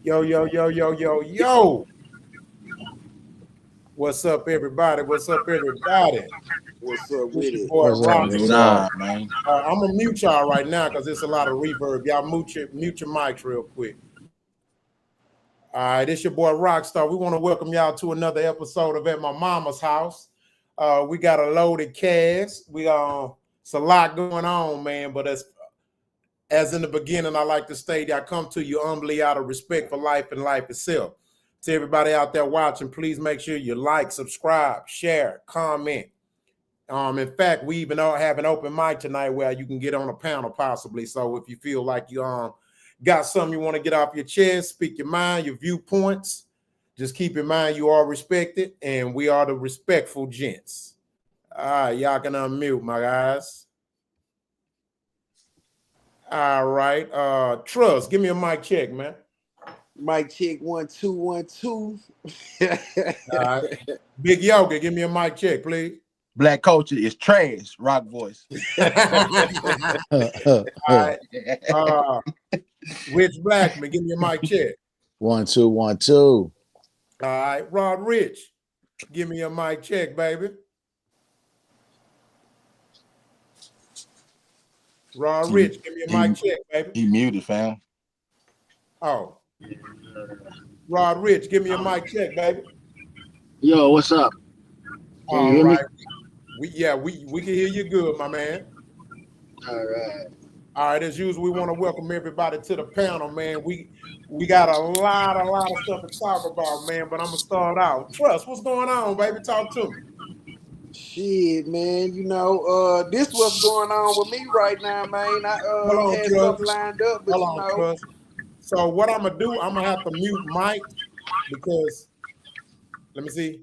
Yo, yo, yo, yo, yo, yo. What's up, everybody? What's up, everybody? What's up It's with your it? boy What's up? What's Rockstar. up, man? I'm gonna mute y'all right now because there's a lot of reverb. Y'all mute your mics real quick. All right, it's your boy Rockstar. We want to welcome y'all to another episode of At My Mama's House. We got a loaded cast. It's a lot going on, man. But as in the beginning, I like to state, I come to you humbly out of respect for life and life itself. To everybody out there watching, please make sure you like, subscribe, share, comment. In fact, we even have an open mic tonight where you can get on a panel possibly. So if you feel like you got something you want to get off your chest, speak your mind, your viewpoints, just keep in mind you are respected and we are the respectful gents. All right, y'all can unmute, my guys. All right. Trust, give me a mic check, man. Mic check 1 2 1 2. All right. Big Yoga, give me a mic check, please. Black culture is trash. Rock voice. All right. Rich Blackman, give me a mic check. 1 2 1 2. All right. Rod Rich, give me a mic check, baby. Rod Rich, give me a mic check, baby. He muted, fam. Oh. Rod Rich, give me a mic check, baby. Yo, what's up? Can you All hear me? right. We can hear you good, my man. All right. All right, as usual, we want to welcome everybody to the panel, man. We got a lot of stuff to talk about, man, but I'm gonna start out. Trust, what's going on, baby? Talk to me. Shit, man. This what's going on with me right now, man. I Hold on, had Trust. something lined up, but Hold on, Trust. So what I'm gonna do, I'm gonna have to mute Mike because let me see.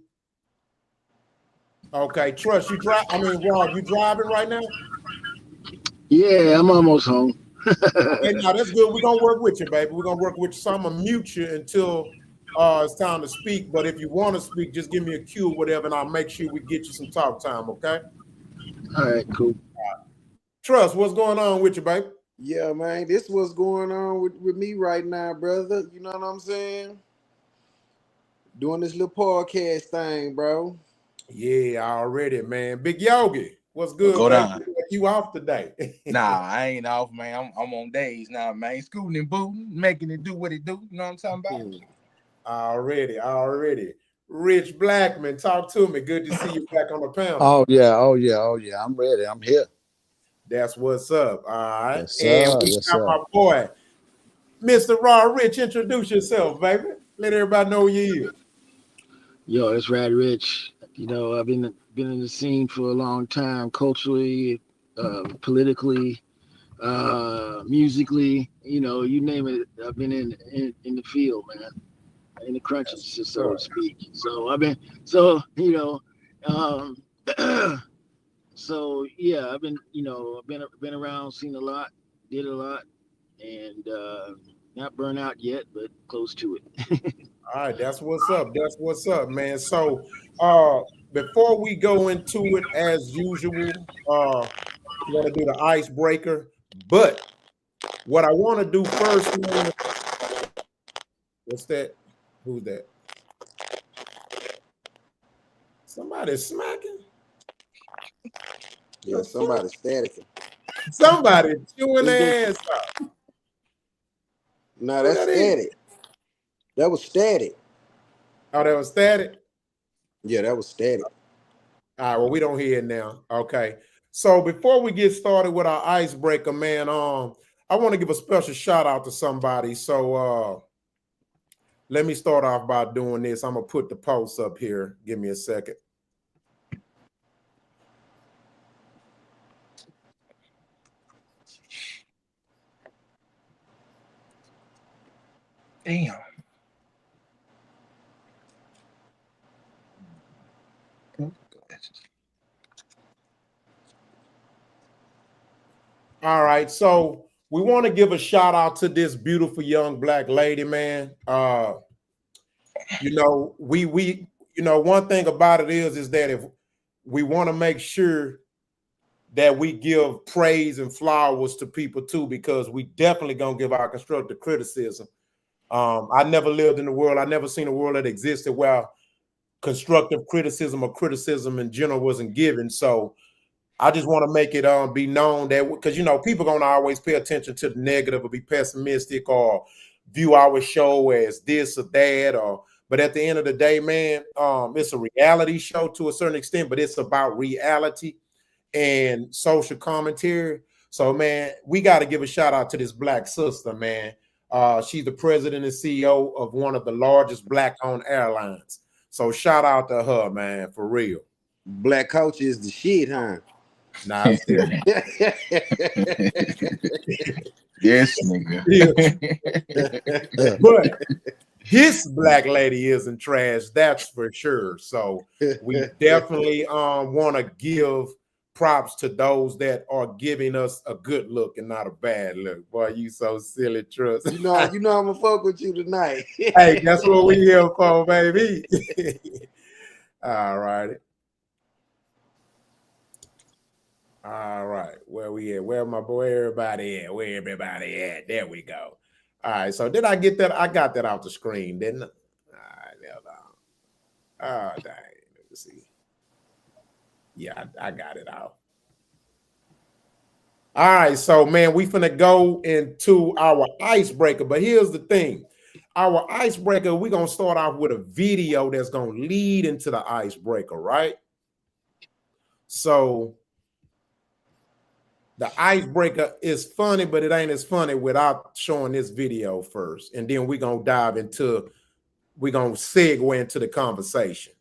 Okay, Trust, Rob, you driving right now? Yeah, I'm almost home. Okay, now that's good. We're gonna work with you, baby. We're gonna work with you. So I'm gonna mute you until it's time to speak. But if you want to speak, just give me a cue or whatever, and I'll make sure we get you some talk time, okay? All right, cool. Trust, what's going on with you, baby? yeah, man. This what's going on with me right now, brother. You know what I'm saying? Doing this little podcast thing, bro. Yeah, already, man. Big Yogi, what's good, Go baby? down. You off today? Nah, I ain't off, man. I'm on days now, man. Scooting and booting, making it do what it do. You know what I'm talking about? Already. Rich Blackman, talk to me. Good to see you back on the panel. Oh yeah. I'm ready. I'm here. That's what's up. All right. Yes, sir. And we Yes, got sir. my boy, Mr. Rod Rich. Introduce yourself, baby. Let everybody know who you is. Yo, it's Rad Rich. You know, I've been in the scene for a long time, culturally, politically, musically. You know, you name it. I've been in the field, man, in the crunches, so to speak. So I've been, so yeah, I've been, been around, seen a lot, did a lot, and not burnt out yet, but close to it. All right, that's what's up. That's what's up, man. So before we go into it, as usual, we're gonna do the icebreaker. But what I want to do first, man, what's that? Who's that? Somebody smacking? Yeah, somebody static. Somebody chewing their ass out. No, that's static. That was static. Oh, that was static? Yeah, that was static. All right, well, we don't hear it now. Okay. So before we get started with our icebreaker, man, I want to give a special shout out to somebody. So let me start off by doing this. I'm gonna put the post up here. Give me a second. Damn. All right, so we want to give a shout out to this beautiful young black lady, man. One thing about it is that if we want to make sure that we give praise and flowers to people too, because we definitely gonna give our constructive criticism. I never lived in the world. I never seen a world that existed where constructive criticism or criticism in general wasn't given. So I just want to make it be known that, because people gonna always pay attention to the negative or be pessimistic or view our show as this or that, but at the end of the day, man, it's a reality show to a certain extent, but it's about reality and social commentary. So, man, we got to give a shout out to this black sister, man. She's the president and CEO of one of the largest black-owned airlines. So shout out to her, man, for real. Black culture is the shit, huh? Nah, I'm still. Yes, nigga. But his black lady isn't trash, that's for sure. So we definitely want to give props to those that are giving us a good look and not a bad look. Boy, you so silly, Trust. You know I'm gonna fuck with you tonight. Hey, that's what we here for, baby. All righty. All right, where we at? Where my boy, everybody at? Where everybody at? There we go. All right, so did I get that? I got that off the screen, didn't I? All right, hold on. Oh, dang. Let me see. Yeah, I got it out. All right, so, man, we finna go into our icebreaker, but here's the thing. Our icebreaker, we're going to start off with a video that's going to lead into the icebreaker, right? So the icebreaker is funny, but it ain't as funny without showing this video first. And then we're going to segue into the conversation.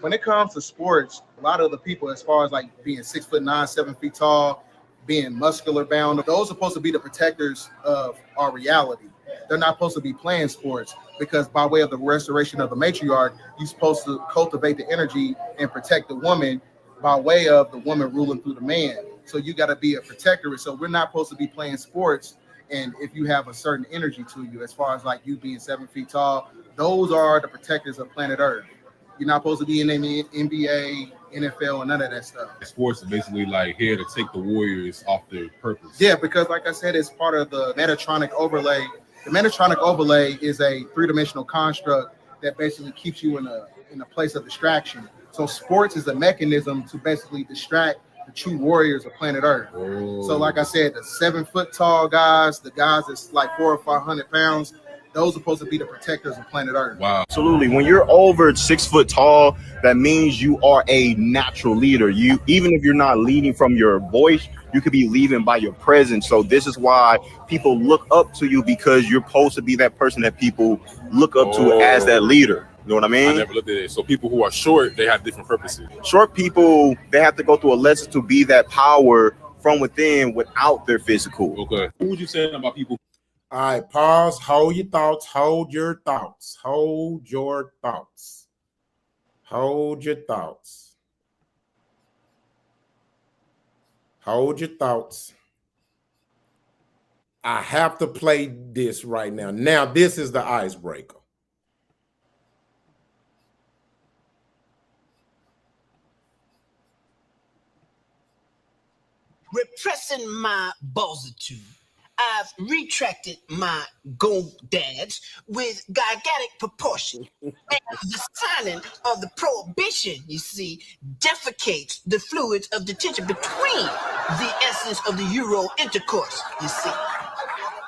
When it comes to sports, a lot of the people, as far as like being 6'9", 7 feet tall, being muscular bound, those are supposed to be the protectors of our reality. They're not supposed to be playing sports, because by way of the restoration of the matriarch, you're supposed to cultivate the energy and protect the woman by way of the woman ruling through the man. So you got to be a protector. So we're not supposed to be playing sports. And if you have a certain energy to you, as far as like you being 7 feet tall, those are the protectors of planet Earth. You're not supposed to be in any NBA, NFL, and none of that stuff. Sports is basically like here to take the Warriors off their purpose. Yeah, because like I said, it's part of the Metatronic overlay. The Metatronic overlay is a three-dimensional construct that basically keeps you in a place of distraction. So sports is a mechanism to basically distract the true warriors of planet Earth. Oh. So like I said, the 7 foot tall guys, the guys that's like 400 or 500 pounds, those are supposed to be the protectors of planet Earth. Wow. Absolutely. When you're over 6 foot tall, that means you are a natural leader. You, even if you're not leading from your voice, you could be leading by your presence. So this is why people look up to you, because you're supposed to be that person that people look up to as that leader. You know what I mean? I never looked at it. So people who are short, they have different purposes. Short people, they have to go through a lesson to be that power from within without their physical. Okay. What would you say about people? All right, pause. Hold your thoughts. Hold your thoughts. Hold your thoughts. Hold your thoughts. Hold your thoughts. I have to play this right now. Now, this is the icebreaker. Repressing my balsitude, I've retracted my gonads with gigantic proportion. And the signing of the prohibition, you see, defecates the fluids of detention between the essence of the Euro intercourse, you see.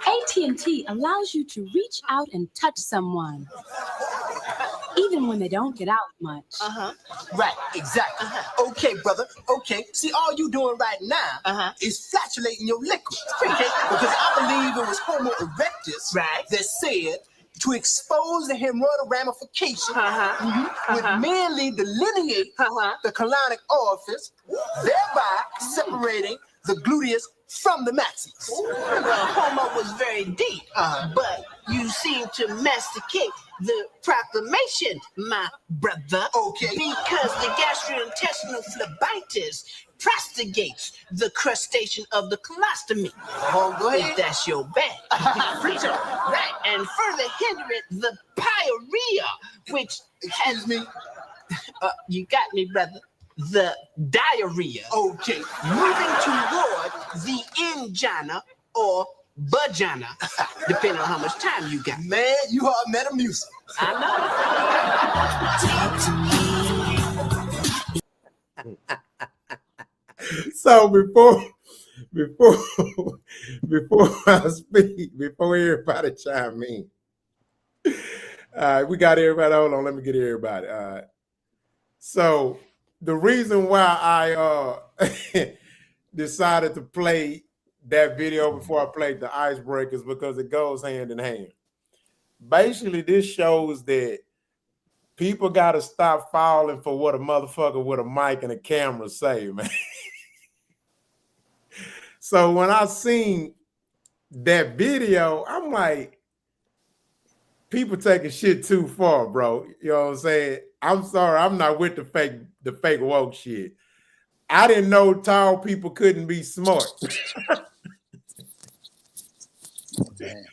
AT&T allows you to reach out and touch someone, even when they don't get out much. Right, exactly. Okay, brother. Okay. See, all you doing right now is flatulating your liquor. Okay? Because I believe it was Homo erectus that said to expose the hemorrhoidal ramification would merely delineate the colonic orifice, thereby separating the gluteus from the maximus. Well, Homo was very deep, but you seem to masticate the proclamation, my brother. Okay. Because the gastrointestinal phlebitis prostigates the crustacean of the colostomy. Oh, go ahead. If that's your bad. Preacher. Right. And further hindering the pyorrhea, which has me. You got me, brother. The diarrhea. Okay. Moving toward the angina or vagina, depending on how much time you got. Man, you are Metamucil. I know. So before I speak, before everybody chime in, we got everybody. Hold on, let me get everybody. All right. So the reason why I decided to play that video before I played the icebreakers because it goes hand in hand. Basically, this shows that people got to stop falling for what a motherfucker with a mic and a camera say, man. So when I seen that video, I'm like, people taking shit too far, bro. You know what I'm saying? I'm sorry, I'm not with the fake woke shit. I didn't know tall people couldn't be smart. Damn.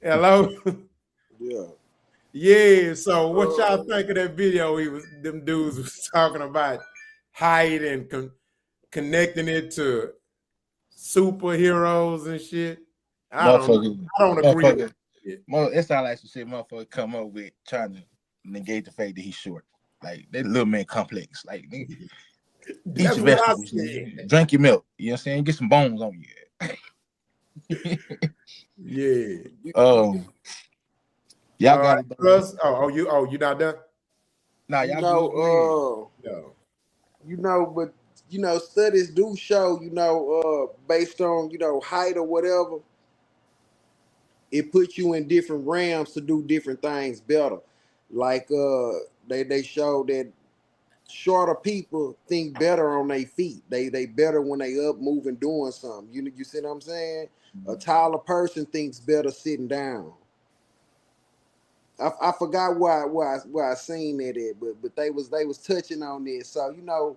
Hello? Yeah. Yeah, so what y'all think of that video? Them dudes was talking about height and connecting it to superheroes and shit. I don't agree with it. It sounds like some shit motherfucker come up with trying to negate the fact that he's short. Like that little man complex. Like nigga, eat your vegetables, drink your milk. You know what I'm saying? Get some bones on you. Yeah. Y'all got it. You not done? Nah, y'all but studies do show, based on, height or whatever, it puts you in different realms to do different things better. Like they show that shorter people think better on their feet. They better when they up moving doing something. You see what I'm saying? A taller person thinks better sitting down. I forgot where I seen that at, but they was touching on this. So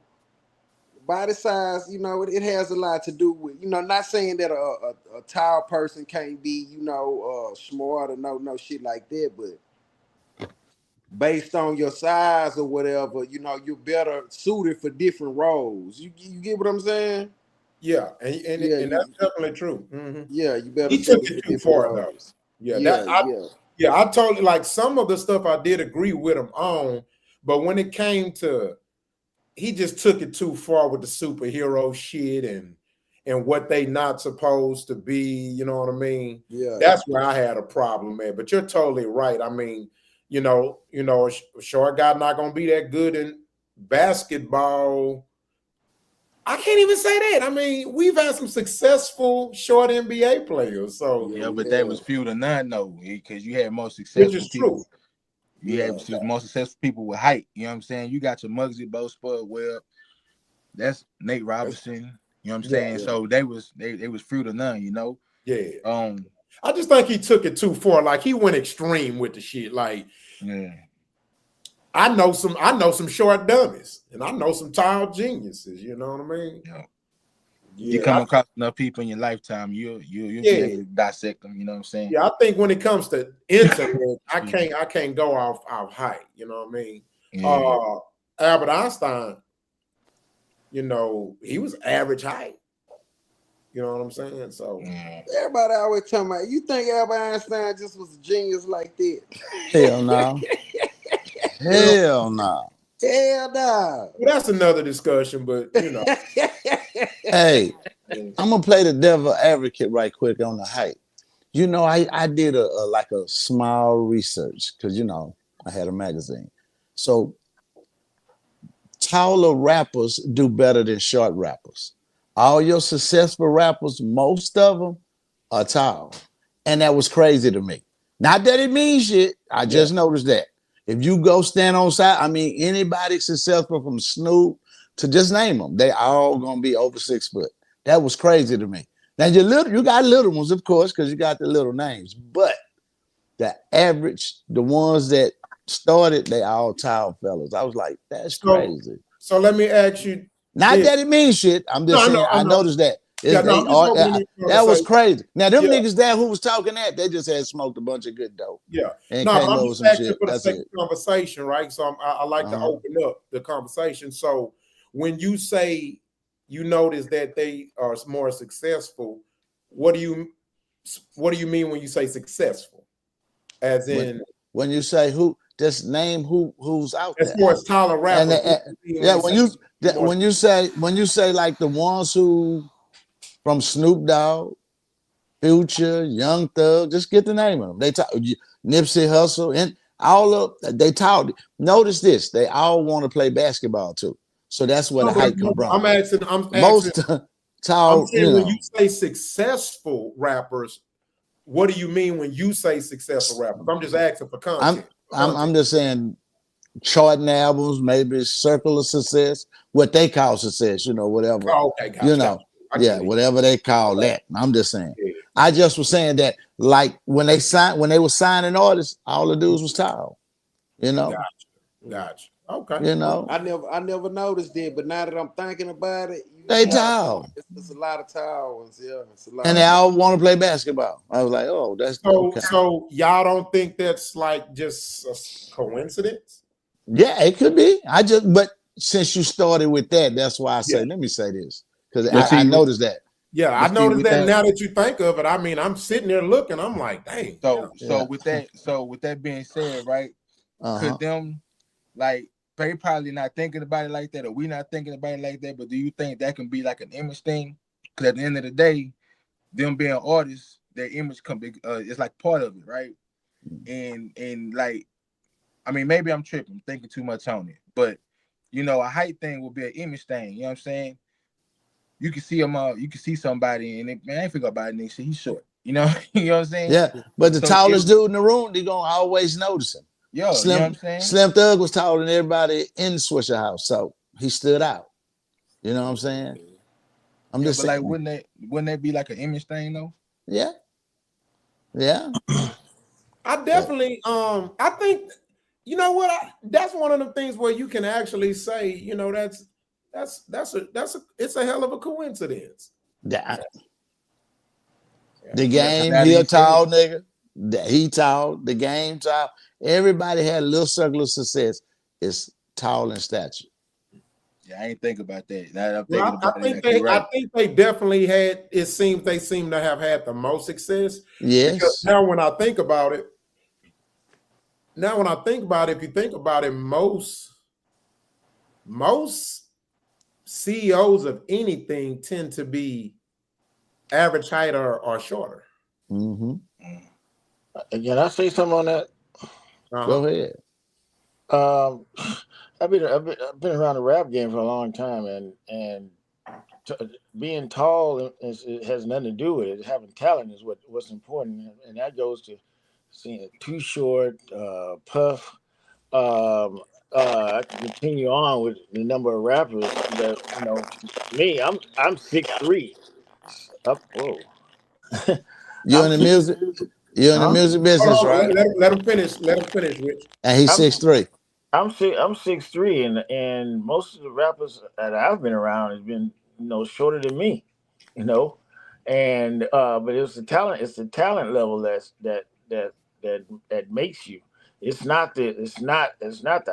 body size, it has a lot to do with, not saying that a tall person can't be, smart or no shit like that, but based on your size or whatever, you're better suited for different roles. You get what I'm saying? Yeah, and that's definitely true. Mm-hmm. Yeah, you better. He took it too far though. I totally, like, some of the stuff I did agree with him on, but when it came to, he just took it too far with the superhero shit and what they not supposed to be. You know what I mean? Yeah, that's where I had a problem, man. But you're totally right. I mean, a short guy not gonna be that good in basketball. I can't even say that. I mean, we've had some successful short NBA players. So but that was few to none, though, because you had more successful people. True. You had more successful people with height. You know what I'm saying? You got your Muggsy, Bo Spud, Webb. That's Nate Robinson. You know what I'm saying? So they was few to none. Yeah. I just think he took it too far. Like, he went extreme with the shit. Like, I know some short dummies, and I know some tall geniuses. You know what I mean? Yeah. You come across enough people in your lifetime, you'll be able to dissect them. You know what I'm saying? Yeah, I think when it comes to intellect, I can't go off height. You know what I mean? Yeah. Albert Einstein, he was average height. You know what I'm saying? So everybody always talking about, you think Albert Einstein just was a genius like that? Hell no. Hell no. Hell no. Well, that's another discussion, but Hey, I'm gonna play the devil advocate right quick on the height. I did a small research because I had a magazine. So taller rappers do better than short rappers. All your successful rappers, most of them are tall. And that was crazy to me. Not that it means shit. I just noticed that. If you go stand on side, I mean, anybody successful from Snoop to just name them, they all gonna be over 6 foot. That was crazy to me. Now you got little ones, of course, because you got the little names, but the average, the ones that started, they all tall fellas. I was like, that's crazy. So let me ask you Not that it means shit. I'm just saying I noticed that. That was crazy. Now them niggas there who was talking they just had smoked a bunch of good dope. Yeah. And No, came I'm over just some asking shit. for the That's sake it. of conversation, right? So I like to open up the conversation. So when you say you notice that they are more successful, what do you mean when you say successful? As in when you say who, just name who's out there. As far as taller rappers, when you say like the ones who from Snoop Dogg, Future, Young Thug, just get the name of them. They talk Nipsey Hussle and all of they talk. Notice this, they all want to play basketball too. So that's where the hype come from. I'm asking most tall. I'm saying when you say successful rappers, what do you mean when you say successful rappers? I'm just asking for content. I'm just saying charting albums, maybe circle of success, what they call success, whatever. Oh, okay, gotcha, whatever they call that. I'm just saying. Yeah. I just was saying that, like when they were signing artists, all the dudes was tall. Gotcha. Okay. I never noticed it, but now that I'm thinking about it, they tall. It's a lot of tall ones, yeah. It's a lot and they all want to play basketball. I was like, oh, that's okay. So y'all don't think that's like just a coincidence? Yeah, it could be. But since you started with that, that's why I say, let me say this. Because I noticed that. Yeah, I noticed that now that you think of it. I mean, I'm sitting there looking, I'm like, dang. So with that being said, right? Could them like they probably not thinking about it like that, or we not thinking about it like that, but do you think that can be like an image thing? Because at the end of the day, them being artists, their image can be it's like part of it, right? And like, I mean, maybe I'm tripping, thinking too much on it, but a height thing will be an image thing. You know what I'm saying? You can see them, you can see somebody, and man, I ain't forgot about it. Nigga, he's short. You know what I'm saying? Yeah, but the tallest dude in the room, they gonna always notice him. Yo, you know what I'm saying? Slim Thug was taller than everybody in Swisher House, so he stood out. You know what I'm saying? I'm just saying. Like, wouldn't that be like an image thing though? Yeah. I definitely, I think, you know what? That's one of the things where you can actually say, it's a hell of a coincidence. The game, he a tall nigga. He tall. The game tall. Everybody had a little circle of success. It's tall in stature. Yeah, I ain't think about that. Now I'm thinking I think they definitely had. They seem to have had the most success. Yes. Because now when I think about it, if you think about it, most CEOs of anything tend to be average height or shorter. Mm-hmm. Can I say something on that? Go ahead. I've been around the rap game for a long time, and being tall it has nothing to do with it. Having talent is what's important, and that goes to seeing Too Short, Puff. I can continue on with the number of rappers that me. I'm 6'3". Whoa. You in the music? You're in the music business, right? Let him finish. Rich. And he's 6'3". I'm 6'3", and most of the rappers that I've been around has been shorter than me, and but it's the talent. It's the talent level that makes you. It's not the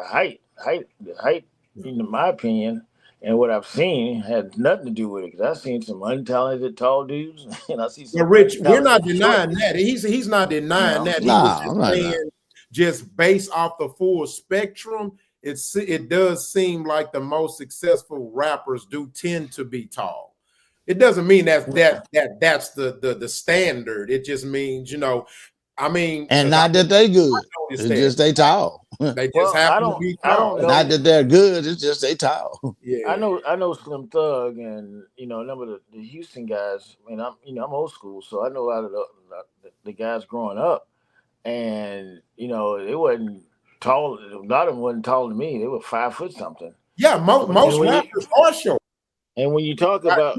height. The height, in my opinion, and what I've seen had nothing to do with it. Because I've seen some untalented tall dudes, and I see some. But Rich, we're not denying that. He's not denying that. He was just saying, just based off the full spectrum, it does seem like the most successful rappers do tend to be tall. It doesn't mean that's the standard. It just means, I mean, and not that they good. It's just they tall. They just happen to be tall. Not that they're good. It's just they tall. Yeah, I know Slim Thug and a number of the Houston guys. And I'm old school, so I know a lot of the guys growing up, and they wasn't tall. A lot of them wasn't taller than me. They were 5 foot something. Yeah, most rappers are short. And when you talk about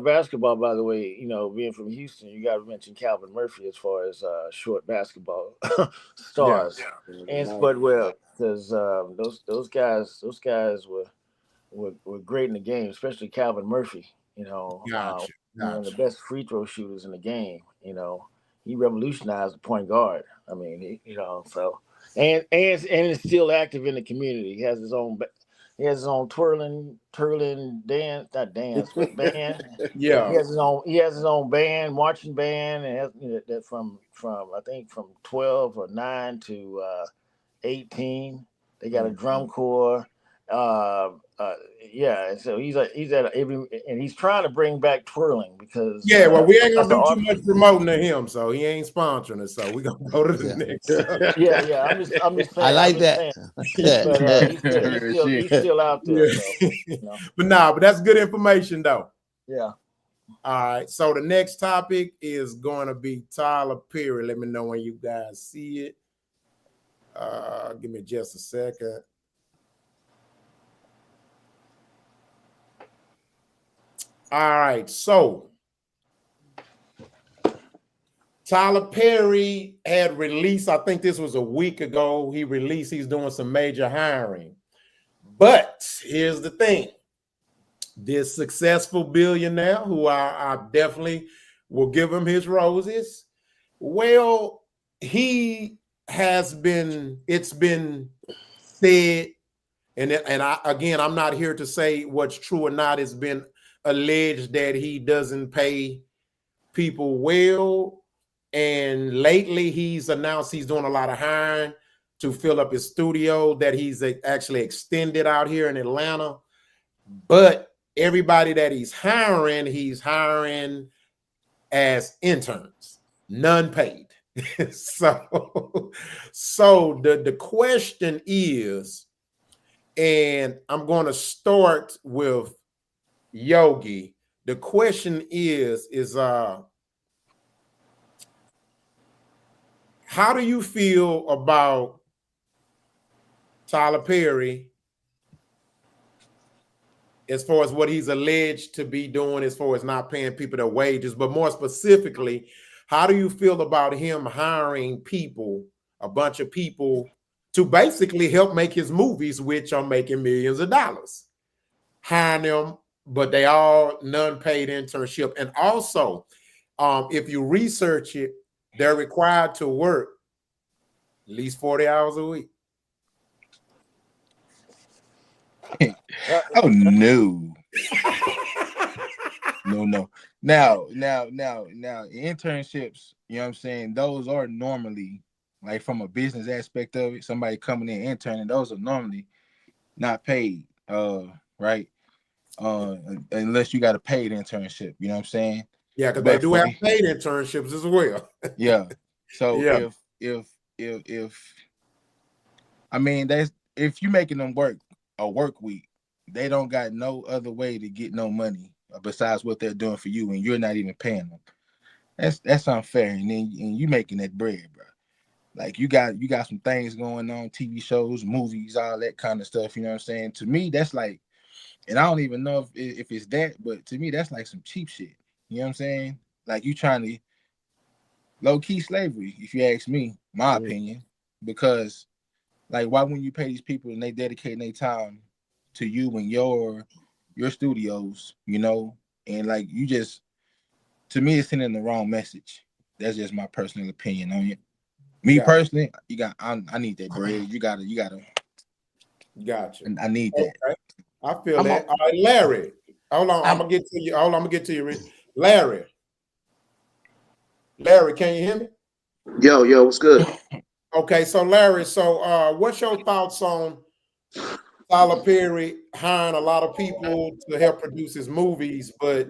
basketball, by the way, being from Houston, you got to mention Calvin Murphy as far as short basketball stars and Spud Webb, because those guys were were great in the game, especially Calvin Murphy. Gotcha. One of the Gotcha. best free throw shooters in the game. He revolutionized the point guard. I mean, so and is still active in the community. He has his own twirling dance, not dance, but band. Yeah. He has his own band, marching band, and that from I think from 12 or 9 to 18. They got a drum corps. Uh, yeah, so he's at every, and he's trying to bring back twirling because well, we ain't that's gonna an do art. too much promoting to him, so he ain't sponsoring us. So we gonna go to the next. Yeah. I'm just saying. I like I'm just that. saying. But he's still out there. Yeah. So, but that's good information though. Yeah. All right. So the next topic is going to be Tyler Perry. Let me know when you guys see it. Give me just a second. All right, so Tyler Perry had released, I think this was a week ago, he's doing some major hiring. But here's the thing. This successful billionaire, who I definitely will give him his roses, well, it's been said, and I'm not here to say what's true or not. It's been alleged that he doesn't pay people well, and lately he's announced he's doing a lot of hiring to fill up his studio that he's actually extended out here in Atlanta. But everybody that he's hiring as interns, none paid. so the question is, and I'm going to start with Yogi. The question is how do you feel about Tyler Perry as far as what he's alleged to be doing as far as not paying people their wages, but more specifically, how do you feel about him hiring a bunch of people to basically help make his movies, which are making millions of dollars? Hiring them, but they all non-paid internship. And also, if you research it, they're required to work at least 40 hours a week. Oh no. No. Now, internships, you know what I'm saying? Those are normally, like from a business aspect of it, somebody coming in interning, those are normally not paid, right? Unless you got a paid internship, you know what I'm saying? Yeah, because they do have paid internships as well. Yeah. So yeah. if I mean, that's if you're making them work a work week, they don't got no other way to get no money besides what they're doing for you, and you're not even paying them. That's unfair. And then you making that bread, bro. Like you got some things going on, TV shows, movies, all that kind of stuff. You know what I'm saying? To me, that's like, and I don't even know if it's that, but to me, that's like some cheap shit. You know what I'm saying? Like you trying to low-key slavery, if you ask me, my opinion. Because like, why wouldn't you pay these people and they dedicating their time to you and your studios, you know? And like you just, to me, it's sending the wrong message. That's just my personal opinion on it. Me personally, I need that bread. You gotta. Gotcha. I need that. Okay. I feel that. All right, Larry. Hold on. I'm gonna get to you. Larry, can you hear me? Yo, what's good? Okay, so Larry, what's your thoughts on Tyler Perry hiring a lot of people to help produce his movies, but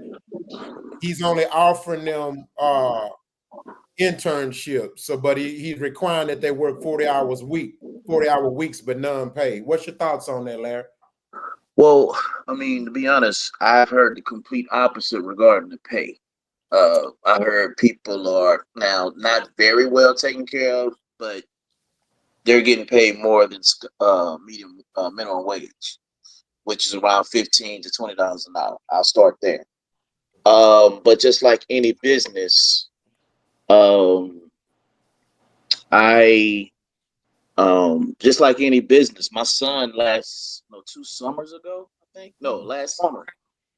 he's only offering them internships? So, but he's requiring that they work 40-hour weeks, but none paid. What's your thoughts on that, Larry? Well, I mean, to be honest, I've heard the complete opposite regarding the pay. I heard people are now not very well taken care of, but they're getting paid more than minimum wage, which is around $15 to $20 an hour. I'll start there. But just like any business, just like any business, my son 2 summers ago, I think. No, last summer.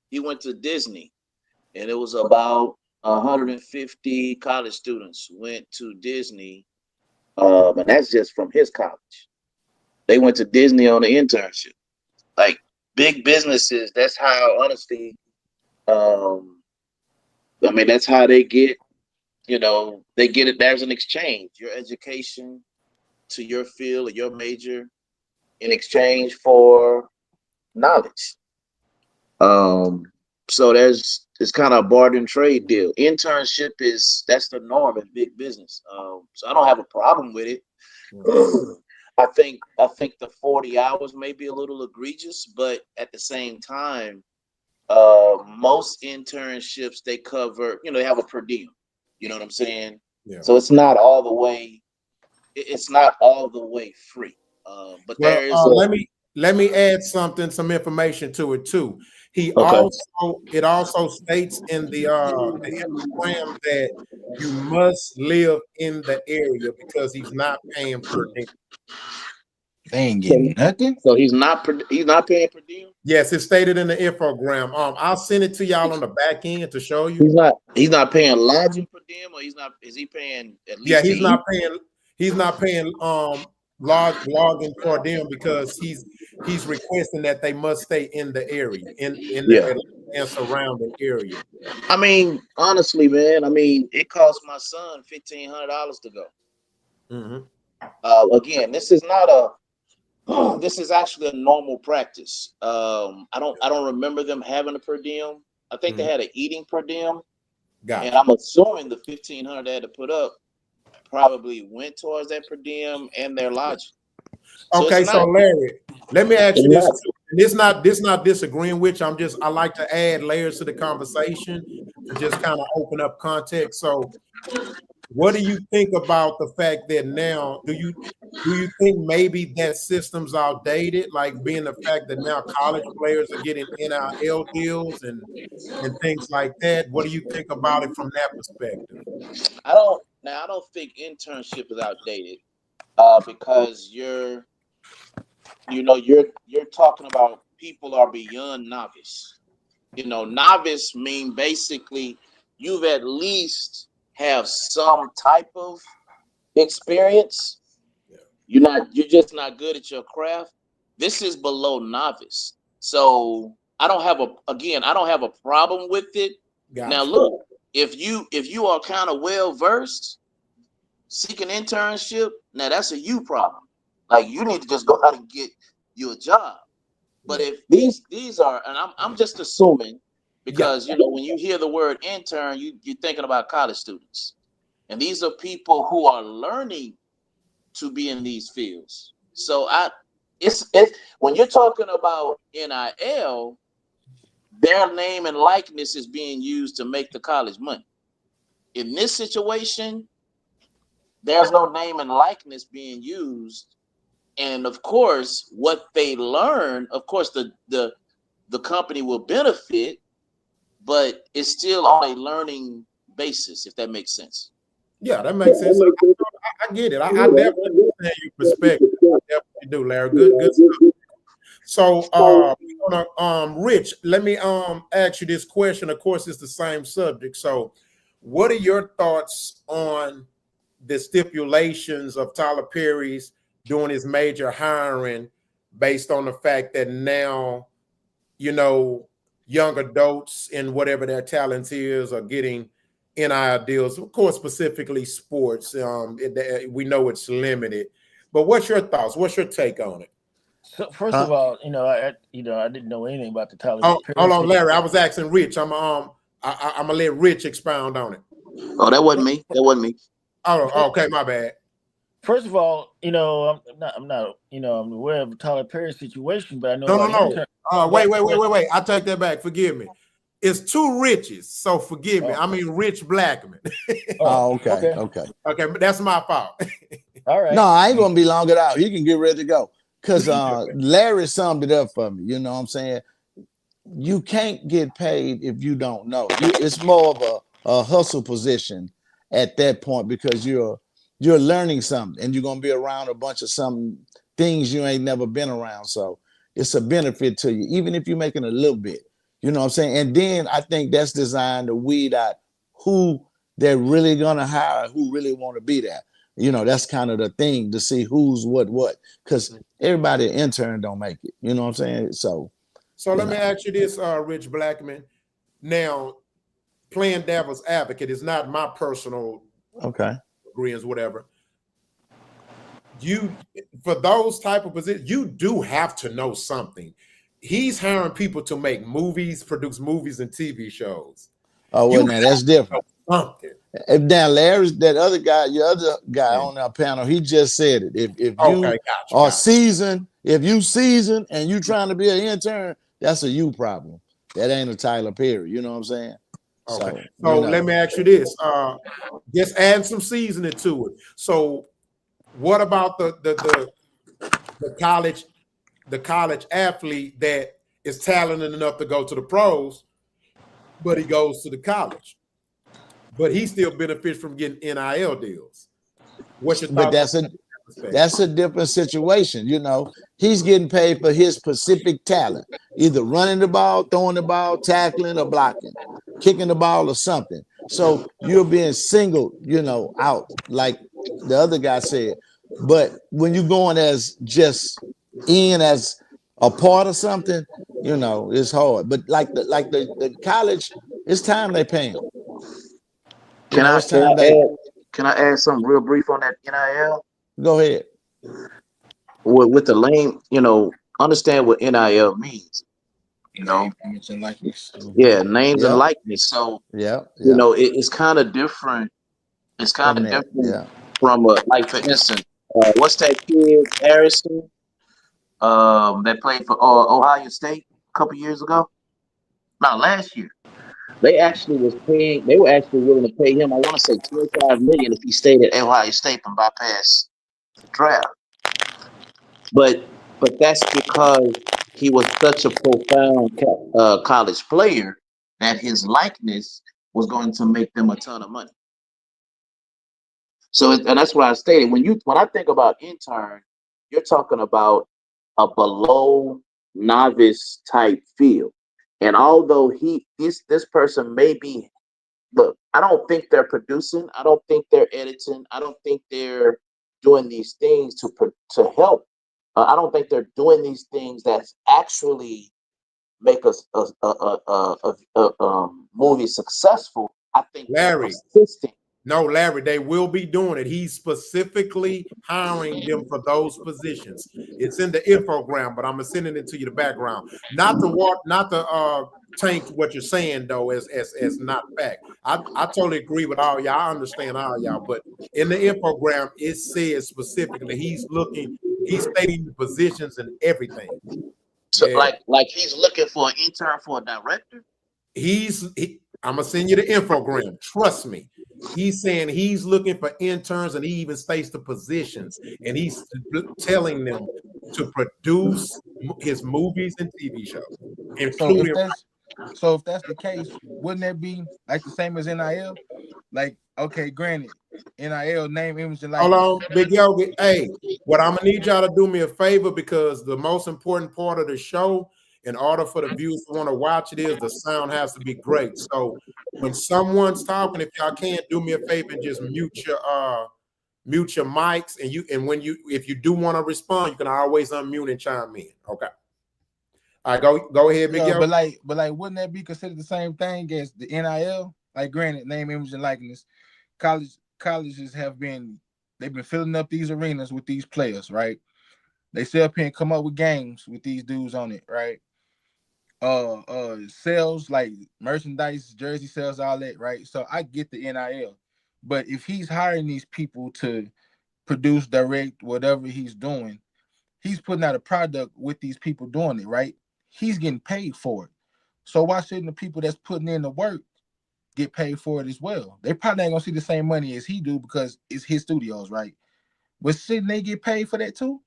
He went to Disney, and it was about 150 college students went to Disney, and that's just from his college. They went to Disney on an internship. Like big businesses, that's how honestly, I mean, that's how they get, they get it. There's an exchange, your education to your field or your major in exchange for knowledge. So it's kind of a barter trade deal. Internship that's the norm in big business. So I don't have a problem with it. I think the 40 hours may be a little egregious, but at the same time, most internships they cover, they have a per diem. You know what I'm saying? Yeah. So it's not all the way free. But there is let me add some information to it too. It also states in the program that you must live in the area because he's not paying per diem. They ain't getting nothing. So he's not paying per diem. Yes, it's stated in the infogram. I'll send it to y'all on the back end to show you. He's not paying lodging per diem, or is he paying at least? Yeah, he's not paying lodging per diem because he's requesting that they must stay in the area, in the and surrounding area. I mean, honestly, man, it cost my son $1,500 to go. Mm-hmm. Again, this is actually a normal practice. I don't remember them having a per diem. I think they had an eating per diem. And I'm assuming the $1,500 they had to put up probably went towards that per diem and their lodging. So Larry, let me ask you this too. This not disagreeing with you. I like to add layers to the conversation to just kind of open up context. So what do you think about the fact that now do you think maybe that system's outdated, like being the fact that now college players are getting NIL deals and things like that? What do you think about it from that perspective? I don't think internship is outdated because you're talking about people are beyond novice. Novice mean basically you've at least have some type of experience. You're just not good at your craft. This is below novice. So I don't have a problem with it. Gotcha. Now look, if you are kind of well versed, seek an internship, now that's a you problem. Like you need to just go out and get you a job. But if these are, and I'm just assuming, because when you hear the word intern, you're thinking about college students. And these are people who are learning to be in these fields. So it's when you're talking about NIL, their name and likeness is being used to make the college money. In this situation, there's no name and likeness being used. And of course, what they learn, of course, the company will benefit, but it's still on a learning basis, if that makes sense. Yeah, that makes sense. I get it. I definitely understand your perspective. I definitely do, Larry. Good stuff. So, Rich, let me ask you this question. Of course, it's the same subject. So, what are your thoughts on the stipulations of Tyler Perry's doing his major hiring based on the fact that now, young adults in whatever their talent is are getting NIL deals, of course, specifically sports. We know it's limited, but what's your thoughts? What's your take on it? So first of all, I didn't know anything about the Tyler Perry. Hold on, Larry. I was asking Rich. I'm gonna let Rich expound on it. Oh, that wasn't me. Oh, okay, my bad. First of all, I'm aware of Tyler Perry's situation, but I know No. Wait. I take that back. Forgive me. It's two Riches, so forgive me. I mean Rich Blackman. Okay. Okay, but that's my fault. All right. No, I ain't gonna be long it out. He can get ready to go. Because Larry summed it up for me. You know what I'm saying? You can't get paid if you don't know. It's more of a hustle position at that point because you're learning something and you're gonna be around a bunch of things you ain't never been around. So it's a benefit to you, even if you're making a little bit. You know what I'm saying? And then I think that's designed to weed out who they're really gonna hire, who really want to be there. You know, that's kind of the thing, to see who's what. Because everybody intern don't make it. You know what I'm saying? So let me ask you this, Rich Blackman. Now, playing devil's advocate is not my personal agreements, whatever. You, for those type of positions, you do have to know something. He's hiring people to make movies, produce movies and TV shows. Oh, well, now that's different. Something. If Dan Larry's that other guy, your other guy on our panel, he just said it. If you are seasoned, if you seasoned and you trying to be an intern, that's a you problem. That ain't a Tyler Perry. You know what I'm saying? Okay. So let me ask you this. Just add some seasoning to it. So what about the college athlete that is talented enough to go to the pros, but he goes to the college, but he still benefits from getting NIL deals? What's your thoughts? But that's a different situation. You know, he's getting paid for his specific talent, either running the ball, throwing the ball, tackling or blocking, kicking the ball or something. So you're being singled, you know, out, like the other guy said. But when you're going as just in as a part of something, you know, it's hard. But like the college, it's time they pay him. Can I add something real brief on that NIL? Go ahead. With the lane, you know, understand what NIL means. You know, names and likeness. Yeah, names and likeness. So you know, it's kind of different. It's kind of different from like, for instance, what's that kid Harrison that played for Ohio State a couple years ago? No, last year. They were actually willing to pay him, I want to say $25 million if he stayed at Ohio State and bypassed the draft. But that's because he was such a profound college player that his likeness was going to make them a ton of money. So, and that's why I stated, when I think about intern, you're talking about a below novice type field. And although this person may be, look, I don't think they're producing. I don't think they're editing. I don't think they're doing these things to help. I don't think they're doing these things that actually make a movie successful. I think Larry, they will be doing it. He's specifically hiring them for those positions. It's in the infogram, but I'm gonna send it to you the background. Not to tank what you're saying though, as not fact. I totally agree with all y'all. I understand all y'all, but in the infogram, it says specifically he's stating the positions and everything. So like he's looking for an intern for a director. I'm gonna send you the infogram. Trust me. He's saying he's looking for interns, and he even states the positions, and he's telling them to produce his movies and TV shows, including. So if that's the case, wouldn't that be like the same as NIL? Like, okay, granted, NIL, name, image, and likeness. Hold on, Big Yogi. Hey, what I'm gonna need y'all to do me a favor, because the most important part of the show, in order for the viewers to want to watch it, is the sound has to be great. So when someone's talking, if y'all can't, do me a favor and just mute your mics, and if you do want to respond, you can always unmute and chime in. Okay. All right, go ahead, Big Yogi. But like, wouldn't that be considered the same thing as the NIL? Like, granted, name, image, and likeness. Colleges they've been filling up these arenas with these players, right? They still can come up with games with these dudes on it, right? Sales like merchandise, jersey sales, all that, right? So I get the NIL, but if he's hiring these people to produce, direct, whatever he's doing, he's putting out a product with these people doing it, right? He's getting paid for it. So why shouldn't the people that's putting in the work get paid for it as well? They probably ain't gonna see the same money as he do because it's his studios, right? But shouldn't they get paid for that too?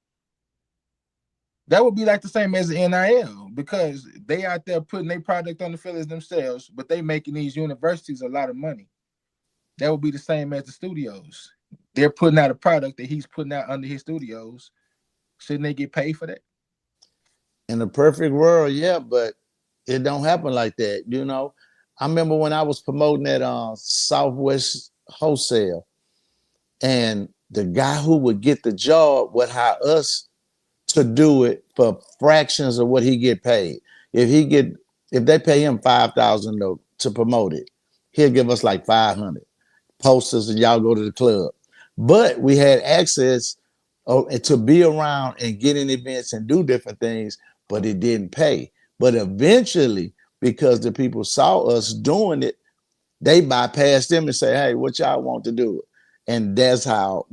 That would be like the same as the NIL, because they out there putting their product on the field themselves, but they making these universities a lot of money. That would be the same as the studios. They're putting out a product that he's putting out under his studios. Shouldn't they get paid for that? In a perfect world, yeah, but it don't happen like that. I remember when I was promoting at Southwest Wholesale, and the guy who would get the job would hire us to do it for fractions of what he get paid. If they pay him $5,000 to promote it, he'll give us like 500 posters, and y'all go to the club. But we had access to be around and get in events and do different things, but it didn't pay. But eventually, because the people saw us doing it, they bypassed them and say, "Hey, what y'all want to do?" And that's how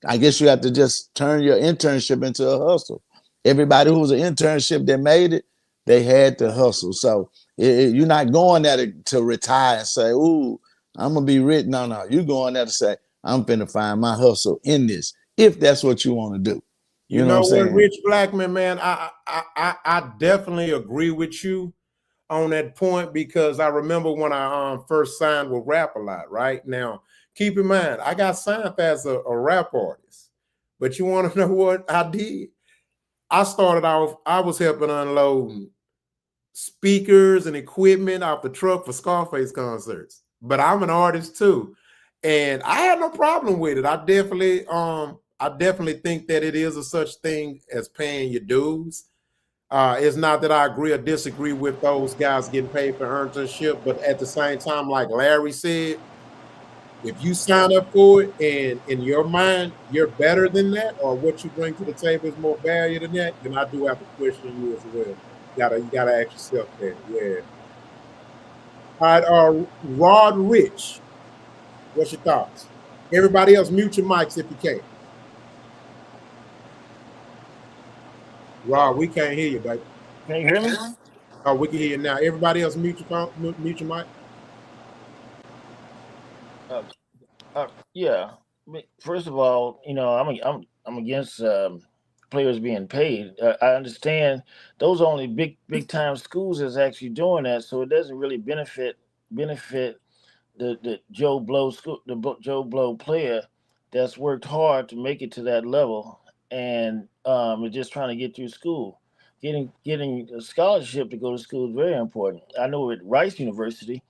I guess you have to just turn your internship into a hustle. Everybody who was an internship that made it, they had to hustle. So you're not going there to retire and say, "Ooh, I'm gonna be rich." No, you're going there to say, "I'm finna find my hustle in this." If that's what you want to do, You what I'm know what, saying? Rich Blackman, man, I definitely agree with you on that point, because I remember when I first signed with Rap A Lot. Right now, keep in mind, I got signed as a rap artist, but you want to know what I did? I started off, I was helping unload speakers and equipment off the truck for Scarface concerts. But I'm an artist too, and I had no problem with it. I definitely think that it is a such thing as paying your dues. It's not that I agree or disagree with those guys getting paid for internship, but at the same time, like Larry said, if you sign up for it and in your mind you're better than that, or what you bring to the table is more value than that, then I do have to question you as well. You gotta ask yourself that. Yeah. All right, Rod Rich, what's your thoughts? Everybody else, mute your mics if you can. Rod, we can't hear you, baby. Can you hear me? Oh, we can hear you now. Everybody else, mute your phone, mute your mic. Uh, yeah. First of all, I'm against players being paid. I understand those are only big time schools that's actually doing that, so it doesn't really benefit the Joe Blow player that's worked hard to make it to that level, and is just trying to get through school. Getting a scholarship to go to school is very important. I know at Rice University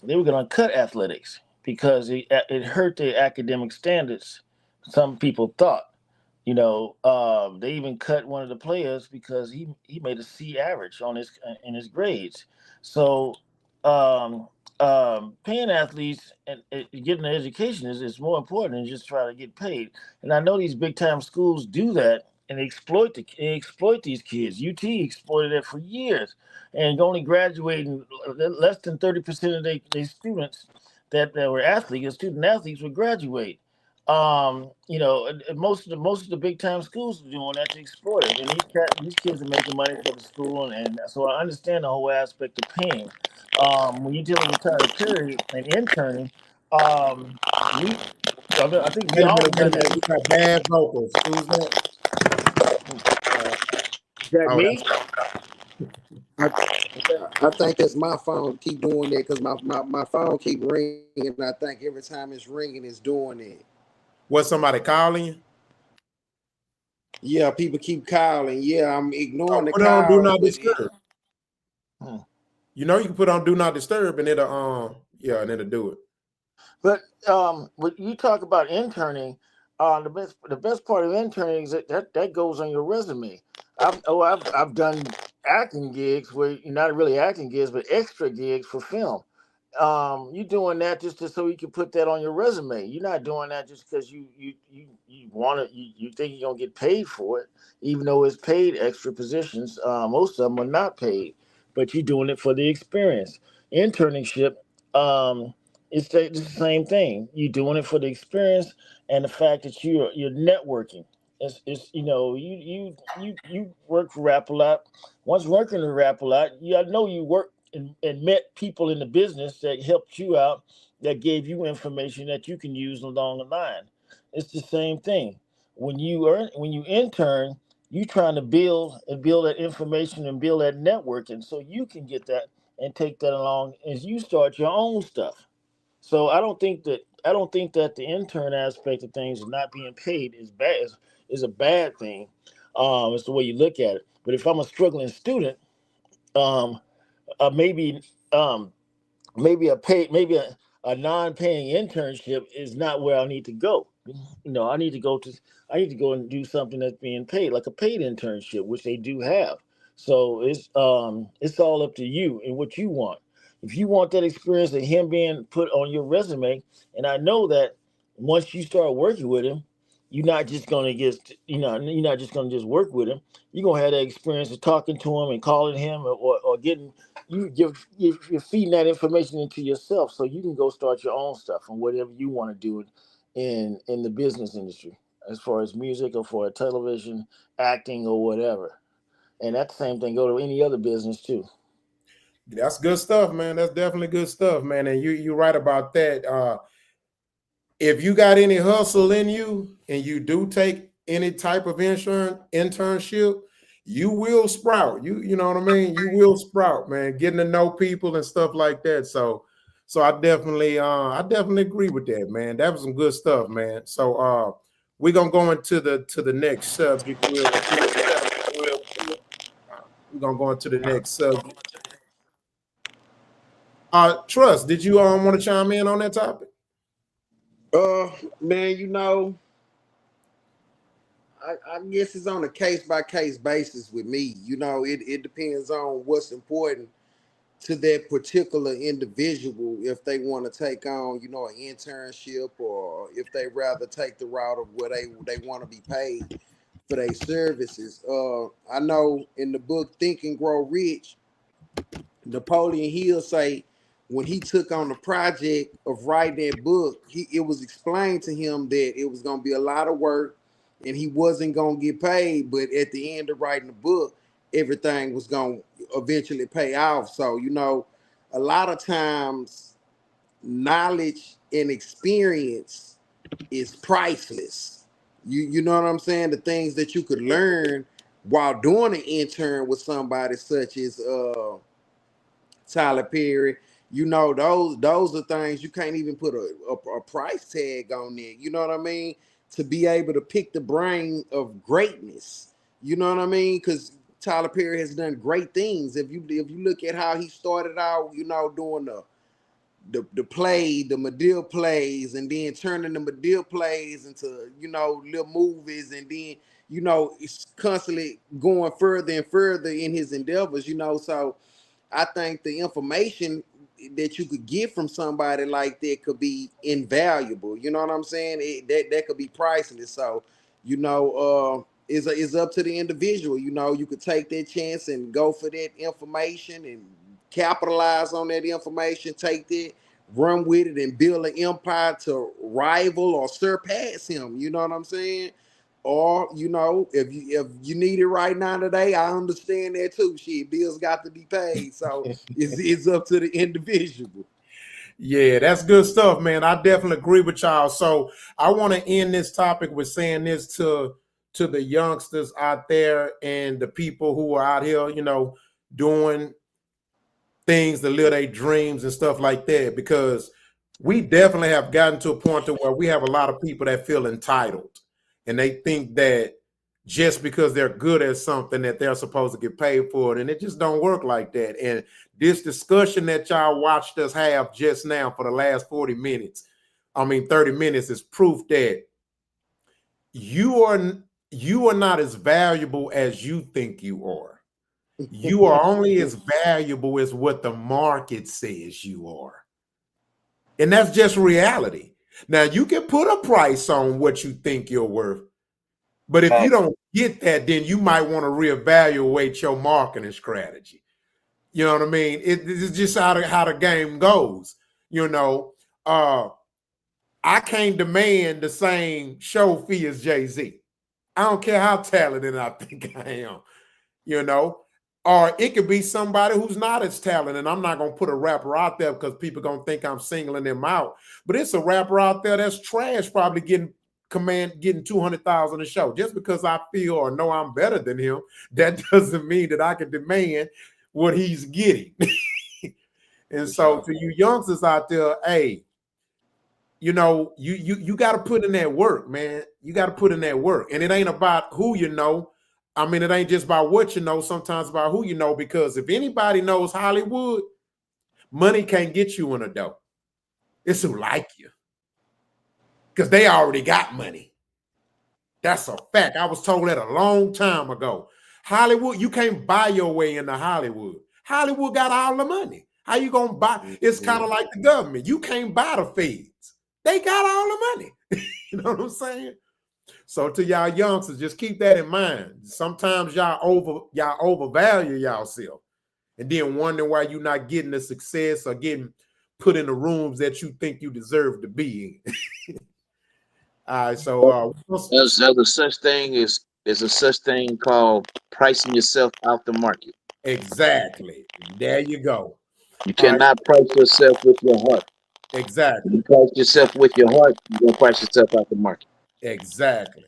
they were going to cut athletics because it hurt their academic standards. Some people thought, they even cut one of the players because he made a C average on his in his grades. So um, paying athletes and getting an education is more important than just trying to get paid. And I know these big time schools do that and they exploit these kids. UT exploited it for years, and only graduating less than 30% of their students that were athletes, student athletes, would graduate. And most of the big time schools are doing that to exploit it, and these kids are making money for the school, and so I understand the whole aspect of paying. When you're dealing with Tyler Perry and interning, we I think we Wait a all minute, wait a done minute. that. We got bad vocals. Who's that? Is that Oh, me? that's I, I think that's my phone keep doing that because my phone keep ringing. And I think every time it's ringing, it's doing it. what, somebody calling you? Yeah, people keep calling. Yeah, I'm Oh, ignoring the put it on do calls, not but disturb. Hmm. You know you can put on do not disturb and and it'll do it. But when you talk about interning, the best part of interning is that goes on your resume. I've done acting gigs where you're not really acting gigs, but extra gigs for film. You're doing that so you can put that on your resume. You're not doing that just because you want to you think you're gonna get paid for it, even though it's paid extra positions. Most of them are not paid, but you're doing it for the experience. Internship. It's the same thing. You're doing it for the experience and the fact that you're networking. It's you work for Rap a Lot. Once working in Rap a Lot, I know you work and met people in the business that helped you out, that gave you information that you can use along the line. It's the same thing. When you intern, you trying to build that information and build that network, and so you can get that and take that along as you start your own stuff. So I don't think that the intern aspect of things and not being paid is bad is a bad thing. It's the way you look at it. But if I'm a struggling student, um, maybe a non-paying internship is not where I need to go. I need to go and do something that's being paid, like a paid internship, which they do have. So it's all up to you and what you want. If you want that experience of him being put on your resume, and I know that once you start working with him, you're not just gonna just work with him. You're gonna have that experience of talking to him and calling him, or getting you're feeding that information into yourself, so you can go start your own stuff and whatever you want to do in the business industry, as far as music or for television, acting or whatever. And that same thing go to any other business too. That's good stuff, man. That's definitely good stuff, man. And you're right about that. If you got any hustle in you and you do take any type of internship, you will sprout. You know what I mean? You will sprout, man. Getting to know people and stuff like that. So I definitely agree with that, man. That was some good stuff, man. So we're gonna go into the next subject real quick. We're gonna go into the next subject. Trust, did you want to chime in on that topic? Man, I guess it's on a case-by-case basis with me. It depends on what's important to that particular individual, if they want to take on, an internship, or if they rather take the route of where they want to be paid for their services. I know in the book Think and Grow Rich, Napoleon Hill say when he took on the project of writing that book, it was explained to him that it was going to be a lot of work and he wasn't going to get paid. But at the end of writing the book, everything was going to eventually pay off. So, a lot of times knowledge and experience is priceless. You know what I'm saying? The things that you could learn while doing an intern with somebody such as Tyler Perry, those are things you can't even put a price tag on it. You know what I mean? To be able to pick the brain of greatness. You know what I mean? Because Tyler Perry has done great things. If you look at how he started out, doing the play, the Medill plays, and then turning the Medill plays into, little movies, and then, it's constantly going further and further in his endeavors, so I think the information that you could get from somebody like that could be invaluable. You know what I'm saying? That could be priceless. So, it's up to the individual. You could take that chance and go for that information and capitalize on that information, take that, run with it, and build an empire to rival or surpass him. You know what I'm saying? Or, if you need it right now today, I understand that too. Shit, bills got to be paid. So it's up to the individual. Yeah, that's good stuff, man. I definitely agree with y'all. So I want to end this topic with saying this to the youngsters out there and the people who are out here, doing things to live their dreams and stuff like that, because we definitely have gotten to a point to where we have a lot of people that feel entitled. And they think that just because they're good at something that they're supposed to get paid for it. And it just don't work like that. And this discussion that y'all watched us have just now for the last 30 minutes is proof that you are not as valuable as you think you are. You are only as valuable as what the market says you are. And that's just reality. Now, you can put a price on what you think you're worth, but if you don't get that, then you might want to reevaluate your marketing strategy. You know what I mean? It's just how the game goes. I can't demand the same show fee as Jay-Z. I don't care how talented I think I am, or it could be somebody who's not as talented. And I'm not going to put a rapper out there because people are going to think I'm singling them out. But it's a rapper out there that's trash, probably getting $200,000 a show. Just because I feel or know I'm better than him, that doesn't mean that I can demand what he's getting. And so to you youngsters out there, hey, you got to put in that work, man. You got to put in that work. And it ain't about who you know. I mean, it ain't just about what you know, sometimes about who you know, because if anybody knows Hollywood, money can't get you in a door. It's who like you. Because they already got money. That's a fact. I was told that a long time ago. Hollywood, you can't buy your way into Hollywood. Hollywood got all the money. How you gonna buy? It's kind of like the government. You can't buy the feds. They got all the money. You know what I'm saying? So to y'all youngsters, just keep that in mind. Sometimes y'all overvalue yourself, and then wonder why you're not getting the success or getting put in the rooms that you think you deserve to be in. All right, so there's a such thing there's a such thing called pricing yourself out the market. Exactly. There you go. You cannot price yourself with your heart. Exactly. If you price yourself with your heart, you're gonna price yourself out the market. Exactly.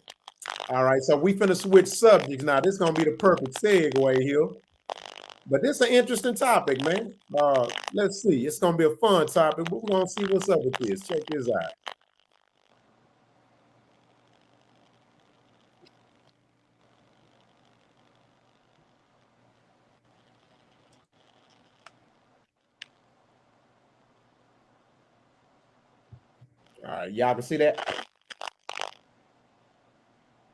All right, so we finna switch subjects now. This is gonna be the perfect segue here. But this is an interesting topic, man. Let's see. It's gonna be a fun topic, but we're gonna see what's up with this. Check this out. All right, y'all can see that.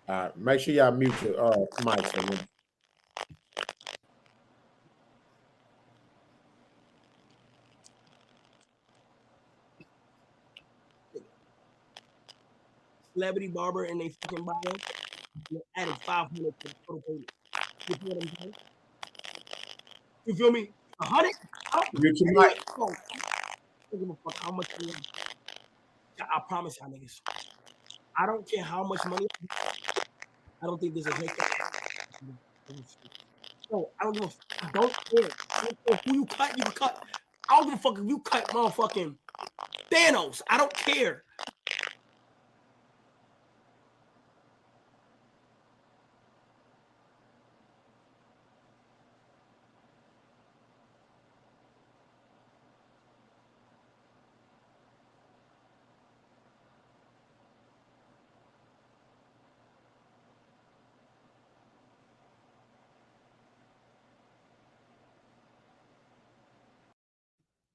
All right, make sure y'all mute your mics for me. Celebrity barber and they fucking bio. They added 500 to the total payment. You feel what I'm saying? You feel me? 100? I don't Mute your mic. give a fuck how much money. I promise y'all niggas. I don't care how much money. I don't think there's a haircut. No, I don't give a fuck. I don't care. I don't care who you cut, you can cut. I don't give a fuck if you cut motherfucking Thanos. I don't care.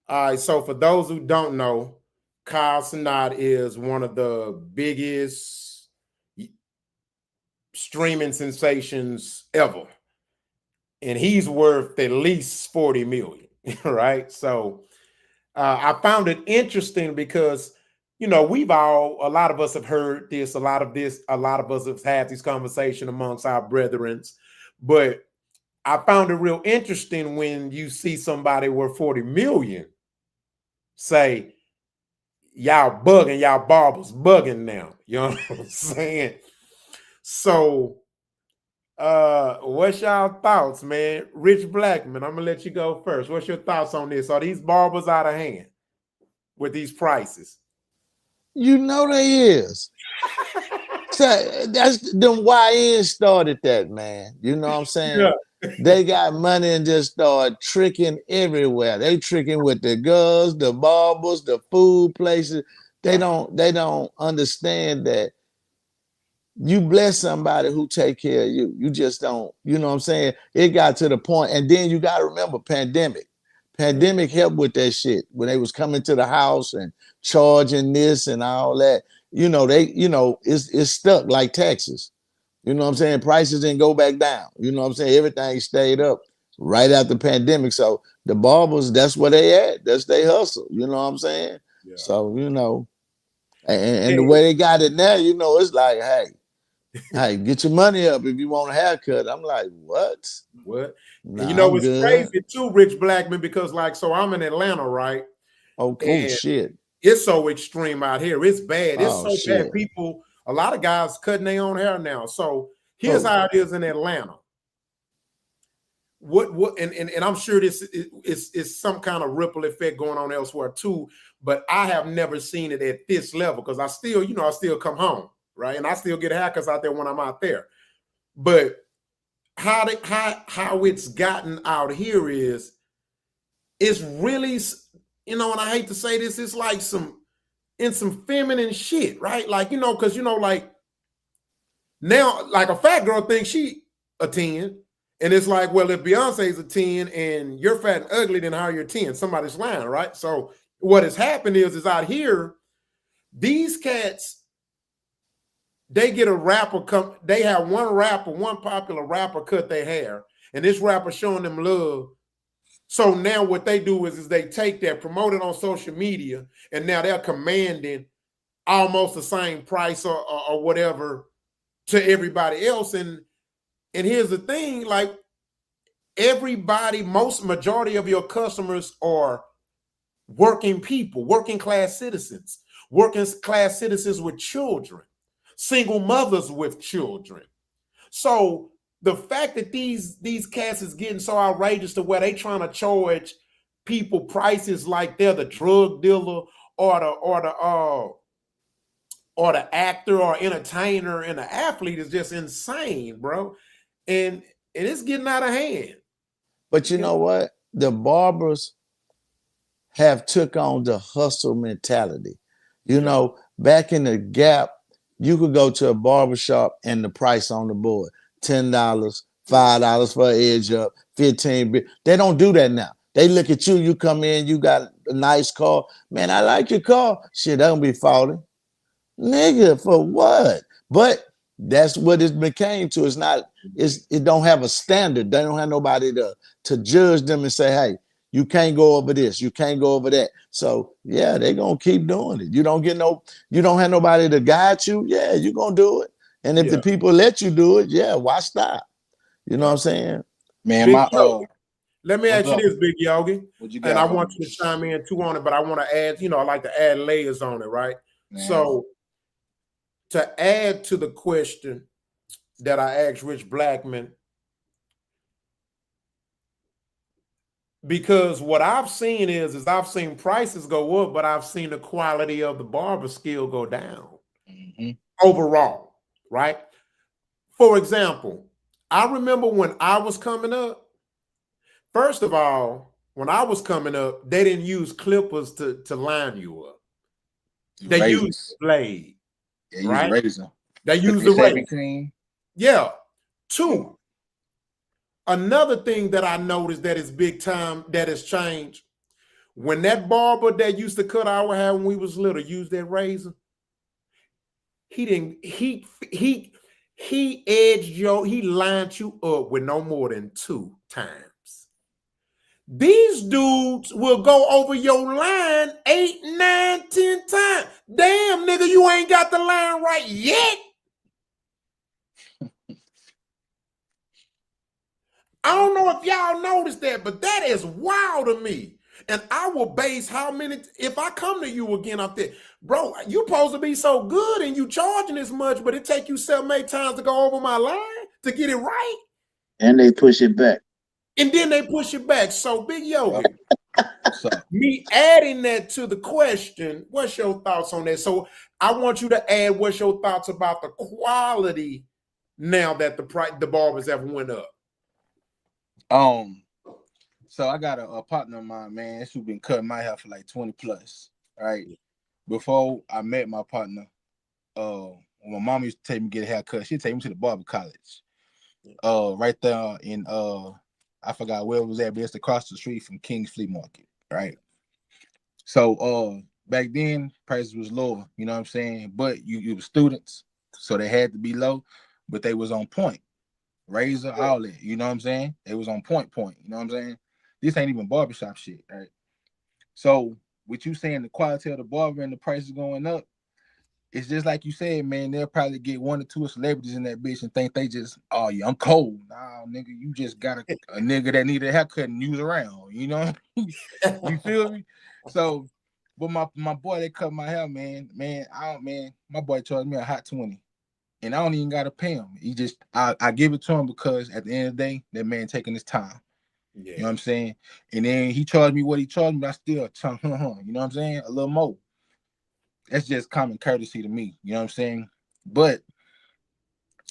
All right, so for those who don't know, Kyle Sinat is one of the biggest streaming sensations ever. And he's worth at least 40 million, right? So I found it interesting because, you know, a lot of us have heard this, a lot of us have had this conversation amongst our brethren, but I found it real interesting when you see somebody worth 40 million say, y'all bugging, y'all barbers bugging now. You know what I'm saying? So what's y'all thoughts, man? Rich Blackman, I'm gonna let you go first. What's your thoughts on this? Are these barbers out of hand with these prices? You know they is. So that's them YN started that, man. You know what I'm saying? Yeah. They got money and just start tricking everywhere. They tricking with the girls, the barbers, the food places. They don't understand that you bless somebody who take care of you. You just don't, you know what I'm saying? It got to the point, and then you got to remember pandemic. Pandemic helped with that shit when they was coming to the house and charging this and all that. You know, it's stuck like Texas. You know what I'm saying? Prices didn't go back down. You know what I'm saying? Everything stayed up right after the pandemic. So the barbers, that's where they at. That's their hustle. You know what I'm saying? Yeah. So, you know, and the way they got it now, you know, it's like, hey, get your money up if you want a haircut. I'm like, what? What? Nah, and you know, I'm it's good. crazy too, Rich Blackman, because like, so I'm in Atlanta, right? Oh, cool shit. It's so extreme out here. It's bad. It's so shit. bad. A lot of guys cutting their own hair now. So here's how it is in Atlanta. And I'm sure this is some kind of ripple effect going on elsewhere too, but I have never seen it at this level because I still come home, right? And I still get haircuts out there when I'm out there. But how it's gotten out here is it's really, you know, and I hate to say this, it's like some feminine shit, right? Like, you know, because, you know, like now, like a fat girl thinks she a 10. And it's like, well, if Beyonce's a 10 and you're fat and ugly, then how you're 10? Somebody's lying, right? So what has happened is out here, these cats, they get a rapper come, they have one popular rapper cut their hair, and this rapper showing them love. So now what they do is they take that, promote it on social media, and now they're commanding almost the same price or whatever to everybody else. And here's the thing, like everybody, majority of your customers are working people, working class citizens with children, single mothers with children. So the fact that these cats is getting so outrageous to where they trying to charge people prices like they're the drug dealer or the actor or entertainer and the athlete is just insane, bro. And it's getting out of hand. But you know what? The barbers have took on the hustle mentality. You know, back in the Gap, you could go to a barbershop and the price on the board, $10, $5 for an edge up, 15. They don't do that now. They look at you, you come in, you got a nice car. Man, I like your car. Shit, that don't be faulty. Nigga, for what? But that's what it became to. It don't have a standard. They don't have nobody to judge them and say, hey, you can't go over this, you can't go over that. So yeah, they're gonna keep doing it. You don't have nobody to guide you, yeah, you're gonna do it. And if the people let you do it, yeah, why stop? You know what I'm saying? Man, let me ask you this, Big Yogi. And I want you to me? chime in too on it, but I want to add, I like to add layers on it, right? Man. So to add to the question that I asked Rich Blackman, because what I've seen is I've seen prices go up, but I've seen the quality of the barber skill go down overall, right? For example, I remember when I was coming up, first of all, when I was coming up, they didn't use clippers to line you up. They used the blade. They right? use razor. They use the razor. Yeah. Two. Another thing that I noticed that is big time that has changed. When that barber that used to cut our hair when we was little used that razor, he lined you up with no more than 2 times. These dudes will go over your line 8, 9, 10 times. Damn, nigga, you ain't got the line right yet. I don't know if y'all noticed that, but that is wild to me. And I will base how many, if I come to you again up there, bro, you supposed to be so good and you charging this much, but it take you 7, 8 times to go over my line to get it right. And they push it back. And then they push it back. So Big Yogi, me adding that to the question, what's your thoughts on that? So I want you to add what's your thoughts about the quality now that the barbers have went up. So I got a partner of mine, man, who's been cutting my hair for like 20 plus, right? Before I met my partner, when my mom used to take me to get a haircut, she'd take me to the barber college. Right there in I forgot where it was at, but it's across the street from King's Flea Market, right? So back then prices was lower, you know what I'm saying? But you were students, so they had to be low, but they was on point. Razor, all that, you know what I'm saying? They was on point, you know what I'm saying? This ain't even barbershop shit, right? So with you saying the quality of the barber and the prices going up, it's just like you said, man, they'll probably get 1 or 2 celebrities in that bitch and think they just, oh yeah, I'm cold. Nah, nigga, you just got a nigga that need a haircut and use around, you know? You feel me? So, but my boy that cut my hair, man, my boy charged me a hot 20. And I don't even gotta pay him. He just I give it to him because at the end of the day, that man taking his time. Yeah. You know what I'm saying? And then he charged me what he charged me, but I still you know what I'm saying? A little more. That's just common courtesy to me, you know what I'm saying? But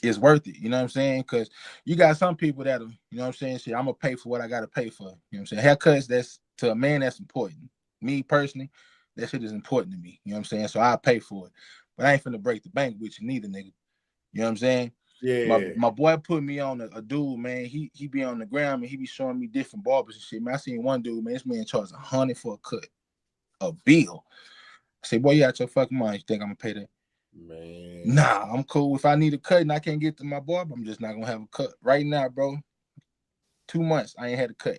it's worth it, you know what I'm saying? Because you got some people that are, you know what I'm saying? Shit, I'm gonna pay for what I gotta pay for. You know what I'm saying? Haircuts, that's to a man, that's important. Me personally, that shit is important to me. You know what I'm saying? So I pay for it. But I ain't finna break the bank with you neither, nigga. You know what I'm saying? Yeah. My boy put me on a dude, man. He be on the ground and he be showing me different barbers and shit. Man, I seen one dude, man. This man charged $100 for a cut, a bill. I say, boy, you out your fucking mind. You think I'm gonna pay that? Man. Nah, I'm cool. If I need a cut and I can't get to my barber, I'm just not gonna have a cut right now, bro. 2 months, I ain't had a cut.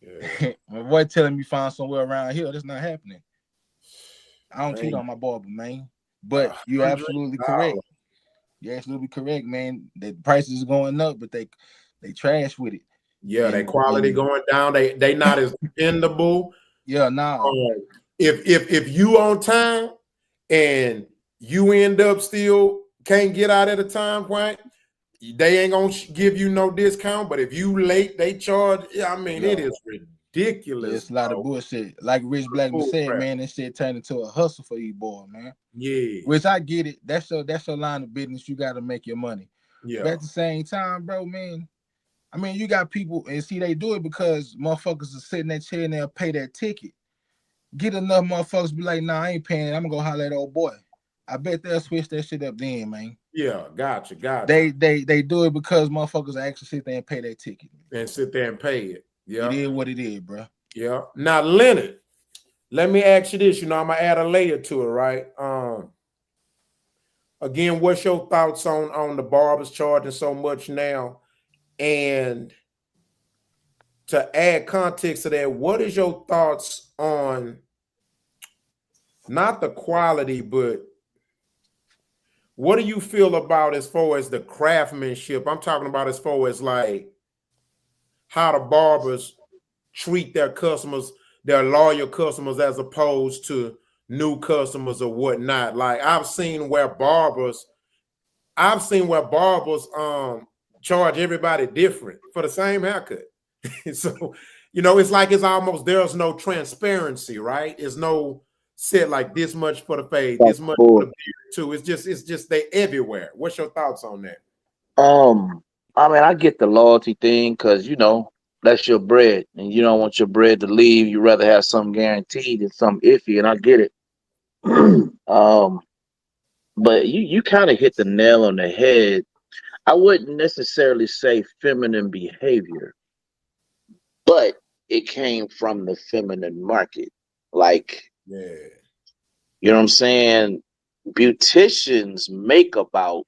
Yeah. My boy telling me find somewhere around here. That's not happening. I don't cheat on my barber, man. But you're absolutely correct. You're absolutely correct, man. The prices are going up, but they trash with it. Yeah, their quality going down. They not as dependable. Yeah, nah. If you on time and you end up still can't get out at a time point, they ain't gonna give you no discount. But if you late, they charge. I mean, it is ridiculous. It's a lot of bullshit. Like Rich Blackman said, man, this shit turned into a hustle for you, boy, man. Yeah. Which I get it. That's your line of business. You got to make your money. Yeah. But at the same time, bro, man, I mean, you got people and see they do it because motherfuckers are sitting in that chair and they'll pay that ticket. Get enough motherfuckers be like, nah, I ain't paying. I'm gonna go holler at old boy. I bet they'll switch that shit up then, man. Yeah, gotcha. They do it because motherfuckers actually sit there and pay that ticket. And sit there and pay it. Yeah. It is what it is, bro. Yeah. Now, Leonard, let me ask you this. I'm gonna add a layer to it, right? Again, what's your thoughts on the barbers charging so much now? And to add context to that, what is your thoughts on not the quality, but what do you feel about as far as the craftsmanship? I'm talking about as far as like how the barbers treat their customers, their loyal customers, as opposed to new customers or whatnot. Like I've seen where barbers charge everybody different for the same haircut. So, it's like there's no transparency, right? There's no set like this much for the fade, this much for the beard too. It's just they everywhere. What's your thoughts on that? I mean, I get the loyalty thing because that's your bread, and you don't want your bread to leave. You rather have something guaranteed than something iffy, and I get it. But you kind of hit the nail on the head. I wouldn't necessarily say feminine behavior, but it came from the feminine market. Like, yeah, you know what I'm saying? Beauticians make about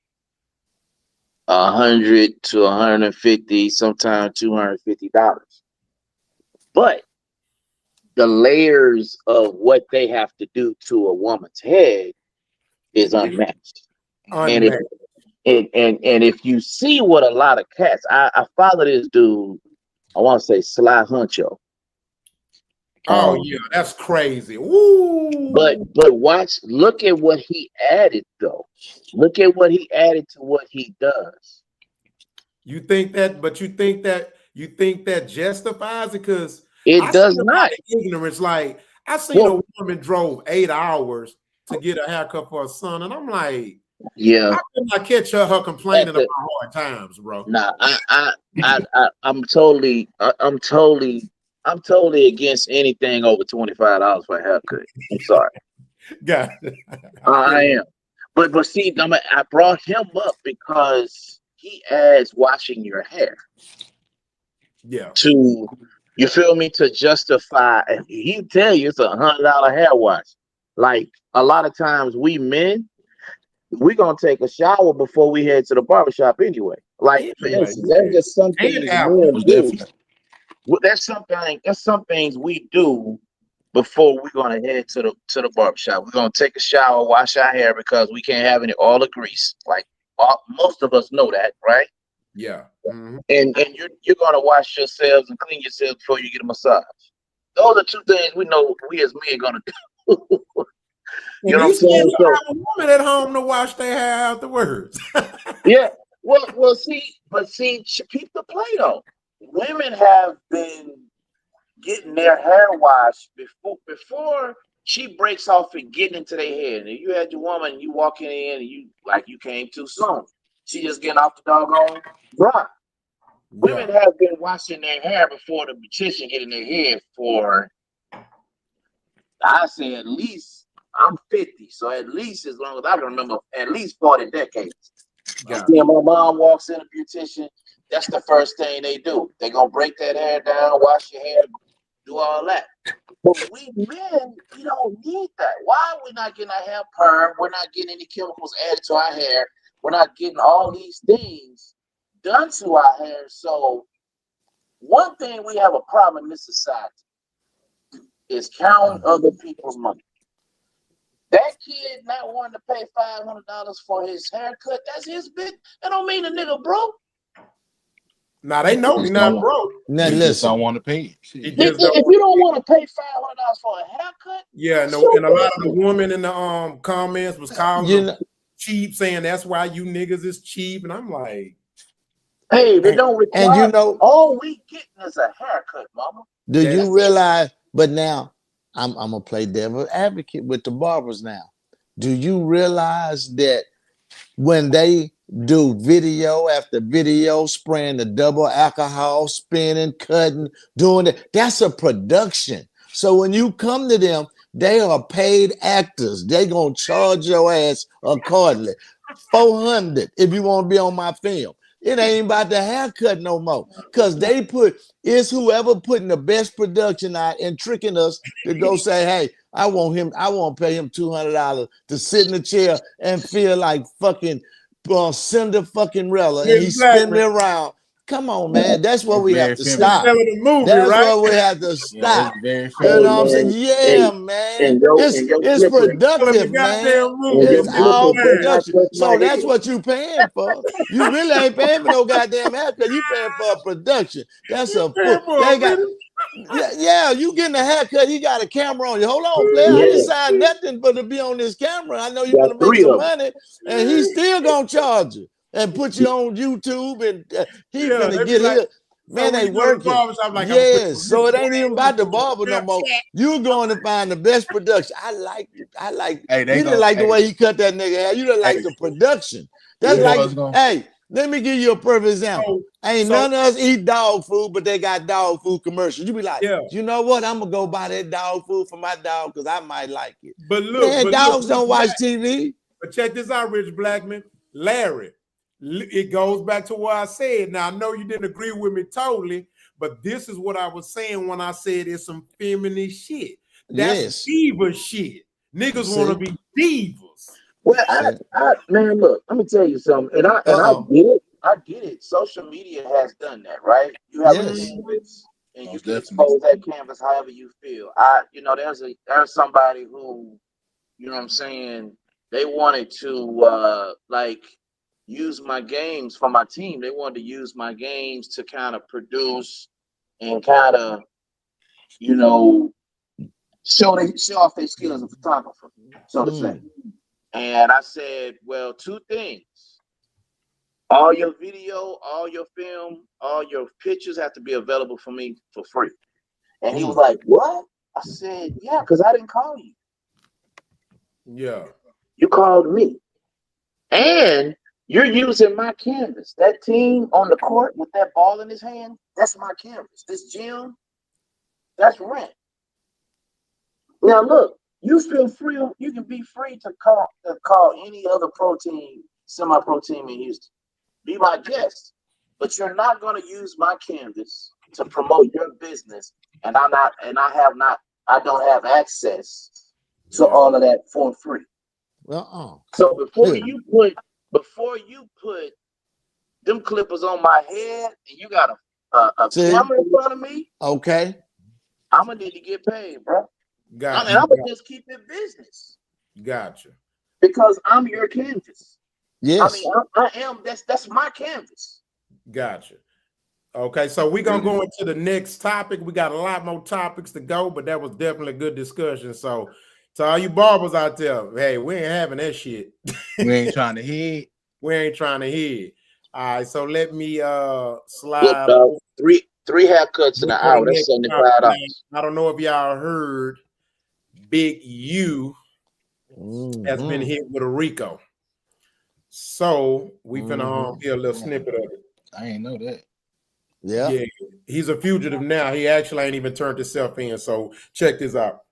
$100 to $150, sometimes $250. But the layers of what they have to do to a woman's head is unmatched. And if you see what a lot of cats, I follow this dude, I want to say Sly Huncho. Oh yeah, that's crazy. Woo! But look at what he added though. Look at what he added to what he does. You think that justifies it? Because it does not. Ignorance. Like I seen a woman drove 8 hours to get a haircut for her son, and I'm like, yeah, how can I catch her complaining about hard times, bro? Nah, I'm totally against anything over $25 for a haircut. I'm sorry. Got it. I am. But see, I brought him up because he adds washing your hair. Yeah. You feel me? To justify, he tell you it's $100 hair wash. Like a lot of times we men, we're gonna take a shower before we head to the barbershop anyway. Like for instance, that's just something men do. That's some things we do before we're gonna head to the barbershop. We're gonna take a shower, wash our hair because we can't have any oil or grease. Like most of us know that, right? Yeah. Mm-hmm. And you're gonna wash yourselves and clean yourselves before you get a massage. Those are two things we know we as men gonna do. You know what I'm saying? So, have a woman at home to wash their hair afterwards. Yeah. Well, see, keep the play though. Women have been getting their hair washed before she breaks off and getting into their head. And you had your woman, you walking in and you came too soon. She just getting off the doggone dry. Yeah. Women have been washing their hair before the beautician get in their head for, I say at least, I'm 50, so at least as long as I can remember, at least 40 decades. And then my mom walks in a beautician, that's the first thing they do. They're gonna break that hair down, wash your hair, do all that. But we men, we don't need that. Why are we not getting our hair perm? We're not getting any chemicals added to our hair. We're not getting all these things done to our hair. So one thing we have a problem in this society is counting other people's money. That kid not wanting to pay $500 for his haircut, that's his bit. That don't mean the nigga broke. Now they know me not broke. Now They listen, just don't want to pay it. If you don't want to pay $500 for a haircut, yeah, no, and a lot of the women in the comments was calling them cheap, saying that's why you niggas is cheap, and I'm like, hey, they don't require. And you know, all we getting is a haircut, mama. Do you realize? But now I'm gonna play devil advocate with the barbers now. Do you realize that when they do video after video, spraying the double alcohol, spinning, cutting, doing it, that's a production. So when you come to them, they are paid actors. They gonna charge your ass accordingly. $400 if you want to be on my film. It ain't about the haircut no more. Cause it's whoever putting the best production out and tricking us to go say, hey, I want to pay him $200 to sit in the chair and feel like fucking Cinder fucking Rella, and he's spinning me around. Come on, man. That's what we have to stop. That's what we have to stop. You know what I'm saying? Yeah, man. It's productive, man. It's all production. So that's what you paying for. You really ain't paying for no goddamn haircut. You paying for a production. That's a they got. Yeah, you getting a haircut. He got a camera on you. Hold on, player. I didn't sign nothing but to be on this camera. I know you want to make some money, and he's still gonna charge you and put you on YouTube, and he's gonna get here. Man, they working. Yes, so it ain't even about the barber no more. You're going to find the best production. I like. Hey, you didn't like the way he cut that nigga hair. You didn't like the production. That's hey. Let me give you a perfect example. Ain't none of us eat dog food, but they got dog food commercials. You be like, you know what? I'm gonna go buy that dog food for my dog because I might like it. But look, man, dogs don't watch TV. But check this out, Rich Blackman. Larry, it goes back to what I said. Now I know you didn't agree with me totally, but this is what I was saying when I said it's some feminine shit. That's diva shit. Niggas want to be divas. Well, man, look, let me tell you something, and I get it. Social media has done that, right? You have a canvas, and you can expose that canvas however you feel. There's somebody who, you know what I'm saying, they wanted to use my games for my team. They wanted to use my games to kind of produce and kind of, show off their skill as a photographer, so to say. And I said, well, two things. All your video, all your film, all your pictures have to be available for me for free. And he was like, what? I said, yeah, because I didn't call you. Yeah. You called me. And you're using my canvas. That team on the court with that ball in his hand, that's my canvas. This gym, that's rent. Now, look. You feel free. You can be free to call any other semi-pro team in Houston. Be my guest, but you're not going to use my canvas to promote your business, and I don't have access to all of that for free. So before you put them clippers on my head, and you got a camera in front of me, okay, I'm gonna need to get paid, bro. Gotcha. I'm gonna just keep it business. Gotcha. Because I'm your canvas. Yes. I mean, I am. That's my canvas. Gotcha. Okay, so we're gonna go into the next topic. We got a lot more topics to go, but that was definitely a good discussion. So to all you barbers out there, hey, we ain't having that shit. We ain't trying to hear. We ain't trying to hear. All right, so let me slide. Look, three haircuts in an hour. That's $75. I don't know if y'all heard. Big U has been hit with a RICO. So we finna hear a little snippet of it. I ain't know that. Yeah. He's a fugitive now. He actually ain't even turned himself in. So check this out.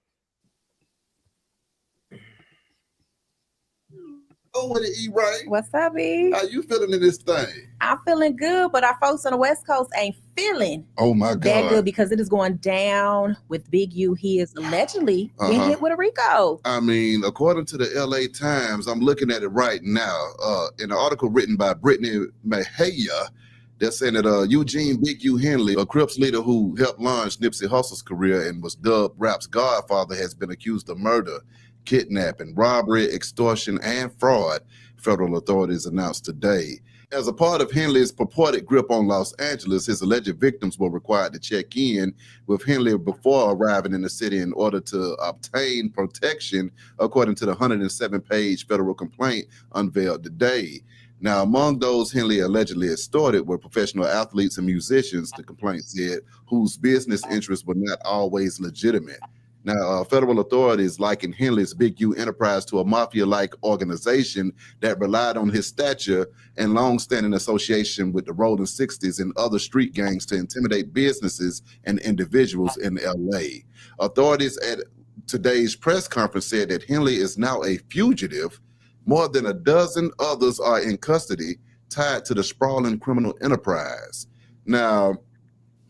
on with it, E-Ray. What's up, E? How you feeling in this thing? I'm feeling good, but our folks on the West Coast ain't feeling that good because it is going down with Big U. He is allegedly being hit with a RICO. I mean, according to the LA Times, I'm looking at it right now. In an article written by Brittany Mejia, they're saying that Eugene Big U Henley, a Crips leader who helped launch Nipsey Hussle's career and was dubbed rap's godfather, has been accused of murder, kidnapping, robbery, extortion, and fraud, federal authorities announced today. As a part of Henley's purported grip on Los Angeles, his alleged victims were required to check in with Henley before arriving in the city in order to obtain protection, according to the 107-page federal complaint unveiled today. Now, among those Henley allegedly extorted were professional athletes and musicians, the complaint said, whose business interests were not always legitimate. Now, federal authorities likened Henley's Big U enterprise to a mafia-like organization that relied on his stature and long-standing association with the Rolling 60s and other street gangs to intimidate businesses and individuals in L.A. Authorities at today's press conference said that Henley is now a fugitive. More than a dozen others are in custody, tied to the sprawling criminal enterprise. Now,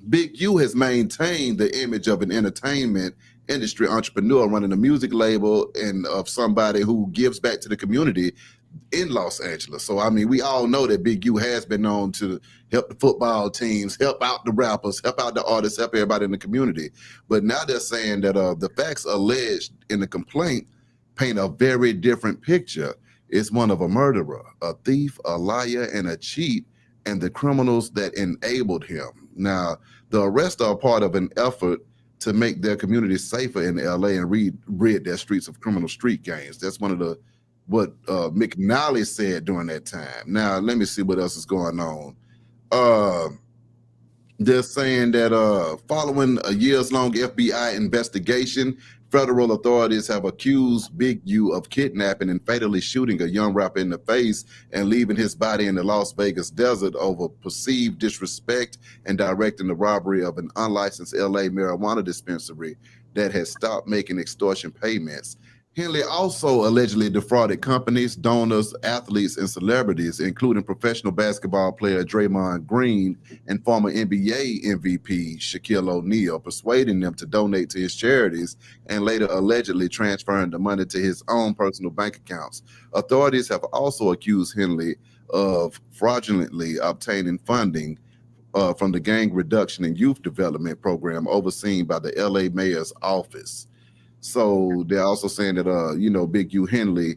Big U has maintained the image of an entertainment industry entrepreneur running a music label and of somebody who gives back to the community in Los Angeles. So, I mean, we all know that Big U has been known to help the football teams, help out the rappers, help out the artists, help everybody in the community. But now they're saying that the facts alleged in the complaint paint a very different picture. It's one of a murderer, a thief, a liar, and a cheat, and the criminals that enabled him. Now, the arrests are part of an effort to make their communities safer in LA and rid their streets of criminal street gangs. That's one of what McNally said during that time. Now, let me see what else is going on. They're saying that following a years-long FBI investigation, federal authorities have accused Big U of kidnapping and fatally shooting a young rapper in the face and leaving his body in the Las Vegas desert over perceived disrespect and directing the robbery of an unlicensed LA marijuana dispensary that has stopped making extortion payments. Henley also allegedly defrauded companies, donors, athletes, and celebrities, including professional basketball player Draymond Green and former NBA MVP Shaquille O'Neal, persuading them to donate to his charities and later allegedly transferring the money to his own personal bank accounts. Authorities have also accused Henley of fraudulently obtaining funding from the Gang Reduction and Youth Development Program overseen by the LA Mayor's office. So they're also saying that, Big U Henley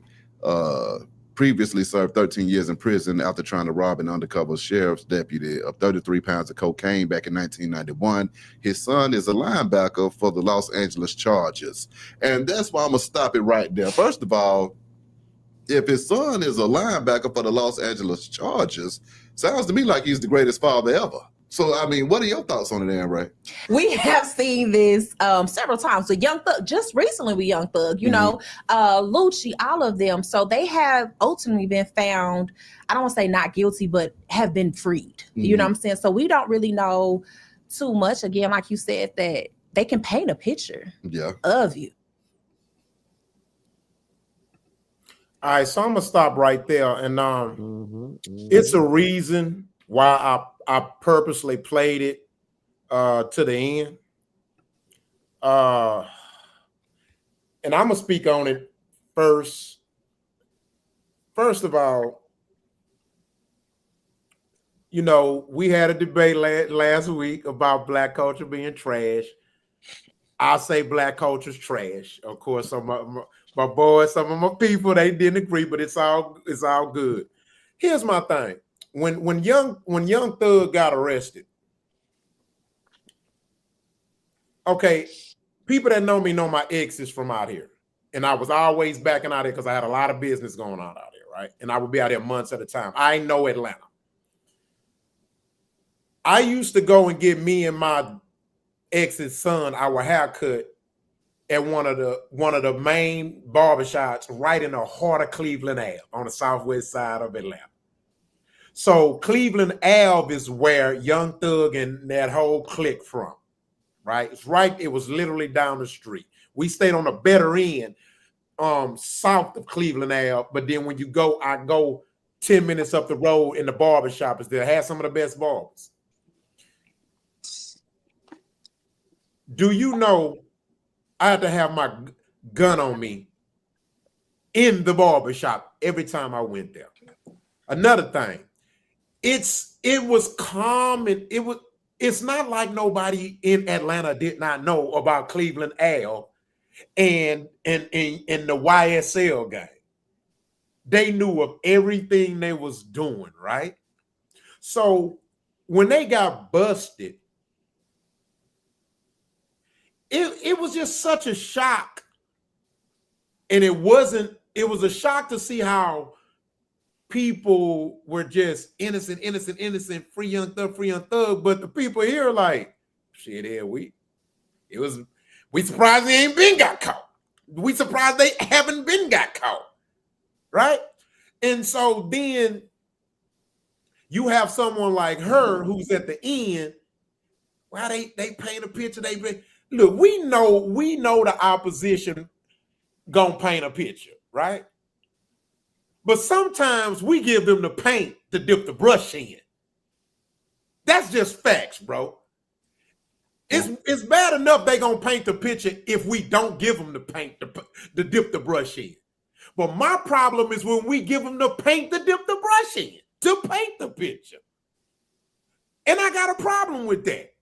previously served 13 years in prison after trying to rob an undercover sheriff's deputy of 33 pounds of cocaine back in 1991. His son is a linebacker for the Los Angeles Chargers. And that's why I'm going to stop it right there. First of all, if his son is a linebacker for the Los Angeles Chargers, sounds to me like he's the greatest father ever. So, I mean, what are your thoughts on it, Aaron Ray? We have seen this several times with Young Thug, just recently with Young Thug, Lucci, all of them. So they have ultimately been found, I don't want to say not guilty, but have been freed. You know what I'm saying? So we don't really know too much. Again, like you said, that they can paint a picture of you. All right, so I'm going to stop right there. And it's a reason why I purposely played it to the end. And I'm going to speak on it first. First of all, we had a debate last week about Black culture being trash. I say Black culture's trash. Of course, some of my boys, some of my people, they didn't agree, but it's all good. Here's my thing. When Young Thug got arrested, okay, people that know me know my ex is from out here. And I was always backing out here because I had a lot of business going on out here, right? And I would be out here months at a time. I know Atlanta. I used to go and get me and my ex's son our haircut at one of the main barbershops right in the heart of Cleveland Ave on the southwest side of Atlanta. So Cleveland Ave is where Young Thug and that whole clique from, right? It was literally down the street. We stayed on the better end. south of Cleveland Ave, but then when you go, I go 10 minutes up the road and the barbershop is there. Has some of the best barbers. Do you know I had to have my gun on me in the barbershop every time I went there? Another thing, it was common. It's not like nobody in Atlanta did not know about Cleveland Ave and the YSL game. They knew of everything they was doing, right? So when they got busted, it was just such a shock. And it was a shock to see how people were just innocent, free young thug. But the people here like, shit, here we surprised they ain't been got caught. We surprised they haven't been got caught, right? And so then you have someone like her who's at the end. Well, they paint a picture. Look, we know the opposition gonna paint a picture, right? But sometimes we give them the paint to dip the brush in. That's just facts, bro. It's bad enough they gonna paint the picture if we don't give them the paint to dip the brush in. But my problem is when we give them the paint to dip the brush in, to paint the picture. And I got a problem with that,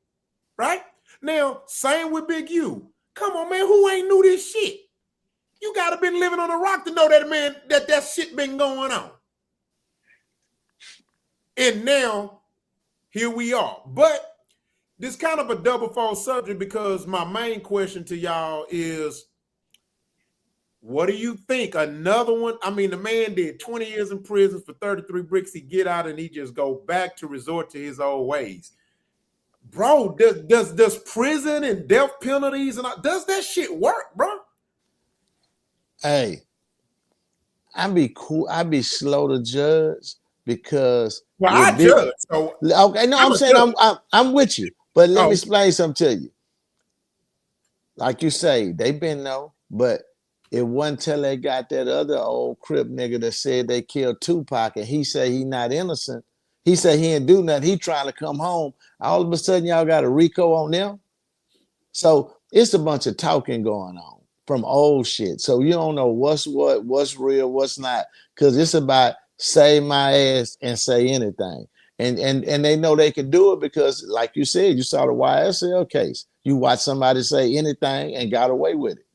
right? Now, same with Big U. Come on, man, who ain't knew this shit? You gotta been living on a rock to know that, man, that shit been going on. And now, here we are. But this kind of a double false subject because my main question to y'all is, what do you think? Another one? I mean, the man did 20 years in prison for 33 bricks. He get out and he just go back to resort to his old ways. Bro, does prison and death penalties and does that shit work, bro? Hey, I be slow to judge because I judge. So okay, no, I'm saying I'm with you, but let me explain something to you. Like you say, they been but it wasn't till they got that other old Crip nigga that said they killed Tupac and he said he not innocent. He said he didn't do nothing. He trying to come home. All of a sudden, y'all got a RICO on them. So it's a bunch of talking going on from old shit. So you don't know what's what, what's real, what's not, because it's about say my ass and say anything. And they know they can do it because, like you said, you saw the YSL case. You watch somebody say anything and got away with it.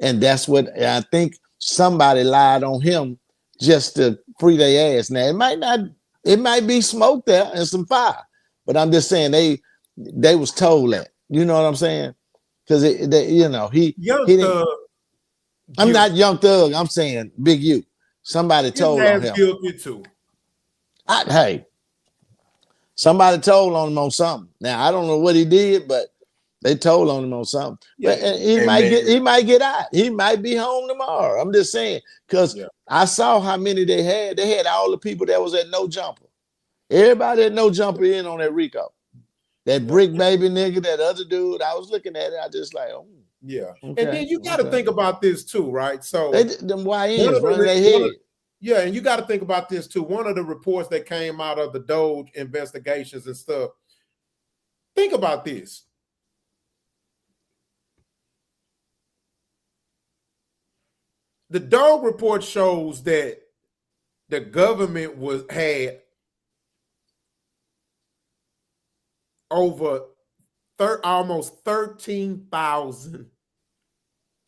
And that's what I think somebody lied on him just to free their ass. Now, it might be smoke there and some fire, but I'm just saying they was told that. You know what I'm saying? Because he didn't. I'm not Young Thug. I'm saying Big U. Somebody told on him. Guilty too. Hey, somebody told on him on something. Now I don't know what he did, but they told on him on something. Yeah. But he might get out. He might be home tomorrow. I'm just saying because I saw how many they had. They had all the people that was at No Jumper. Everybody at No Jumper in on that RICO. That Brick Baby nigga, that other dude. I was looking at it. I just like, oh. Yeah. Okay, and then you got to think about this too, right? So them YNs running their head. Yeah, and you got to think about this too. One of the reports that came out of the Doge investigations and stuff. Think about this. The Doge report shows that the government had over almost 13,000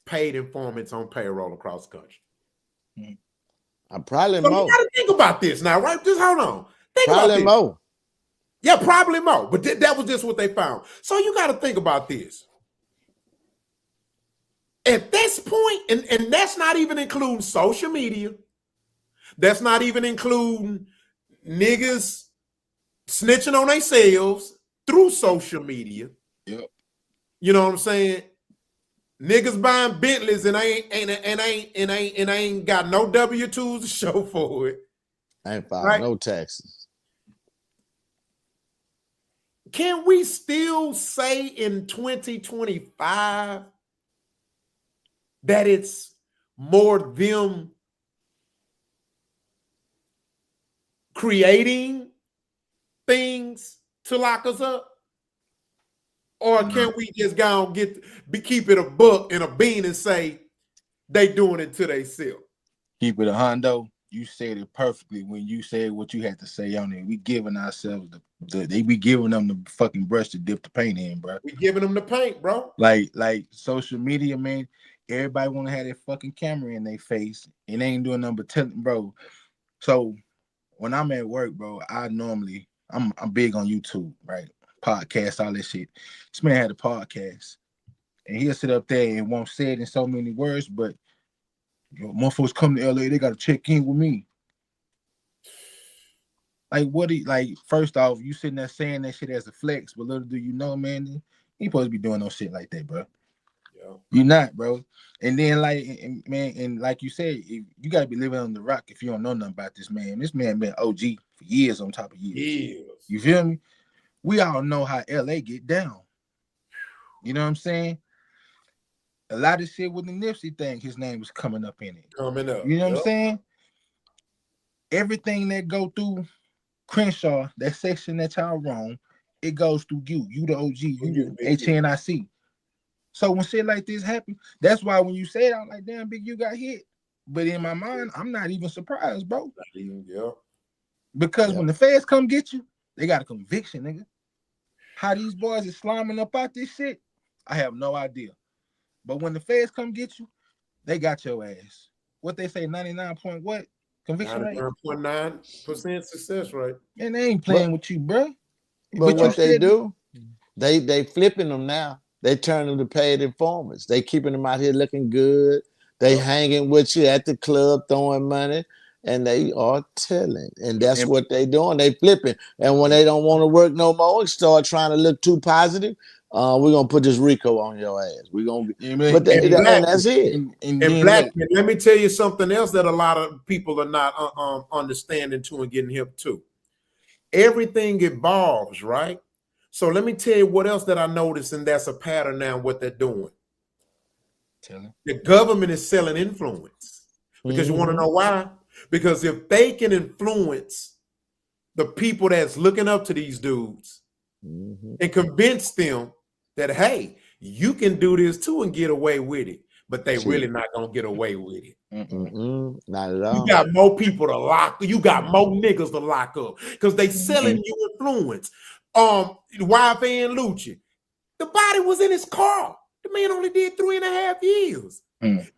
paid informants on payroll across the country. Probably more. You got to think about this now, right? Just hold on. Think probably about this. More. Yeah, probably more. But that was just what they found. So you got to think about this. At this point, and that's not even including social media. That's not even including niggas snitching on themselves through social media. Yep. You know what I'm saying? Niggas buying Bentleys and ain't got no W-2s to show for it. I ain't filed no taxes. Can we still say in 2025 that more them creating things to lock us up? Or can we just go and keep it a buck and a bean and say they doing it to themselves? Keep it a hundo. You said it perfectly when you said what you had to say on it. We giving ourselves they be giving them the fucking brush to dip the paint in, bro. We giving them the paint, bro. Like social media, man. Everybody want to have their fucking camera in their face and they ain't doing nothing but telling, bro. So when I'm at work, bro, I'm big on YouTube, right? Podcast, all that shit. This man had a podcast, and he'll sit up there and won't say it in so many words, but motherfuckers come to LA, they gotta check in with me. Like, first off, you sitting there saying that shit as a flex, but little do you know, man, you ain't supposed to be doing no shit like that, bro. Yeah. You're not, bro. And then, and like you said, you gotta be living on the rock if you don't know nothing about this man. This man been OG for years on top of years. You feel me? We all know how LA get down. You know what I'm saying? A lot of shit with the Nipsey thing, his name was coming up in it. Coming up. You know what I'm saying? Everything that go through Crenshaw, that section that y'all wrong, it goes through you. You the OG, you the HNIC. So when shit like this happen, that's why when you say it, I'm like, damn, Big, you got hit. But in my mind, I'm not even surprised, bro. Not even, yeah. Because when the feds come get you, they got a conviction, nigga. How these boys is sliming up out this shit, I have no idea. But when the feds come get you, they got your ass. What they say, 99 point what? Conviction rate? 99.9% success rate. Man, they ain't playing with you, bro. But what they do, they flipping them now. They turn them to paid informants. They keeping them out here looking good. They hanging with you at the club, throwing money, and they are telling. And that's what they doing. They flipping. And when they don't want to work no more and start trying to look too positive, we're gonna put this Rico on your ass. We're gonna and that's it. And Black, let me tell you something else that a lot of people are not understanding too and getting hip to. Everything evolves, right? So let me tell you what else that I noticed, and that's a pattern now, what they're doing. The government is selling influence. Because you want to know why? Because if they can influence the people that's looking up to these dudes and convince them that, hey, you can do this too and get away with it, but they really not going to get away with it. Not at all. You got more people to lock, you got more niggas to lock up because they selling you influence. YFA and Lucci, the body was in his car. The man only did 3.5 years.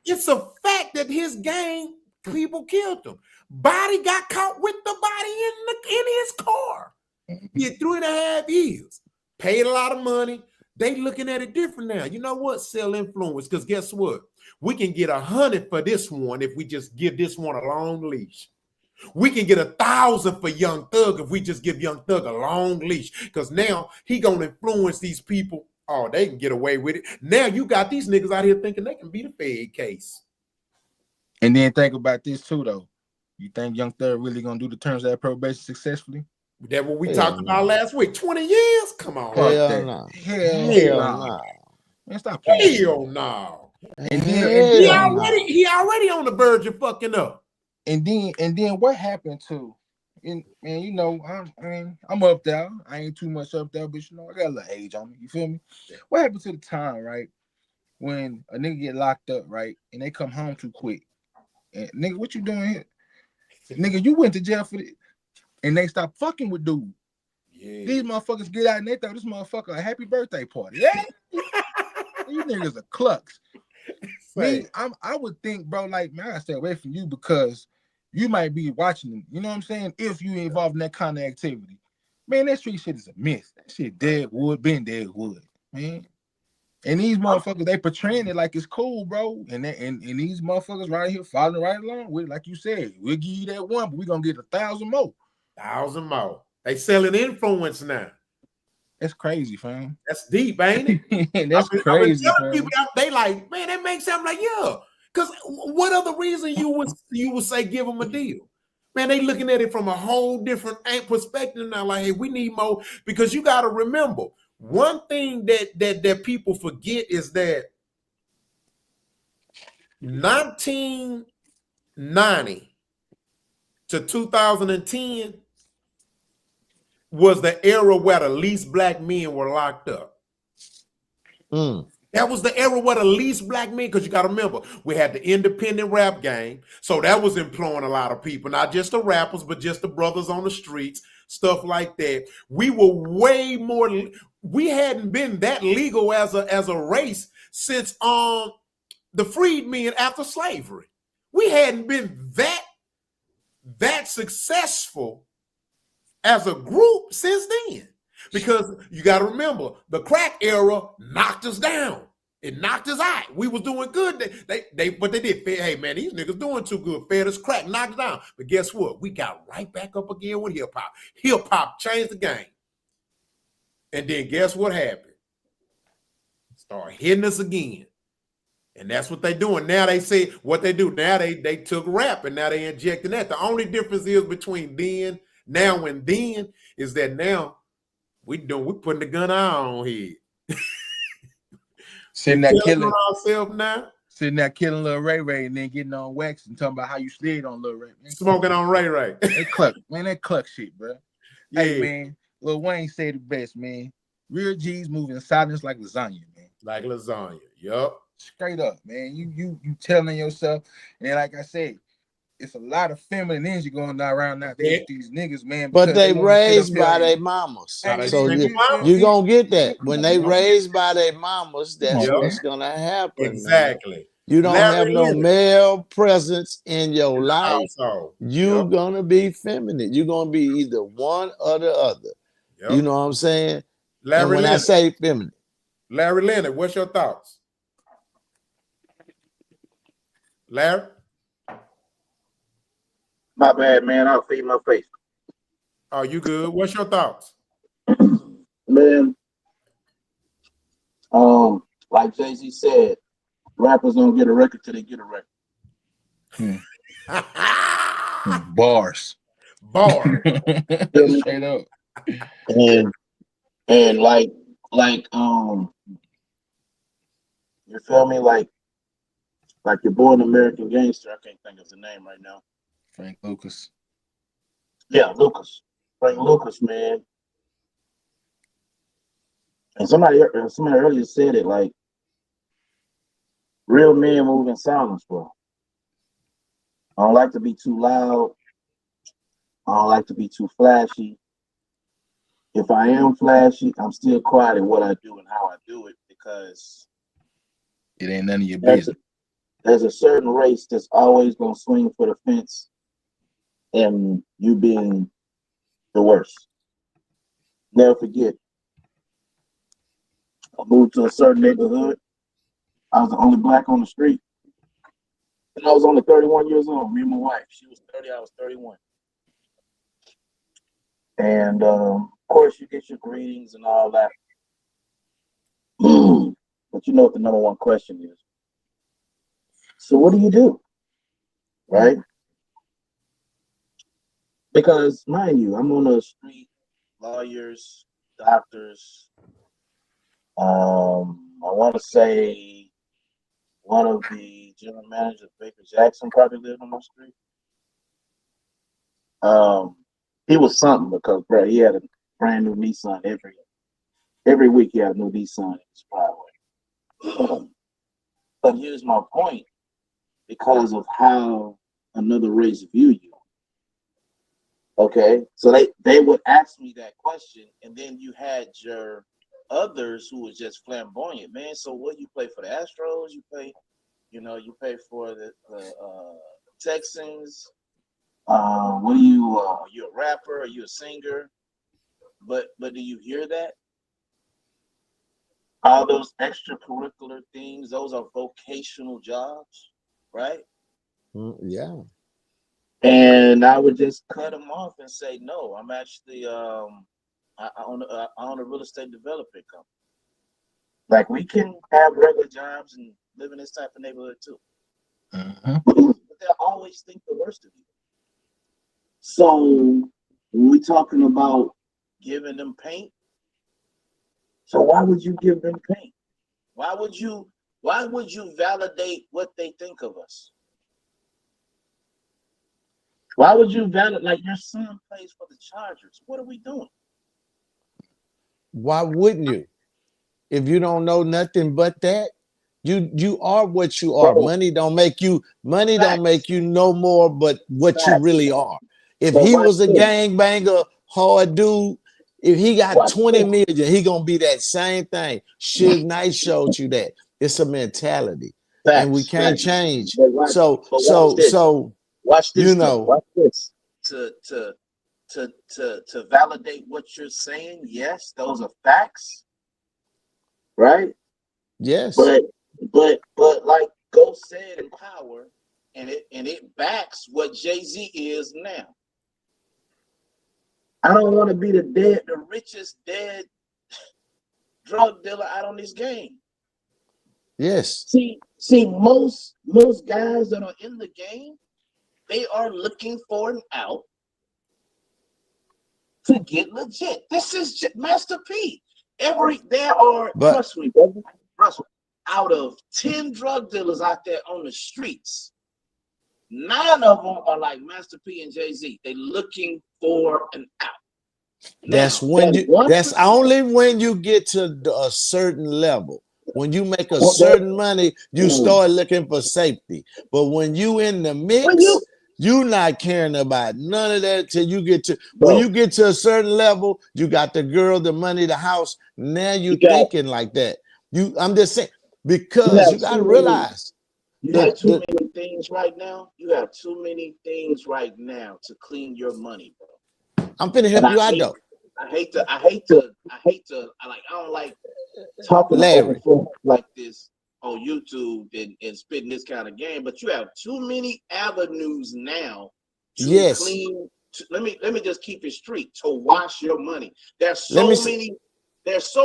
It's a fact that his gang people killed him. Body got caught with the body in his car. He had 3.5 years. Paid a lot of money. They looking at it different now. You know what? Sell influence, because guess what? We can get 100 for this one if we just give this one a long leash. We can get 1,000 for Young Thug if we just give Young Thug a long leash, because now he gonna influence these people. Oh, they can get away with it. Now you got these niggas out here thinking they can beat a Fed case. And then think about this too, though. You think Young Thug really gonna do the terms of that probation successfully? That's what we talked about last week. 20 years? Come on. Hell no. Hell no. Man, stop playing. Hell no. And then he already on the verge of fucking up. And then what happened to? And you know, I'm up there. I ain't too much up there, but you know, I got a little age on me. You feel me? What happened to the time, right? When a nigga get locked up, right, and they come home too quick. And nigga, what you doing here? Nigga, you went to jail for it, and they stop fucking with dude. Yeah. These motherfuckers get out and they throw this motherfucker a happy birthday party. Yeah, these niggas are clucks. Me, I would think, bro, like, man, I gotta stay away from you because you might be watching them. You know what I'm saying? If you involved in that kind of activity, man, that street shit is a myth. That shit dead wood, been dead wood, man. And these motherfuckers, they portraying it like it's cool, bro. And these motherfuckers right here following right along with it. Like you said, we'll give you that one, but we're gonna get 1,000 more. 1,000 more. They selling influence now. That's crazy, fam. That's deep, ain't it? That's crazy. People out, they like, man, that makes something like, yeah. Because what other reason you would say give them a deal? Man, they looking at it from a whole different perspective now. Like, hey, we need more. Because you got to remember, one thing that people forget is that 1990 to 2010 was the era where the least black men were locked up. That was the era where the least black men, because you got to remember, we had the independent rap game. So that was employing a lot of people, not just the rappers, but just the brothers on the streets, stuff like that. We were way more, we hadn't been that legal as a race since the freedmen after slavery. We hadn't been that successful as a group since then. Because you got to remember, the crack era knocked us down. It knocked us out. We was doing good. But they did. Hey, man, these niggas doing too good. Fed us crack, knocked us down. But guess what? We got right back up again with hip hop. Hip hop changed the game. And then guess what happened? Start hitting us again. And that's what they doing. Now they say what they do. Now they took rap and now they injecting that. The only difference is between now and then is that now we putting the gun on here. Sitting there killing ourselves now. Sitting there killing Lil Ray Ray and then getting on wax and talking about how you slid on Lil Ray. Man, smoking on Ray Ray. That cluck shit, bro. Yeah. Hey man, Lil Wayne said it best, man. Real G's moving in silence like lasagna, man. Like lasagna. Yup. Straight up, man. You telling yourself, and like I said, it's a lot of feminine energy going down around now. These niggas, man. But they raised by their mamas. So you gonna get that. When they raised by their mamas, that's what's gonna happen. Exactly. Man. You don't have no male presence in your life. You're gonna be feminine. You're gonna be either one or the other. Yep. You know what I'm saying? Larry when Leonard. I say feminine. Larry Leonard, what's your thoughts? Larry? My bad, man. I'll feed my face. Oh, you good? What's your thoughts? Man, like Jay-Z said, rappers don't get a record till they get a record. Bars. Straight up. And like you feel me? Like your boy an American Gangster. I can't think of the name right now. Frank Lucas. Yeah, Lucas. Frank Lucas, man. And somebody earlier said it, like, real men move in silence, bro. I don't like to be too loud. I don't like to be too flashy. If I am flashy, I'm still quiet in what I do and how I do it, because it ain't none of your business. There's a certain race that's always gonna swing for the fence, and you being the worst. Never forget, I moved to a certain neighborhood. I was the only black on the street. And I was only 31 years old, me and my wife. She was 30, I was 31. And of course, you get your greetings and all that. But you know what the number one question is? So what do you do? Right? Because, mind you, I'm on the street, lawyers, doctors. I want to say one of the general managers of Baker Jackson probably lived on my street. He was something because, bro, he had a brand new Nissan every week. He had a new Nissan in his driveway. But here's my point: because of how another race view you. Okay, so they would ask me that question, and then you had your others who was just flamboyant, man. So what, you play for the Astros? You play for the Texans? What are you? Are you a rapper? Are you a singer? But do you hear that? All those extracurricular things, those are vocational jobs, right? Yeah. And I would just cut them off and say, no, I'm actually I own a real estate development company. Like, we can have regular jobs and live in this type of neighborhood too. But they'll always think the worst of you. So when we're talking about giving them paint, so why would you give them paint? Why would you Why would you validate what they think of us? Why would you validate? Like, your son plays for the Chargers. What are we doing? Why wouldn't you? If you don't know nothing but that, you are what you are. Bro, Money don't make you facts, no more but what you facts. really are. If But he watch was a this. gangbanger, hard dude, if he got Watch 20 this. million, he gonna be that same thing. Suge Knight showed you that. It's a mentality. And we Facts, can't facts. change. But watch this. Watch You this though. know, Watch this. To validate what you're saying, yes, those are facts, right? yes. But like Ghost said in Power, and it backs what Jay-Z is now. I don't want to be the richest dead drug dealer out on this game. Yes. See, most guys that are in the game, they are looking for an out to get legit. This is Master P. Trust me, brother. Trust me. Out of 10 drug dealers out there on the streets, 9 of them are like Master P and Jay-Z. They're looking for an out. That's only when you get to a certain level. When you make a certain money, you start looking for safety. But when you in the mix, you not caring about none of that till you get to when you get to a certain level, you got the girl, the money, the house. Now you thinking like that. I'm just saying, because you gotta realize you have too many things right now. You have too many things right now to clean your money, bro. I'm finna help you out though. I don't like talking over like this on YouTube and spitting this kind of game, but you have too many avenues now to clean. Let me just keep it straight to wash your money. There's so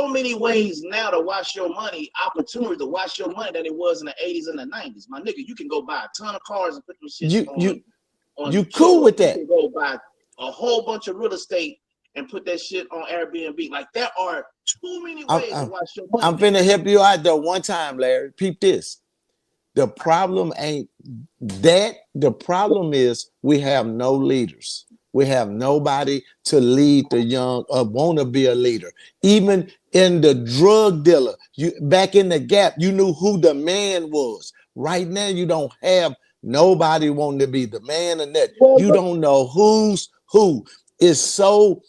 many ways now to wash your money, opportunity to wash your money than it was in the 80s and the 90s. My nigga, you can go buy a ton of cars and put them shit on you cool with that. You can go buy a whole bunch of real estate and put that shit on Airbnb. Like, there are too many ways to wash your money. I'm finna help you out though one time, Larry. Peep this. The problem ain't that. The problem is we have no leaders. We have nobody to lead the young or want to be a leader. Even in the drug dealer, back in the Gap, you knew who the man was. Right now, you don't have nobody wanting to be the man or that. You don't know who's who. It's so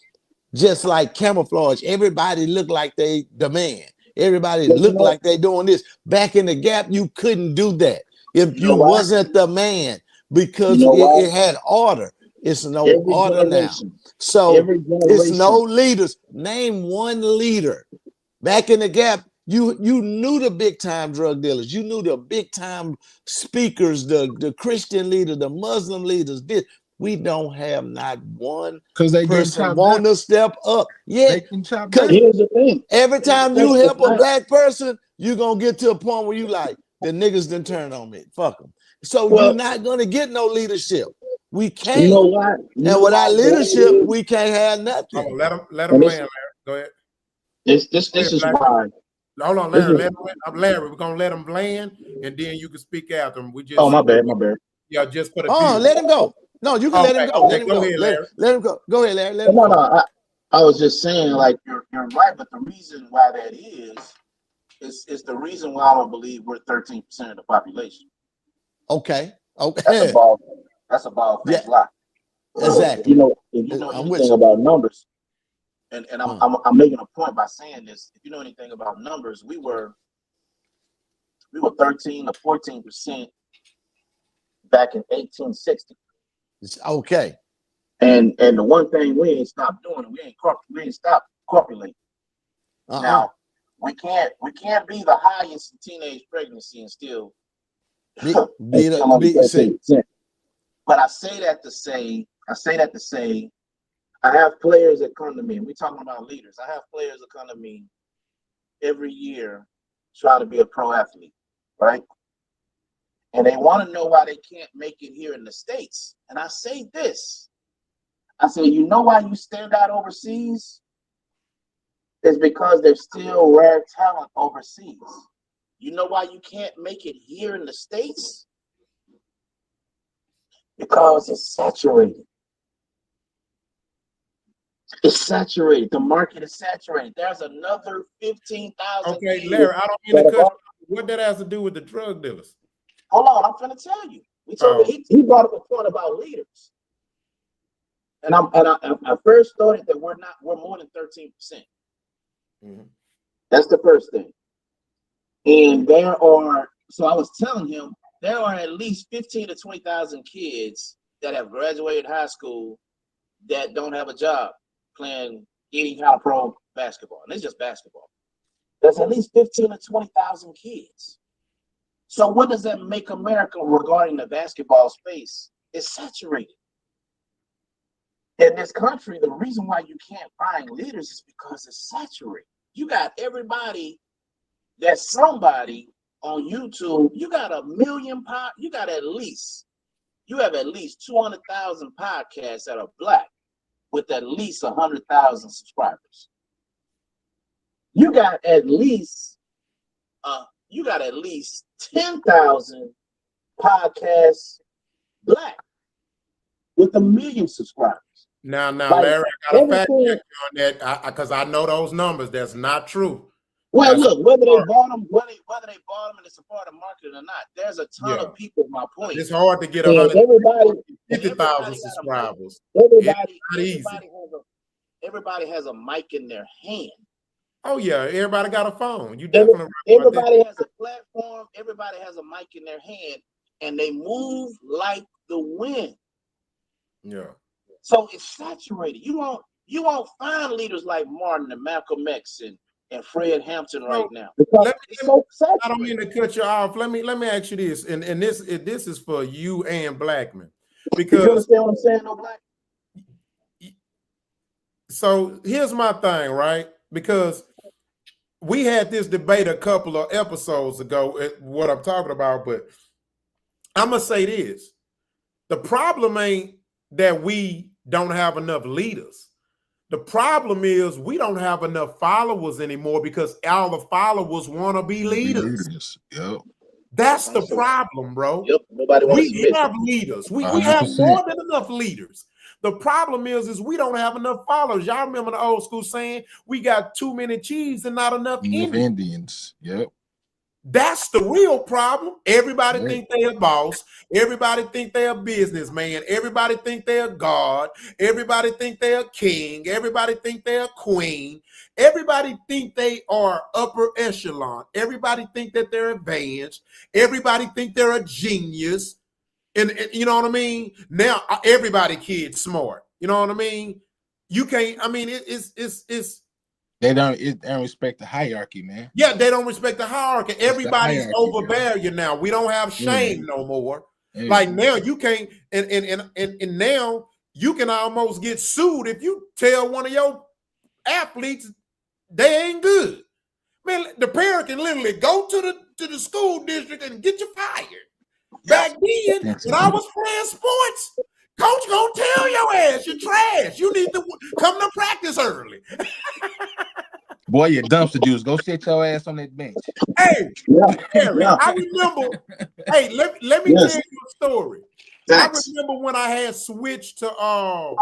just like camouflage. Everybody look like they the man. Everybody look like they doing this. Back in the Gap, you couldn't do that if you wasn't the man because it had order. It's no order now. So it's no leaders. Name one leader. Back in the Gap, you knew the big time drug dealers. You knew the big time speakers, the Christian leader, the Muslim leaders. We don't have not one person want to step up. Yeah, because here's the thing. Every time you help a black person, you're going to get to a point where you like, the niggas done turned on me. Fuck them. So you're not going to get no leadership. We can't. You know why? And without leadership, we can't have nothing. Let him land, Larry. Go ahead. This is why. Hold on, Larry. Larry, we're going to let him land, and then you can speak after him. My bad. Yeah, just put a let him go. No, you can let him go. Let him go. Ahead, Larry. Let him go. Go ahead, Larry. Let him go. No, I was just saying, like, you're right, but the reason why that is the reason why I don't believe we're 13% of the population. Okay. That's a bald faced lie. Exactly. If you know anything about numbers, and I'm making a point by saying this. If you know anything about numbers, we were 13 to 14% back in 1860. Okay. And the one thing we ain't stopped doing, we ain't stopped copulating. Now we can't be the highest in teenage pregnancy and still be 13%. But I say that to say, I have players that come to me, and we're talking about leaders. I have players that come to me every year, try to be a pro athlete, right? And they want to know why they can't make it here in the States. And I say this. I say, you know why you stand out overseas? It's because there's still rare talent overseas. You know why you can't make it here in the States? Because it's saturated. It's saturated. The market is saturated. There's another 15,000. Okay, Larry, I don't mean to cut you. What that has to do with the drug dealers? Hold on, I'm finna tell you. He brought up a point about leaders. And I first started that we're more than 13%. Mm-hmm. That's the first thing. And so I was telling him there are at least 15 to 20,000 kids that have graduated high school that don't have a job playing any kind of pro basketball. And it's just basketball. There's at least 15 to 20,000 kids. So what does that make America regarding the basketball space? It's saturated. In this country, the reason why you can't find leaders is because it's saturated. You got everybody that's somebody on YouTube. You got a million you have at least 200,000 podcasts that are Black with at least 100,000 subscribers. You got at least 10,000 podcasts Black with 1 million subscribers. Now, Larry, I got a fact check you on that because I know those numbers. That's not true. Well, look, whether they bought them and it's a part of marketing or not, there's a ton of people. My point. It's hard to get 50,000 subscribers. Everybody has a mic in their hand. Oh yeah, everybody got a phone. You definitely. Everybody has a platform. Everybody has a mic in their hand, and they move like the wind. Yeah. So it's saturated. You won't find leaders like Martin and Malcolm X and Fred Hampton right now. I don't mean to cut you off. Let me ask you this, and this is for you and Blackman, because you understand what I'm saying, no Black. So here's my thing, right? Because we had this debate a couple of episodes ago. What I'm talking about, but I'm gonna say this: the problem ain't that we don't have enough leaders. The problem is we don't have enough followers anymore because all the followers want to be leaders. Yep. That's the problem, bro. Yep. Nobody wants we have leaders. We have more than enough leaders. The problem is we don't have enough followers. Y'all remember the old school saying, we got too many chiefs and not enough Indians. Yep. That's the real problem. Everybody think they a boss. Everybody think they a businessman. Everybody think they a god. Everybody think they a king. Everybody think they a queen. Everybody think they are upper echelon. Everybody think that they're advanced. Everybody think they're a genius. And you know what I mean? Now everybody kid's smart. You know what I mean? You can't. I mean, it's. They don't respect the hierarchy, man. Yeah, they don't respect the hierarchy. Everybody's overbearing now. We don't have shame no more. Like now, you can't, and now you can almost get sued if you tell one of your athletes they ain't good. Man, the parent can literally go to the school district and get you fired. Back then, when I was playing sports, coach gonna tell your ass you're trash. You need to come to practice early. Boy, you dumpster juice. Go sit your ass on that bench. Hey, Harry, I remember. Hey, let me tell you a story. I remember when I had switched to I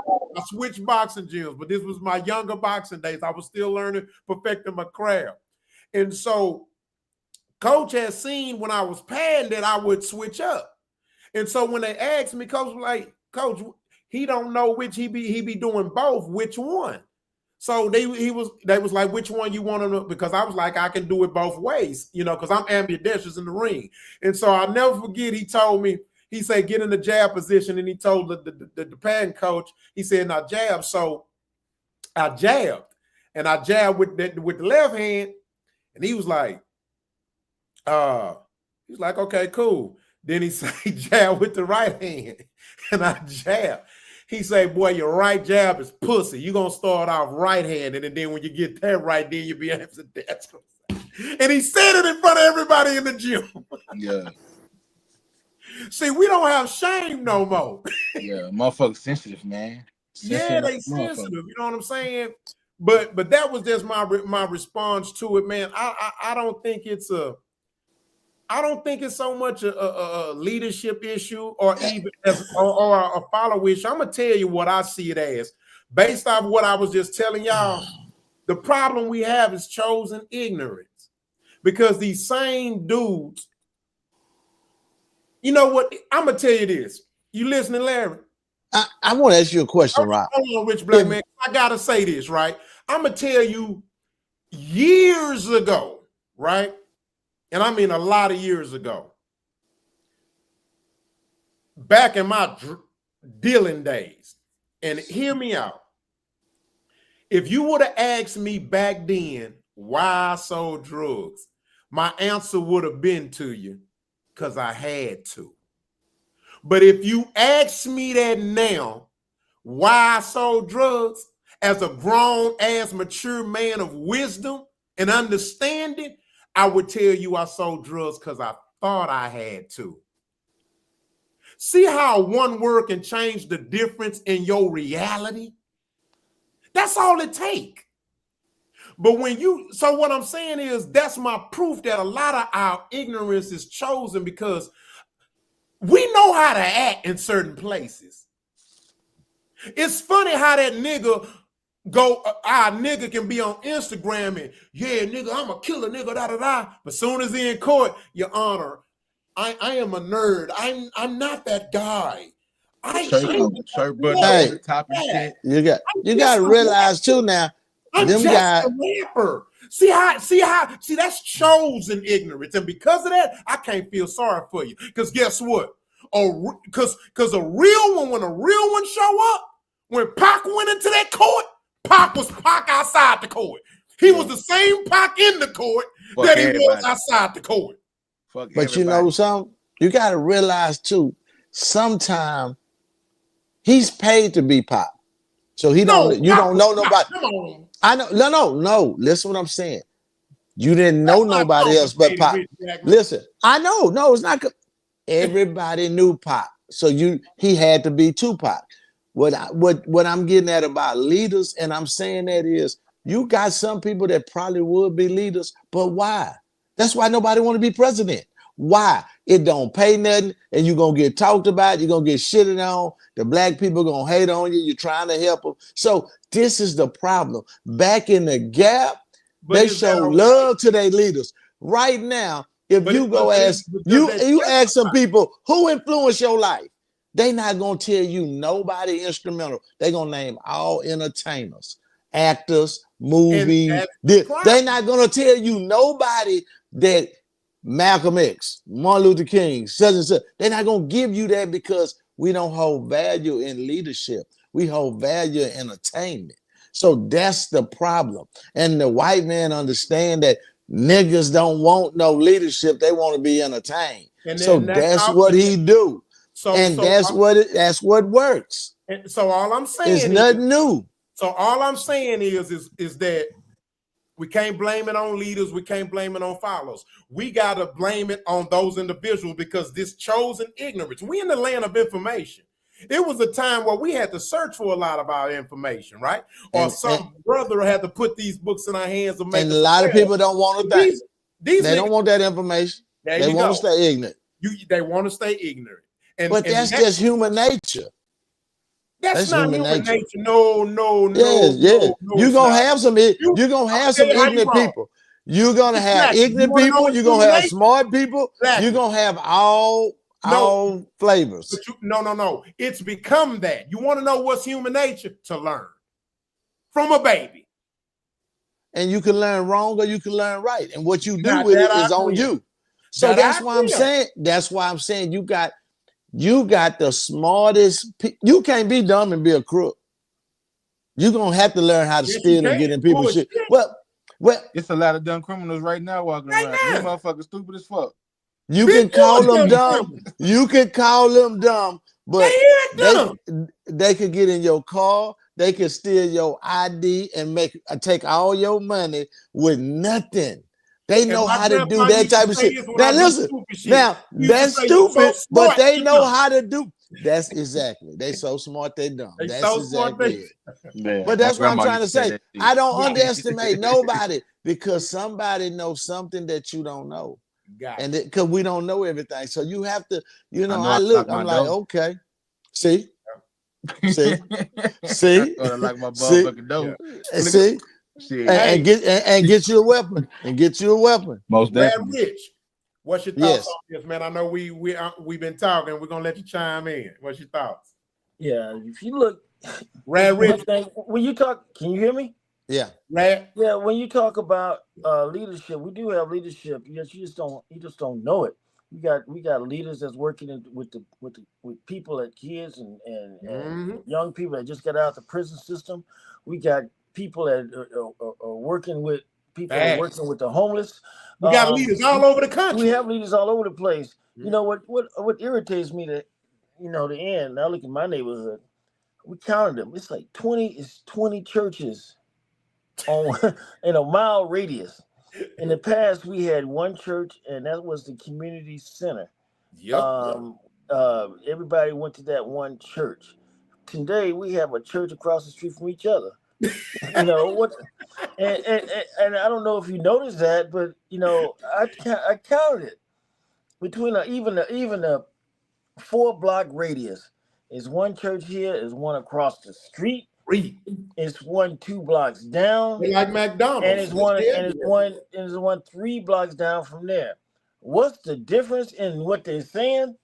switched boxing gyms, but this was my younger boxing days. I was still learning, perfecting my craft, and so coach had seen when I was padding that I would switch up, and so when they asked me, coach was like, coach, he don't know which he be doing both. Which one? So they was like, which one you want to? Because I was like, I can do it both ways, you know, because I'm ambidextrous in the ring. And so I'll never forget, he told me, he said, get in the jab position. And he told the padding coach, he said, now jab. So I jabbed, and I jabbed with the left hand. And he was like, okay, cool. Then he said, jab with the right hand. And I jabbed. He say, boy, your right jab is pussy. You're going to start off right-handed, and then when you get that right, then you'll be ambidextrous. And he said it in front of everybody in the gym. Yeah. See, we don't have shame no more. Yeah, motherfuckers sensitive, man. Yeah, they sensitive. You know what I'm saying? But that was just my response to it, man. I don't think it's a I don't think it's so much a leadership issue or even or a follow issue. I'm gonna tell you what I see it as, based off what I was just telling y'all. The problem we have is chosen ignorance, because these same dudes. You know what? I'm gonna tell you this. You listening, Larry? I want to ask you a question, Rob. Hold on, Rich Black Man. I gotta say this, right? I'm gonna tell you, years ago, right? And I mean a lot of years ago, back in my dealing days, and hear me out. If you would have asked me back then why I sold drugs, my answer would have been to you, because I had to. But if you ask me that now, why I sold drugs, as a grown-ass, mature man of wisdom and understanding, I would tell you I sold drugs because I thought I had to. See how one word can change the difference in your reality? That's all it takes. But when you, so what I'm saying is, that's my proof that a lot of our ignorance is chosen, because we know how to act in certain places. It's funny how that nigga our nigga can be on Instagram and, yeah, nigga, I'm a killer nigga, da-da-da. But soon as he in court, Your Honor, I am a nerd. I'm not that guy. Hey, you got to realize too now, I'm them just guys, a rapper. See that's chosen ignorance. And because of that, I can't feel sorry for you. Because guess what? Because a real one, when a real one show up, when Pac went into that court, Pac was Pac outside the court. He was the same Pac in the court that he was outside the court. But you know something? You got to realize too, sometimes he's paid to be Pac. So you don't know nobody. I know, no. Listen what I'm saying. You didn't know nobody else but Pac. Listen, I know. No, it's not. Everybody knew Pac. So he had to be Tupac. What I'm getting at about leaders, and I'm saying that is, you got some people that probably would be leaders, but why? That's why nobody want to be president. Why? It don't pay nothing, and you're gonna get talked about, you're gonna get shitted on, the black people gonna hate on you, you're trying to help them. So this is the problem. Back in the gap, they show love to their leaders. Right now, if you go ask, you ask some people who influenced your life, they not gonna tell you nobody instrumental. They gonna name all entertainers, actors, movies. They not gonna tell you nobody that Malcolm X, Martin Luther King, such and such. They're not gonna give you that because we don't hold value in leadership. We hold value in entertainment. So that's the problem. And the white man understand that niggas don't want no leadership. They want to be entertained. So that's what he do. That's what works. And so all I'm saying is nothing new. So all I'm saying is that we can't blame it on leaders. We can't blame it on followers. We got to blame it on those individuals, because this chosen ignorance. We in the land of information. It was a time where we had to search for a lot of our information, right? Or some brother had to put these books in our hands. And a lot of people don't want to think. They don't want that information. They want to stay ignorant. They want to stay ignorant. But that's just human nature. That's not human nature. No. You're gonna have some ignorant people. You're gonna have ignorant people. You're gonna have smart people. You're gonna have all flavors. No. It's become that. You want to know what's human nature? To learn from a baby. And you can learn wrong or you can learn right. And what you do with it is on you. So that's why I'm saying you got the smartest. You can't be dumb and be a crook. You're gonna have to learn how to steal and get in people's shit. Well, it's a lot of dumb criminals right now walking around. These motherfuckers stupid as fuck. You can call them dumb. You can call them dumb, but they could get in your car. They could steal your ID and take all your money with nothing. They know how to do that type of shit. Now listen, that's stupid, but they know how to do. That's exactly. They so smart they dumb. That's exactly it. But that's what I'm trying to say. I don't underestimate nobody, because somebody knows something that you don't know. Gotcha. And because we don't know everything, so you have to, you know, I look, my I'm like, door. okay, see, I like my motherfucking door. see, and get you a weapon, Most Brad definitely. Rich, what's your thoughts on this, man? I know we've been talking. We're gonna let you chime in. What's your thoughts? Yeah, if you look, Brad Rich, when you talk, can you hear me? Yeah. Brad. Yeah, when you talk about leadership, we do have leadership. Yes, you just don't know it. We got leaders that's working with people, at kids and young people that just got out of the prison system. We got people that are working with people that are working with the homeless. We got leaders all over the country. We have leaders all over the place. You know what irritates me that the end. Now look at my neighborhood. We counted them. It's like 20 churches on in a mile radius. In the past, we had one church, and that was the community center. Yep. Everybody went to that one church. Today, we have a church across the street from each other. You know what? And I don't know if you noticed that, but I counted it between even a 4-block radius. Is one church here, is one across the street. It's one 2 blocks down. They like McDonald's. And it's one 3 blocks down from there. What's the difference in what they're saying?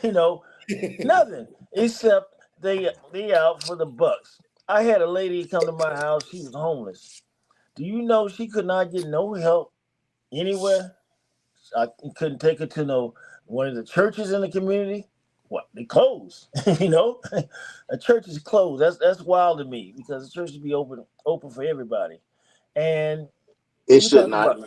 Nothing. Except they out for the bucks. I had a lady come to my house, she was homeless. Do you know she could not get no help anywhere? I couldn't take her to one of the churches in the community. What? They closed. A church is closed. That's wild to me because the church should be open for everybody. And it should not.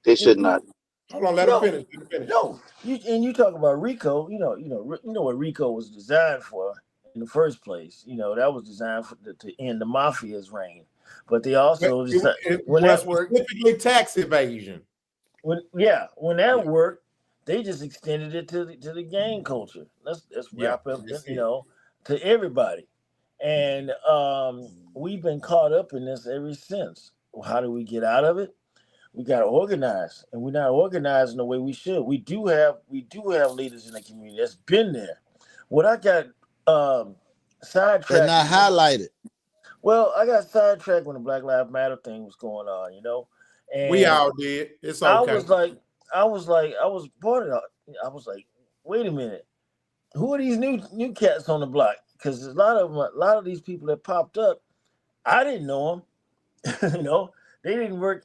It should not. Hold on, let him finish. No, you talk about RICO. You know what RICO was designed for in the first place. That was designed to end the mafia's reign. But they also specifically tax evasion. When that worked. They just extended it to the gang culture. Let's wrap up, to everybody. And we've been caught up in this ever since. How do we get out of it? We got to organize, and we're not organizing the way we should. We do have leaders in the community that's been there. What I got sidetracked. They're not highlighted. Well, I got sidetracked when the Black Lives Matter thing was going on. And we all did. It's okay. I was part of it. I was like, wait a minute, who are these new cats on the block? Because a lot of these people that popped up, I didn't know them. They didn't work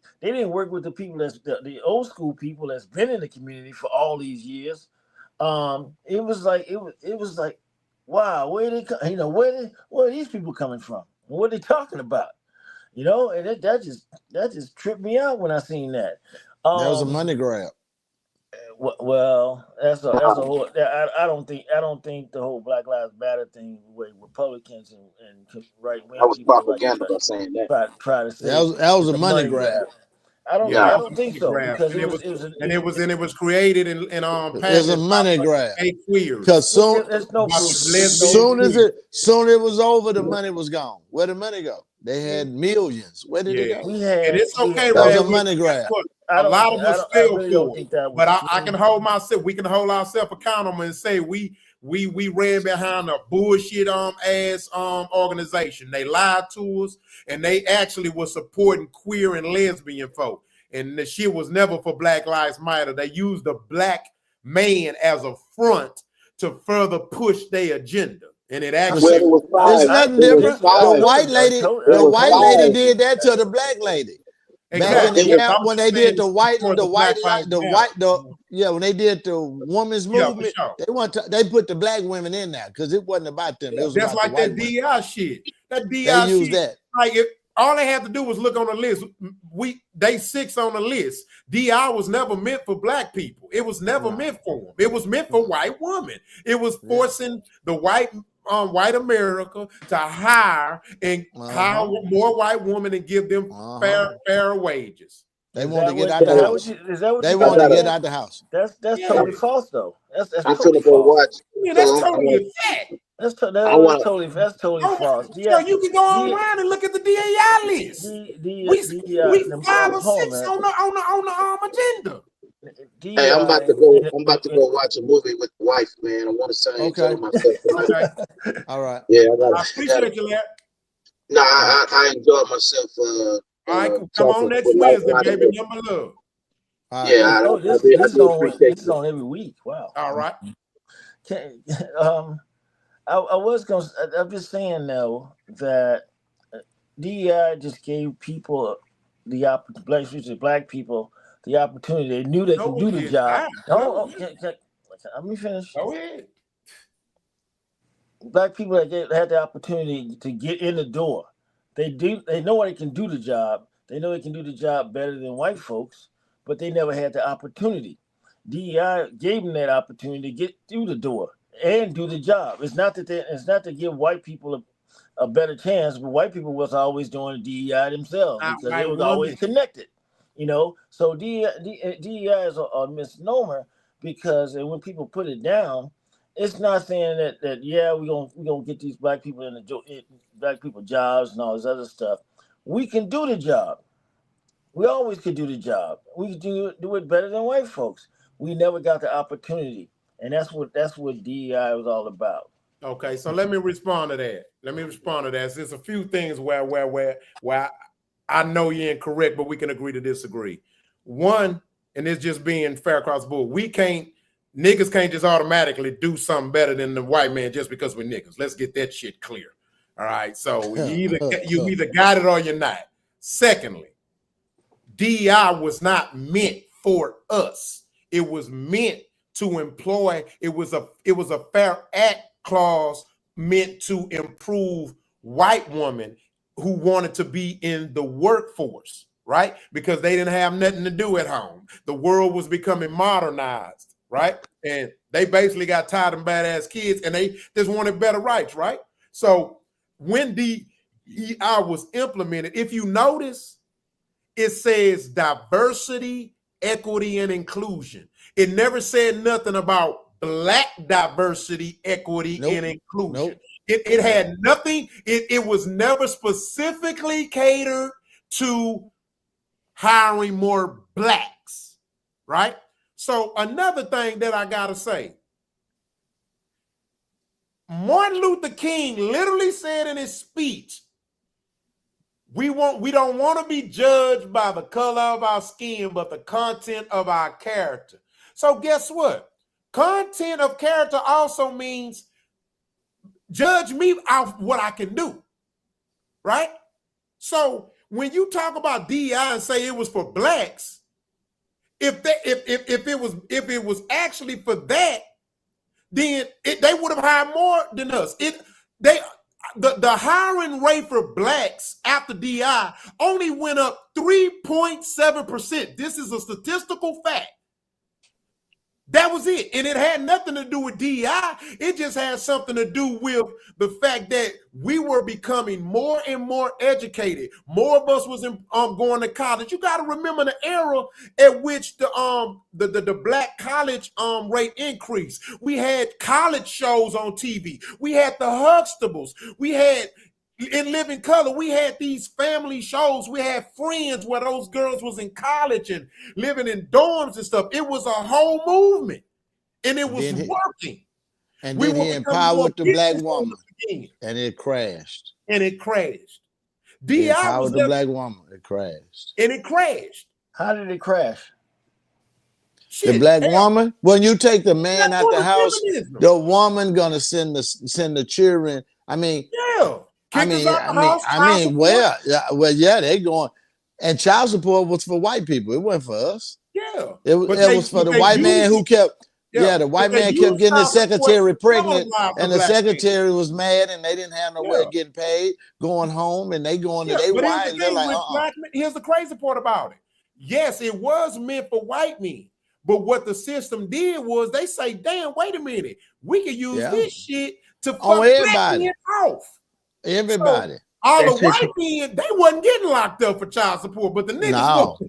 with the people the old school people that's been in the community for all these years. It was like, wow, where are these people coming from? What are they talking about? And that just tripped me out when I seen that. That was a money grab. Well, that's a whole. I don't think the whole Black Lives Matter thing, where Republicans and right wing. That was propaganda by saying that. Try to say that was a money grab. I don't think so because it was created in it's a money grab. Because soon as it was over, the money was gone. Where did the money go? They had millions. Where did it go? And it's okay. That was a money grab. A lot of us fell for it, but I can hold myself. We can hold ourselves accountable and say we ran behind a bullshit ass organization. They lied to us, and they actually were supporting queer and lesbian folk. And the shit was never for Black Lives Matter. They used the black man as a front to further push their agenda. And it actually it's nothing different. The white lady did that to the black lady. Exactly. When they did when they did the women's movement, they put the black women in there because it wasn't about them. It was just about like that DI shit. That DI shit. That. Like all they had to do was look on the list. They 6 on the list. DI was never meant for black people. It was never meant for them. It was meant for white women. It was forcing the white America to hire more white women and give them fair wages. They want to get out the house. They want to get out the house. That's totally false, though. That's totally false. That's totally a fact. That's totally false. So you can go online and look at the DAI list. We 5 or 6 on the agenda. Hey, I'm about to go. I'm about to go watch a movie with the wife, man. I want to say Okay. to myself tonight. Okay. All right. Yeah, I appreciate you, Larry. No, I enjoyed myself. All right, come on talking next with Wednesday, like-minded baby. people. Number love. All right. Yeah, I this do is on appreciate this is on every week. Wow. All right. I'm just saying though that DEI just gave people the opportunity, black people the opportunity. They knew they could do the job. Let me finish. Go ahead. Black people had the opportunity to get in the door. They know they can do the job. They know they can do the job better than white folks, but they never had the opportunity. DEI gave them that opportunity to get through the door and do the job. It's not to give white people a better chance, but white people was always doing DEI themselves because they was always connected. So DEI is a misnomer because when people put it down, it's not saying that we're gonna get these black people black people jobs and all this other stuff. We can do the job. We always could do the job. We could do it better than white folks. We never got the opportunity, and that's what DEI was all about. Okay, so let me respond to that. There's a few things where I know you're incorrect, but we can agree to disagree. One, and it's just being fair across the board. Niggas can't just automatically do something better than the white man just because we're niggas. Let's get that shit clear. All right. So you either got it or you're not. Secondly, DEI was not meant for us. It was meant to employ. It was a fair act clause meant to improve white women who wanted to be in the workforce, right? Because they didn't have nothing to do at home. The world was becoming modernized, right? And they basically got tired of badass kids and they just wanted better rights, right? So when DEI was implemented, if you notice, it says diversity, equity, and inclusion. It never said nothing about black diversity, equity, and inclusion. It had nothing. It was never specifically catered to hiring more blacks, right? So another thing that I gotta say, Martin Luther King literally said in his speech, we don't want to be judged by the color of our skin, but the content of our character. So guess what? Content of character also means judge me off what I can do, right? So when you talk about DEI and say it was for blacks, if it was actually for that, then they would have hired more than us. The hiring rate for blacks after DEI only went up 3.7%. This is a statistical fact. That was it. And it had nothing to do with DEI. It just had something to do with the fact that we were becoming more and more educated. More of us was going to college. You got to remember the era at which the black college rate increased. We had college shows on TV. We had the Huxtables. We had In Living Color, we had these family shows. We had Friends where those girls was in college and living in dorms and stuff. It was a whole movement, and it was working. And then he empowered the black woman, and it crashed. DEI empowered the black woman. It crashed. And it crashed. How did it crash? The black woman. When you take the man out the house, the woman gonna send the children. I mean, yeah. They going, and child support was for white people. It wasn't for us. Yeah, it was for the white man who kept. Yeah, the white man kept getting the secretary pregnant, and the secretary was mad, and they didn't have no way of getting paid, going home, and they going to their wives. They're like, here's the crazy part about it. Yes, it was meant for white men, but what the system did was they say, "Damn, wait a minute, we can use this shit to fuck black men off." Everybody. So, all the white men, they wasn't getting locked up for child support, but the niggas was.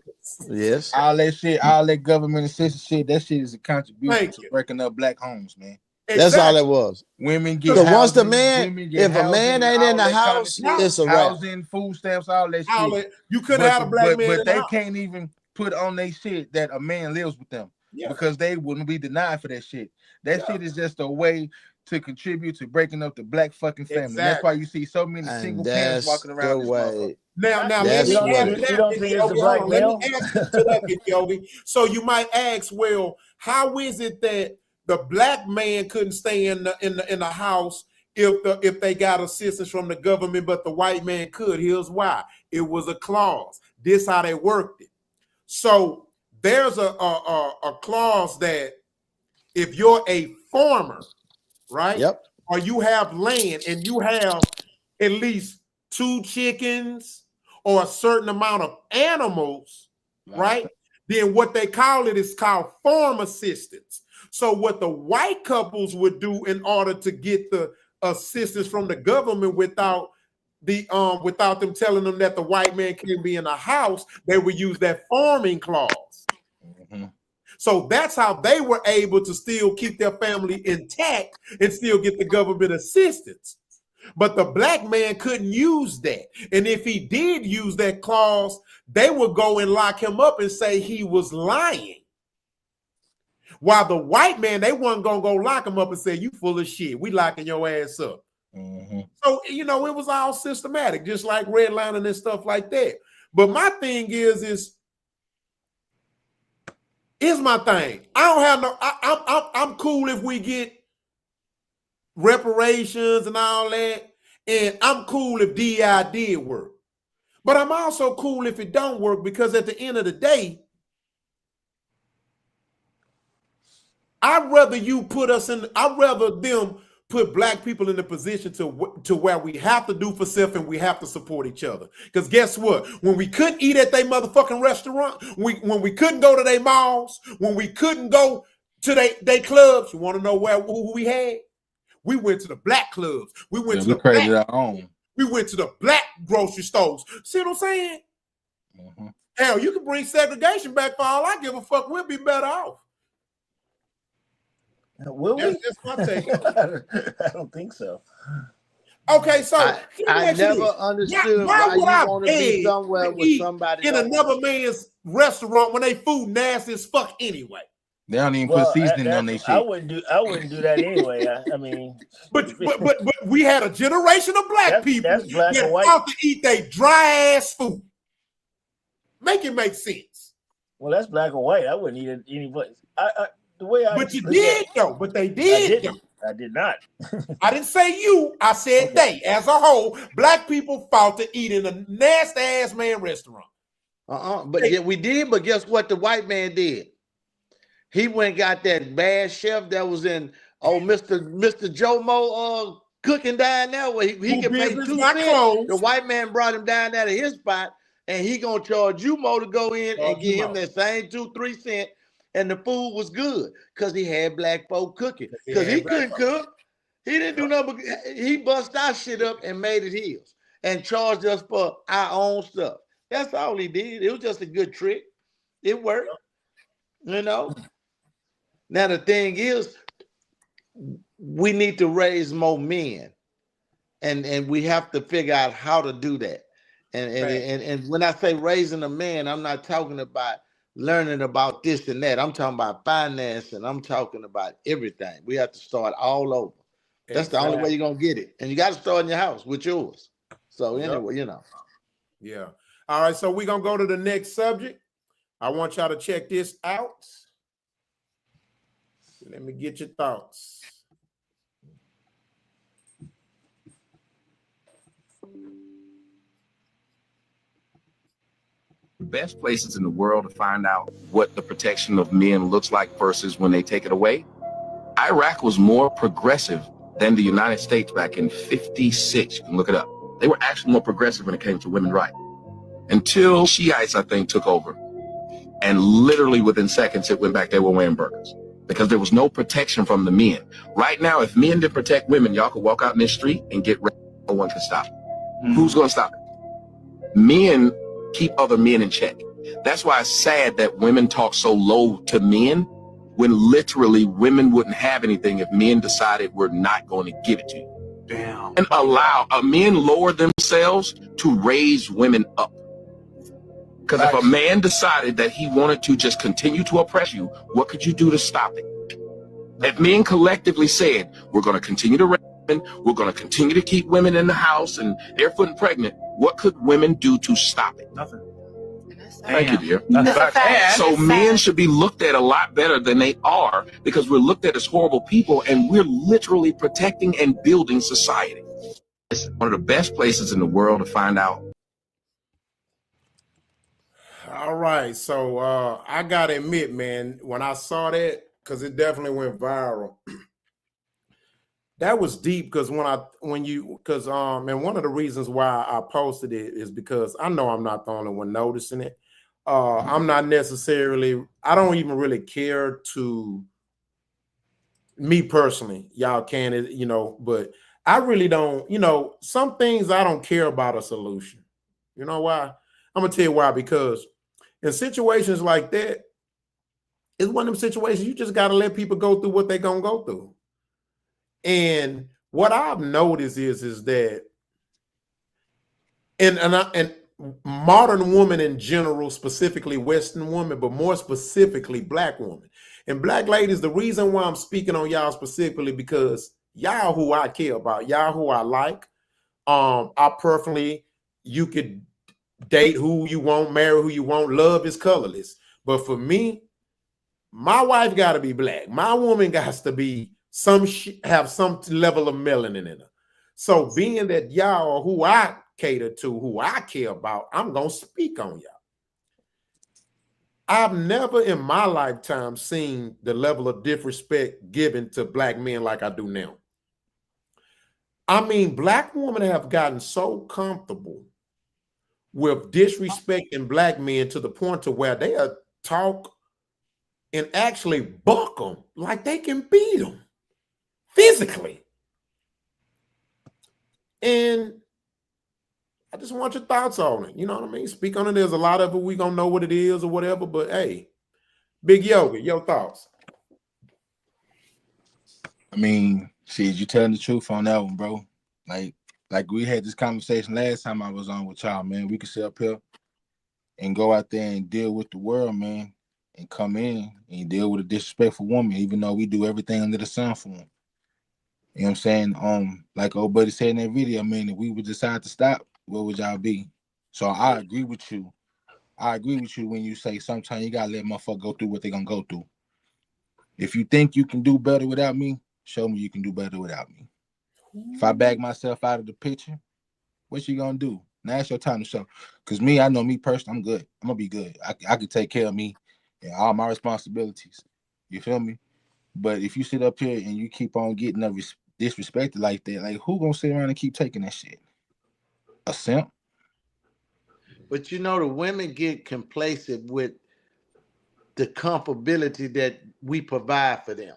Yes. All that government assistance shit, that shit is a contribution to breaking up black homes, man. Exactly. That's all it was. Women get so once the man, if a man ain't in the house, it's a wrap. Housing, food stamps, all that shit. You couldn't have a black man. But they can't even put on their shit that a man lives with them. because they wouldn't be denied for that shit. That shit is just a way to contribute to breaking up the black fucking family. Exactly. That's why you see so many And single parents walking around this motherfucker. Now let That's me what ask it- that. You don't think it's the black Let male? me ask you to that, Yogi. So you might ask, well, how is it that the black man couldn't stay in the house if they got assistance from the government, but the white man could? Here's why. It was a clause. This how they worked it. So there's a clause that if you're a farmer, right? Yep. Or you have land and you have at least 2 chickens or a certain amount of animals, right? Then what they call it is called farm assistance. So what the white couples would do in order to get the assistance from the government without them telling them that the white man can't be in the house, they would use that farming clause. Mm-hmm. So that's how they were able to still keep their family intact and still get the government assistance. But the black man couldn't use that. And if he did use that clause, they would go and lock him up and say he was lying. While the white man, they wasn't going to go lock him up and say, you full of shit. We locking your ass up. Mm-hmm. So, it was all systematic, just like redlining and stuff like that. But my thing is my thing. I don't have no, I'm cool if we get reparations and all that. And I'm cool if DI did work. But I'm also cool if it don't work, because at the end of the day, I'd rather them put black people in the position to where we have to do for self and we have to support each other. Because guess what? When we couldn't eat at their motherfucking restaurant, when we couldn't go to their malls, when we couldn't go to their clubs, you want to know who we had? We went to the black clubs. We went to created our own. We went to the black grocery stores. See what I'm saying? Mm-hmm. Hell, you can bring segregation back for all I give a fuck. We'll be better off. Will we? That's my take. I don't think so. Okay, so I never understood why you want to be somewhere with somebody in another man's restaurant when they food nasty as fuck anyway. They don't even put seasoning on their shit. I wouldn't do that anyway. I mean, but we had a generation of black people black that and white. thought to eat their dry ass food. Make it make sense. Well, that's black or white. I wouldn't eat it anybody. But you did though. But they did. I did not. I didn't say you. I said they. As a whole, black people fought to eat in a nasty ass man restaurant. But yeah, we did. But guess what? The white man did. He went and got that bad chef that was in Mr. Jomo cooking down there where he can pay 2 cents. The white man brought him down there to his spot, and he gonna charge you more to go in and give him that same 2-3 cents. And the food was good because he had black folk cooking. Because he couldn't cook. He didn't do nothing. He bust our shit up and made it his and charged us for our own stuff. That's all he did. It was just a good trick. It worked. Now the thing is, we need to raise more men. And we have to figure out how to do that. And when I say raising a man, I'm not talking about learning about this and that. I'm talking about finance, and I'm talking about everything. We have to start all over. That's the only way you're gonna get it. And you got to start in your house with yours. So anyway, Yeah. All right. So we're gonna go to the next subject. I want y'all to check this out. Let me get your thoughts. Best places in the world to find out what the protection of men looks like versus when they take it away. Iraq was more progressive than the United States back in 56. You can look it up. They were actually more progressive when it came to women's rights. Until Shiites, I think, took over. And literally within seconds, it went back. They were wearing burqas because there was no protection from the men. Right now, if men didn't protect women, y'all could walk out in the street and get raped. No one can stop it. Who's going to stop it? Men keep other men in check. That's why it's sad that women talk so low to men when literally women wouldn't have anything if men decided we're not going to give it to you. Damn. And allow men lower themselves to raise women up. Because if a man decided that he wanted to just continue to oppress you, what could you do to stop it? If men collectively said, we're going to continue to rape women, we're going to continue to keep women in the house and barefoot and pregnant, what could women do to stop it? Nothing. Thank you, dear. So men should be looked at a lot better than they are, because we're looked at as horrible people, and we're literally protecting and building society. It's one of the best places in the world to find out. All right, so I gotta admit, man, when I saw that, because it definitely went viral, that was deep. Because and one of the reasons why I posted it is because I know I'm not the only one noticing it. I'm not necessarily, I don't even really care to, me personally, y'all can, but I really don't, some things I don't care about a solution. You know why? I'm gonna tell you why. Because in situations like that, it's one of them situations you just gotta let people go through what they're gonna go through. And what I've noticed is that, and modern women in general, specifically Western women, but more specifically Black women and Black ladies, the reason why I'm speaking on y'all specifically, because y'all who I care about, y'all who I like. I personally, you could date who you want, marry who you want. Love is colorless. But for me, my wife got to be Black. My woman got to be have some level of melanin in her. So being that y'all are who I cater to, who I care about, I'm going to speak on y'all. I've never in my lifetime seen the level of disrespect given to Black men like I do now. I mean, Black women have gotten so comfortable with disrespecting Black men to the point to where they talk and actually buck them like they can beat them physically. And I just want your thoughts on it. You know what I mean? Speak on it. There's a lot of it. We gonna know what it is or whatever. But hey, Big Yoga, your thoughts. I mean, shit, you telling the truth on that one, bro. Like we had this conversation last time I was on with y'all, man. We could sit up here and go out there and deal with the world, man, and come in and deal with a disrespectful woman, even though we do everything under the sun for them. You know what I'm saying? Like old buddy said in that video, man, if we would decide to stop, where would y'all be? So I agree with you. I agree with you when you say sometimes you gotta let motherfucker go through what they're gonna go through. If you think you can do better without me, show me you can do better without me. If I back myself out of the picture, what you gonna do? Now it's your time to show. Because me, I know me personally, I'm good. I'm gonna be good. I can take care of me and all my responsibilities. You feel me? But if you sit up here and you keep on getting disrespected like that, like who gonna sit around and keep taking that shit? A simp? But you know, the women get complacent with the comfortability that we provide for them.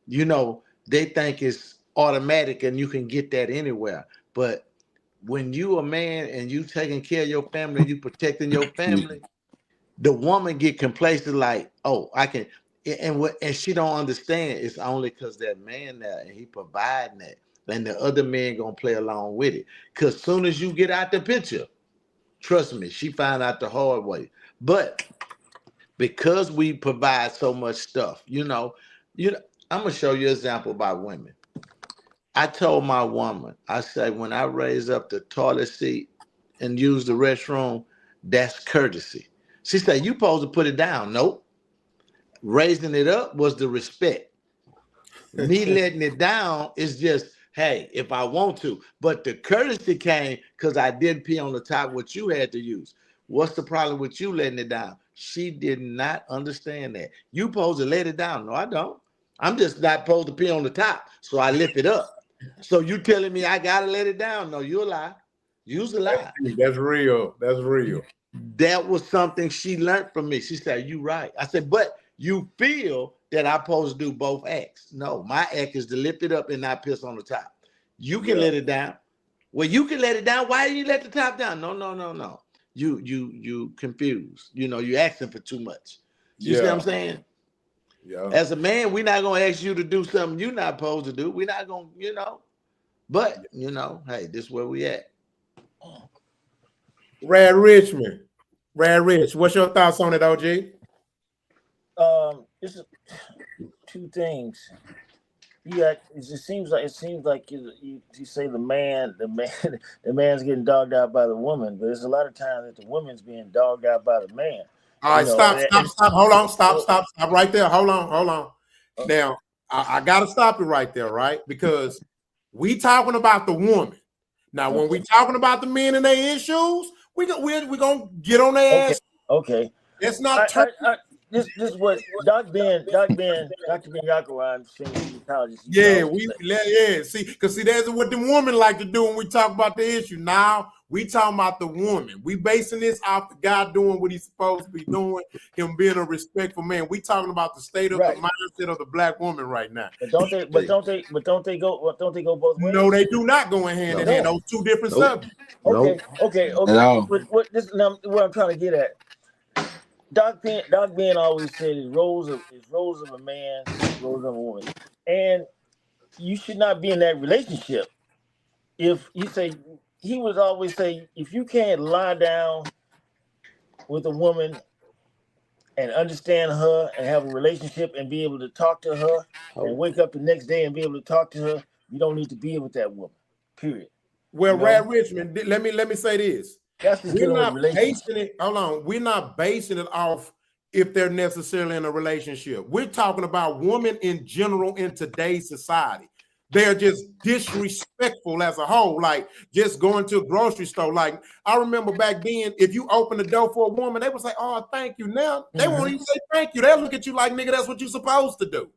You know, they think it's automatic and you can get that anywhere. But when you a man and you taking care of your family, you protecting your family, the woman get complacent like, oh, I can, and she don't understand it's only because that man there and he providing that. And the other man gonna play along with it. Cause soon as you get out the picture, trust me, she found out the hard way. But because we provide so much stuff, you know, I'm gonna show you an example about women. I told my woman, I said, when I raise up the toilet seat and use the restroom, that's courtesy. She said, you supposed to put it down. Nope. Raising it up was the respect. Me letting it down is just, hey, if I want to. But the courtesy came because I did pee on the top what you had to use. What's the problem with you letting it down? She did not understand that. You supposed to let it down. No, I don't. I'm just not supposed to pee on the top. So I lift it up. So you telling me I gotta let it down? No, you a lie. You's a lie. That's real. That's real. That was something she learned from me. She said, you right. I said, but you feel that I'm supposed to do both acts. No, my act is to lift it up and not piss on the top. You can let it down. Well, you can let it down. Why do you let the top down? No. You confused. You know, you asking for too much. You see what I'm saying? Yeah. As a man, we're not gonna ask you to do something you're not supposed to do. We're not gonna, you know. But you know, hey, this is where we at. Rad Richmond, Rad Rich, what's your thoughts on it, OG? It's two things. It seems like you say the man's getting dogged out by the woman, but there's a lot of times that the woman's being dogged out by the man. All right, stop. Hold on, stop right there. Hold on. Now, I got to stop you right there, right? Because we talking about the woman. Now, when we talking about the men and their issues, we're gonna get on their ass. Okay. It's not. This is what Dr. Ben Yakaran, senior gynecologist. Yeah. See, that's what the women like to do when we talk about the issue. Now we talking about the woman. We basing this off the guy doing what he's supposed to be doing, him being a respectful man. We talking about the state of the mindset of the black woman right now. But don't they go both ways? No, they do not go in hand in hand. Those two different subjects. Okay. What I'm trying to get at. Doc Ben always said his roles of a man, roles of a woman, and you should not be in that relationship. If he would always say, if you can't lie down with a woman and understand her and have a relationship and be able to talk to her and wake up the next day and be able to talk to her, you don't need to be with that woman. Period. Well, Rad Richmond, let me say this. We're not basing it. Hold on, we're not basing it off if they're necessarily in a relationship. We're talking about women in general in today's society. They're just disrespectful as a whole. Like just going to a grocery store. Like I remember back then, if you open the door for a woman, they would say, "Oh, thank you." Now they won't even say thank you. They'll look at you like, "Nigga, that's what you're supposed to do."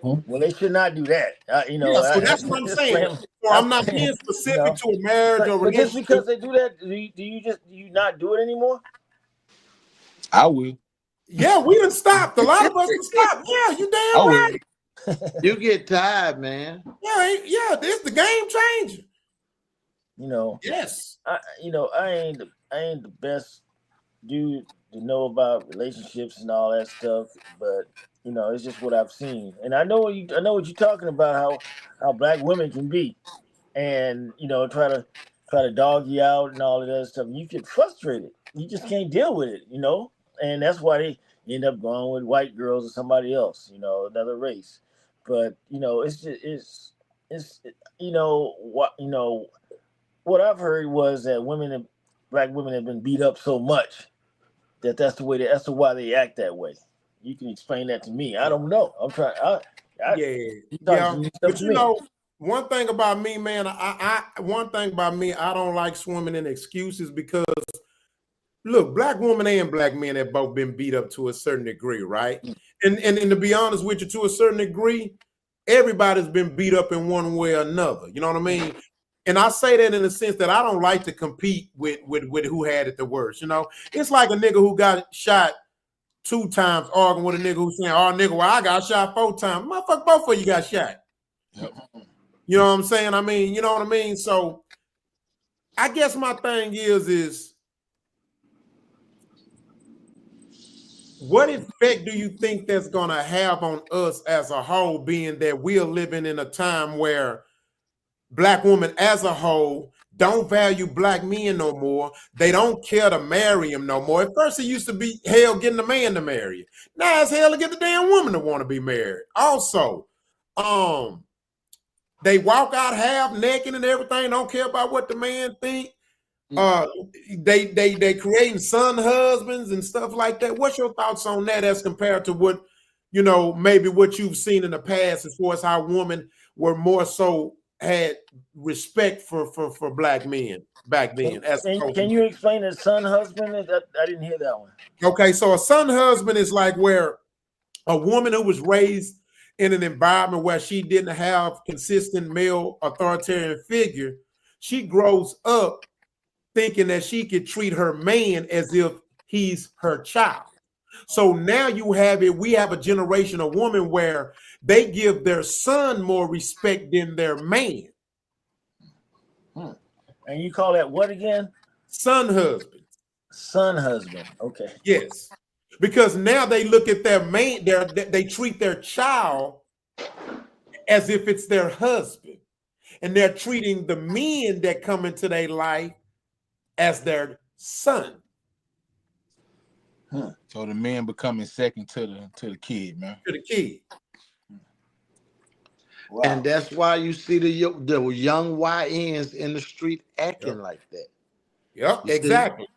Well, they should not do that. So that's what I'm saying. So I'm not being specific to a marriage or relationship. But just because they do that, do you not do it anymore? I will. Yeah, we done stopped. A lot of us have stopped. Yeah, you damn right. You get tired, man. Yeah, this the game changer. Yes. I ain't the best dude to know about relationships and all that stuff, but it's just what I've seen, and I know what you're talking about, how black women can be, and try to dog you out and all of that stuff. You get frustrated. You just can't deal with it, and that's why they end up going with white girls or somebody else, another race. But what I've heard was that black women have been beat up so much that's why they act that way. You can explain that to me. I don't know. I'm trying. But one thing about me, man, I don't like swimming in excuses because look, black women and black men have both been beat up to a certain degree, right? And to be honest with you, to a certain degree, everybody's been beat up in one way or another. You know what I mean? And I say that in the sense that I don't like to compete with who had it the worst. It's like a nigga who got shot 2 times arguing with a nigga who's saying, "Oh, nigga, well, I got shot 4 times." Motherfucker, both of you got shot. You know what I'm saying? I mean, you know what I mean? So I guess my thing is what effect do you think that's going to have on us as a whole, being that we are living in a time where black women as a whole don't value black men no more. They don't care to marry him no more. At first, it used to be hell getting a man to marry you. Now it's hell to get the damn woman to want to be married. Also, they walk out half naked and everything. Don't care about what the man think. They creating son husbands and stuff like that. What's your thoughts on that as compared to what maybe what you've seen in the past as far as how women were more so had respect for black men back then? Can you explain a son husband? I didn't hear that one. Okay, so a son husband is like where a woman who was raised in an environment where she didn't have consistent male authoritarian figure, she grows up thinking that she could treat her man as if he's her child. So now we have a generation of women where they give their son more respect than their man. And you call that what again? Son husband. Son husband. Okay. Yes. Because now they look at their man, they treat their child as if it's their husband. And they're treating the men that come into their life as their son. So the men becoming second to the kid, man. To the kid. Wow. And that's why you see the young YNs in the street acting like that. Yep, exactly.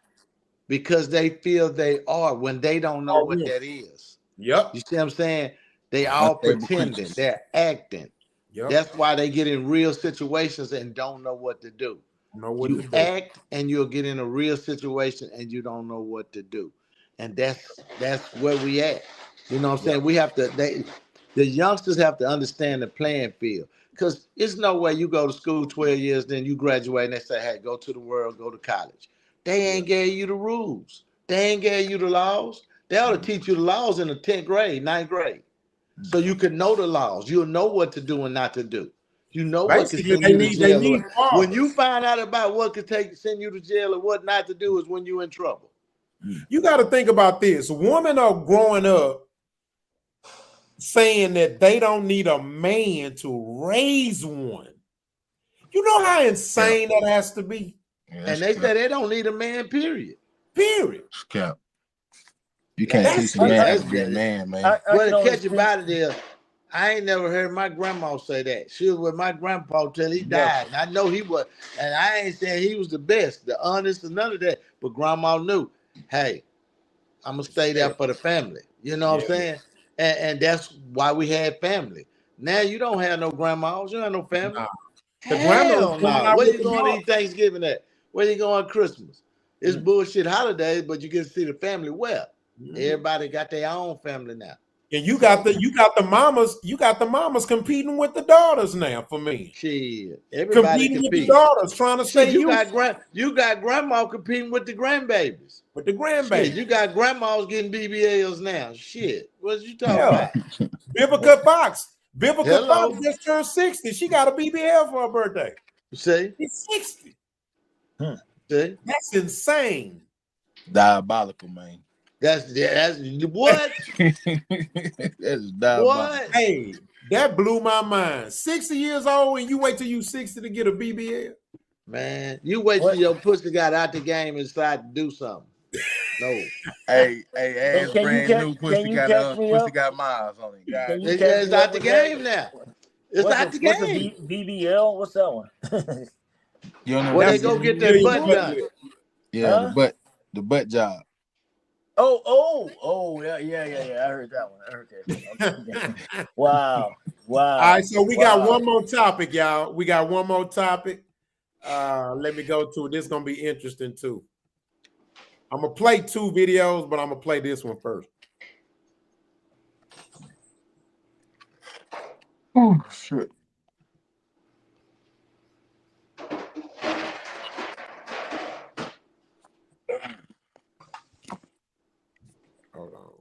Because they feel they are when they don't know what that is. Yep. You see what I'm saying? They all pretending. They're acting. Yep. That's why they get in real situations and don't know what to do. You act and you'll get in a real situation and you don't know what to do. And that's where we at. You know what I'm saying? We have to the youngsters have to understand the playing field. Because it's no way you go to school 12 years, then you graduate and they say, hey, go to the world, go to college. They ain't gave you the rules. They ain't gave you the laws. They ought to teach you the laws in the 10th grade, 9th grade. So you can know the laws. You'll know what to do and not to do. You know what can send you to jail. When you find out about what could send you to jail and what not to do is when you're in trouble. You got to think about this. Women are growing up saying that they don't need a man to raise one. You know how insane that has to be? Yeah, and they say they don't need a man, period. Period. Cap. You can't teach a man to be a man, man. Well, to catch you out of there, I ain't never heard my grandma say that. She was with my grandpa till he died. And I know he was, and I ain't saying he was the best, the honest, and none of that. But grandma knew, hey, I'm gonna stay there for the family. You know what I'm saying? And that's why we had family. Now you don't have no grandmas, you don't have no family. Nah. Hell no. Where you going to eat Thanksgiving at? Where you going Christmas? It's bullshit holidays, but you get to see the family well. Everybody got their own family now. And you got the mamas competing with the daughters now for me. Shit. Everybody competing with the daughters, trying to say you got grandma competing with the grandbabies. With the grandbabies. Shit, you got grandmas getting BBLs now. Shit. What you talking about? Viviica Fox. Viviica Fox just turned 60. She got a BBL for her birthday. See? She's 60. See? That's insane. Diabolical, man. That's what? That's diabolical. What? Hey, that blew my mind. 60 years old and you wait till you 60 to get a BBL? Man, you wait till your pussy got out the game and decide to do something. No. Hey, ass brand new pussy got miles on it. It's out the game now. It's out the game. What's a BBL? What's that one? You don't know where they go get their butt done. Yeah, the butt job. Oh, yeah. I heard that one. I heard that. Wow. All right, so we got one more topic, y'all. We got one more topic. Let me go to it. This is gonna be interesting too. I'm gonna play 2 videos, but I'm gonna play this one first. Oh shit. Hold on.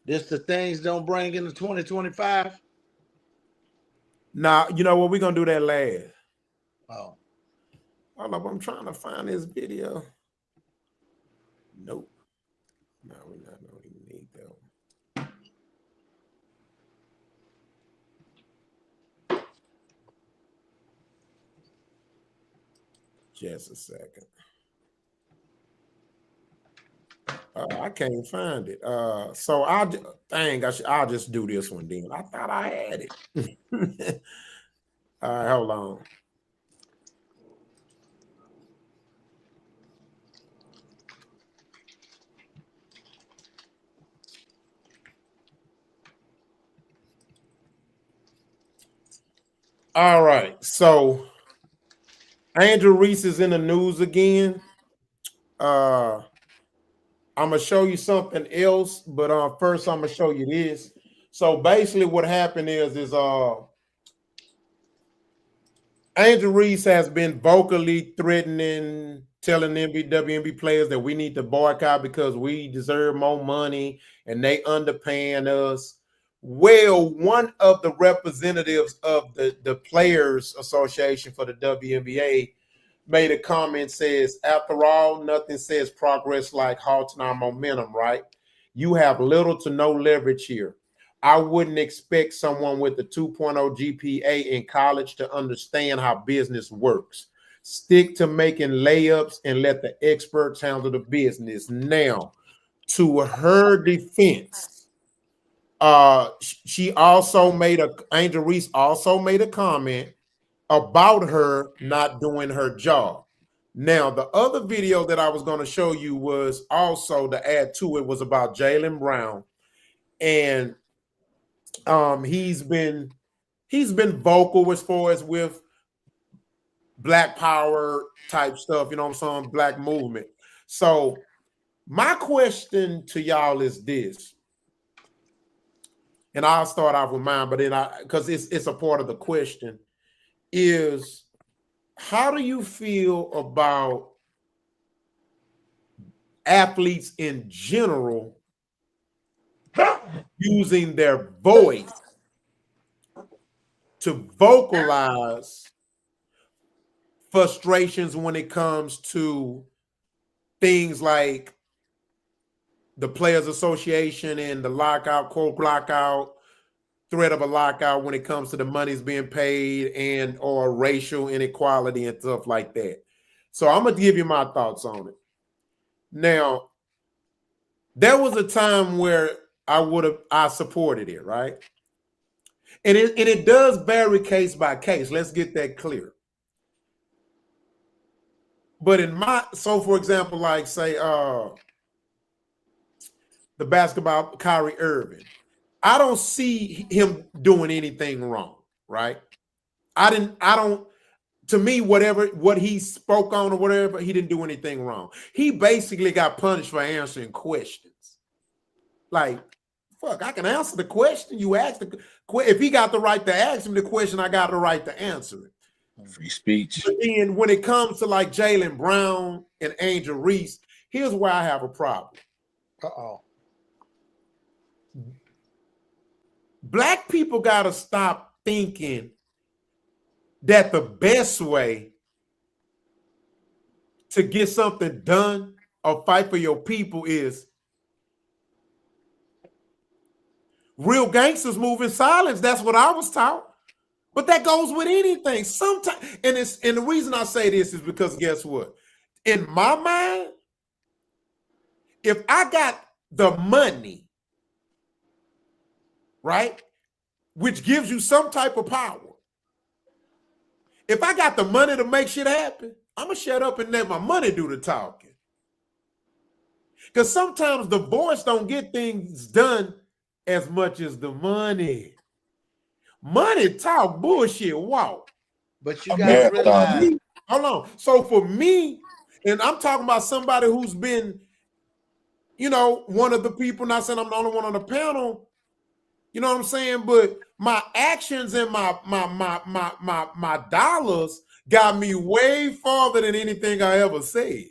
This the things don't bring into 2025. Nah, you know what? We're gonna do that last. Oh. Hold up, I'm trying to find this video. Nope. No, we don't even need that one. Just a second. I can't find it. So I'll just do this one then. I thought I had it. All right, hold on. All right, so Andrew Reese is in the news again. I'm gonna show you something else, but first I'm gonna show you this. So basically, what happened is Andrew Reese has been vocally threatening, telling WNBA players that we need to boycott because we deserve more money and they underpaying us. Well, one of the representatives of the Players Association for the WNBA made a comment, says, after all, nothing says progress like halting our momentum, right? You have little to no leverage here. I wouldn't expect someone with a 2.0 GPA in college to understand how business works. Stick to making layups and let the experts handle the business. Now, to her defense, she also made Angel Reese also made a comment about her not doing her job. Now, the other video that I was going to show you was also to add to it was about Jaylen Brown, and he's been vocal as far as with Black Power type stuff, you know what I'm saying? Black movement. So my question to y'all is this, and I'll start off with mine, but then because it's a part of the question, is how do you feel about athletes in general using their voice to vocalize frustrations when it comes to things like the Players Association and the lockout, quote lockout, threat of a lockout when it comes to the monies being paid and or racial inequality and stuff like that. So I'm gonna give you my thoughts on it. Now, there was a time where I supported it, right? And it does vary case by case. Let's get that clear. But for example, like say the basketball Kyrie Irving, I don't see him doing anything wrong, right? To me, what he spoke on or whatever, he didn't do anything wrong. He basically got punished for answering questions. Like, fuck, I can answer the question you asked. If he got the right to ask him the question, I got the right to answer it. Free speech. But then when it comes to like Jaylen Brown and Angel Reese, here's where I have a problem. Black people got to stop thinking that the best way to get something done or fight for your people is real gangsters move in silence. That's what I was taught. But that goes with anything. Sometimes, and the reason I say this is because guess what? In my mind, if I got the money, right, which gives you some type of power, if I got the money to make shit happen, I'm gonna shut up and let my money do the talking. Because sometimes the voice don't get things done as much as the money. Money talk, bullshit walk. But you gotta realize, hold on. So for me, and I'm talking about somebody who's been, one of the people, not saying I'm the only one on the panel, you know what I'm saying? But my actions and my dollars got me way farther than anything I ever said.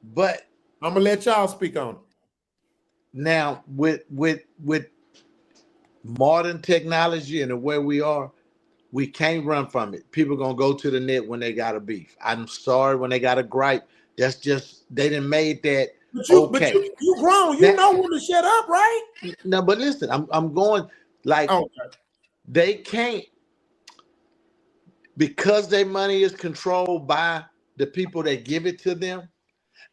But I'm gonna let y'all speak on it. Now, with modern technology and the way we are, we can't run from it. People gonna go to the net when they got a beef. I'm sorry, when they got a gripe. That's just, they done made that okay. But you grown. You know when to shut up, right? No, but listen, I'm going like they can't, because their money is controlled by the people that give it to them,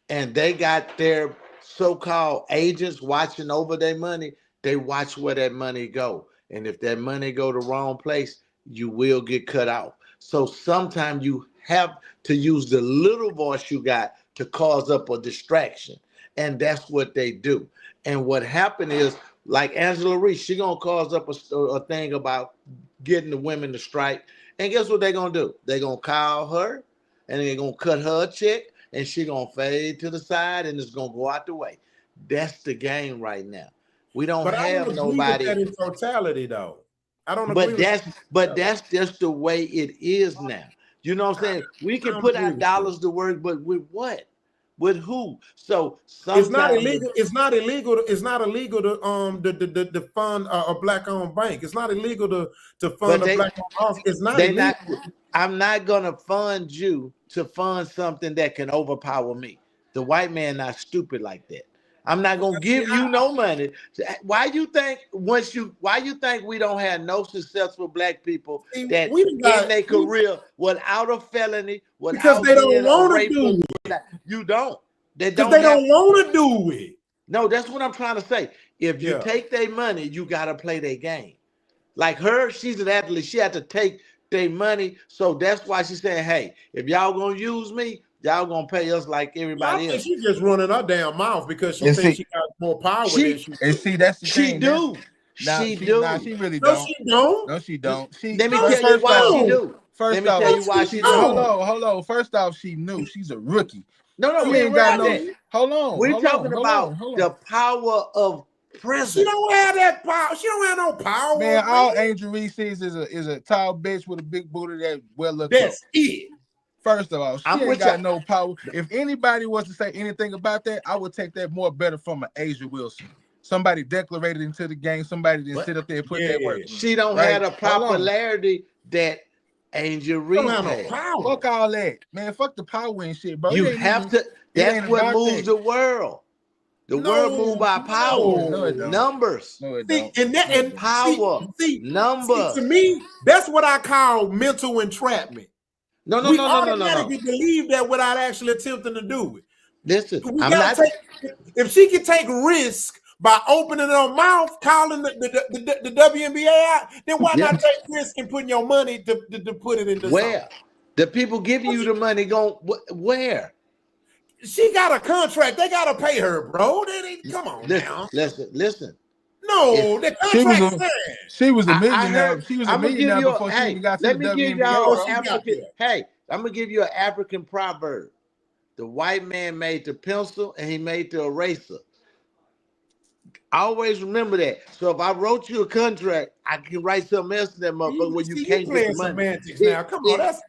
and they got their so-called agents watching over their money. They watch where that money go, and if that money go the wrong place, you will get cut off. So sometimes you have to use the little voice you got to cause up a distraction, and that's what they do. And what happened is, like Angela Reese, she gonna cause up a thing about getting the women to strike, and guess what they're gonna do? They're gonna call her, and they're gonna cut her a check, and she gonna fade to the side, and it's gonna go out the way. That's the game right now. We don't have nobody. That in totality, though. I don't. But that's just the way it is now. You know what I'm saying? We can put our dollars to work, but with what? With who? So it's not illegal. It's not illegal. It's not illegal to fund a black-owned bank. It's not illegal to fund a black-owned house. It's not illegal. I'm not gonna fund you to fund something that can overpower me. The white man not stupid like that. I'm not gonna give you no money. Why you think we don't have no successful black people that in their career without a felony, because without they don't being a want to rapist? do it. You don't. They Because don't. they don't want to do it. No, that's what I'm trying to say. If you take their money, you gotta play their game. Like her, she's an athlete. She had to take their money, so that's why she's saying, "Hey, if y'all gonna use me, y'all gonna pay us like everybody I think else." she's just running her damn mouth because she thinks she got more power than she. And see, that's the thing. She do. Nah, she really No, don't. she don't. No, she don't. Let me tell you why she do. Let me tell you why she do. Hold on. First off, she knew she's a rookie. No, she we ain't got no. that. Hold on. We're hold talking on, about hold the on. power of presence. She don't have that power. She don't have no power. Man, all Angel Reese sees is a tall bitch with a big booty that well looked up. That's it. First of all, she ain't got no power. If anybody was to say anything about that, I would take that more better from an Asia Wilson. Somebody declarated into the game. Somebody didn't sit up there and put that work. She don't have the popularity that Angel Reese has. Fuck all that, man. Fuck the power and shit, bro. You have to. That's what moves the world. The world moves by power, numbers. No, it don't. And power, numbers. To me, that's what I call mental entrapment. No. We automatically believe that without actually attempting to do it. Listen, if she can take risk by opening her mouth, calling the WNBA out, then why not take risk and putting your money to put it into where something? the people giving you the money go where? She got a contract. They gotta pay her, bro. Come on now. Listen. No, the contract. She was a millionaire. She was a millionaire before she even got to the WNBA. I'm gonna give you an African proverb. The white man made the pencil and he made the eraser. Always remember that. So if I wrote you a contract, I can write something else in that motherfucker where you can't get the money. Semantics now. Come on, that's